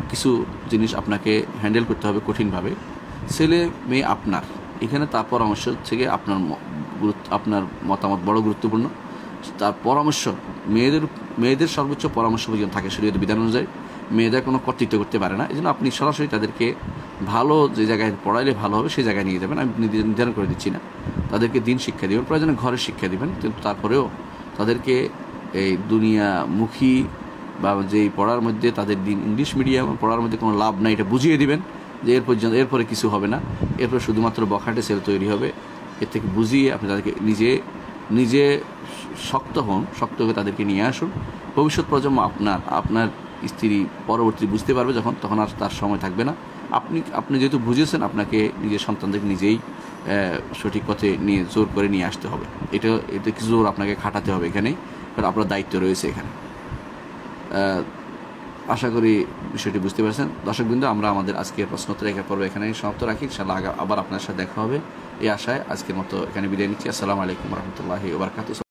কিছু জিনিস আপনাকে হ্যান্ডেল করতে হবে কঠিনভাবে। ছেলে মেয়ে আপনার, এখানে তার পরামর্শ থেকে আপনার মতামত বড় গুরুত্বপূর্ণ। তার পরামর্শ মেয়েদের সর্বোচ্চ পরামর্শ পর্যন্ত থাকে শরীয়তের বিধান অনুযায়ী। মেয়েদের কোনো কর্তৃত্ব করতে পারে না। এই জন্য আপনি সরাসরি তাদেরকে ভালো যে জায়গায় পড়াইলে ভালো হবে সেই জায়গায় নিয়ে যাবেন। আমি নির্ধারণ করে দিচ্ছি না। তাদেরকে দিন শিক্ষা দেবেন, প্রয়োজনে ঘরের শিক্ষা দেবেন, কিন্তু তারপরেও তাদেরকে এই দুনিয়ামুখী বা যেই পড়ার মধ্যে তাদের দিন ইংলিশ মিডিয়াম পড়ার মধ্যে কোনো লাভ নাই এটা বুঝিয়ে দিবেন যে এরপরে কিছু হবে না, এরপরে শুধুমাত্র বখাটে সেল তৈরি হবে। এর থেকে বুঝিয়ে আপনি তাদেরকে নিজে শক্ত হয়ে তাদেরকে নিয়ে আসুন। ভবিষ্যৎ প্রজন্ম আপনার স্ত্রী পরবর্তী বুঝতে পারবে যখন, তখন আর তার সময় থাকবে না। আপনি যেহেতু বুঝেছেন, আপনাকে নিজের সন্তানদেরকে নিজেই সঠিক পথে নিয়ে জোর করে নিয়ে আসতে হবে। এটা কিছু জোর আপনাকে খাটাতে হবে এখানেই, কারণ আপনার দায়িত্ব রয়েছে এখানে। আশা করি বিষয়টি বুঝতে পারছেন। দর্শকবৃন্দ, আমরা আমাদের আজকের প্রশ্নোত্তর পর্ব এখানেই সমাপ্ত রাখি। ইনশাআল্লাহ আবার আপনার সাথে দেখা হবে এই আশায় আজকের মতো এখানে বিদায় নিচ্ছি। আসসালামু আলাইকুম ওয়া রাহমাতুল্লাহি ওয়া বারাকাতুহু।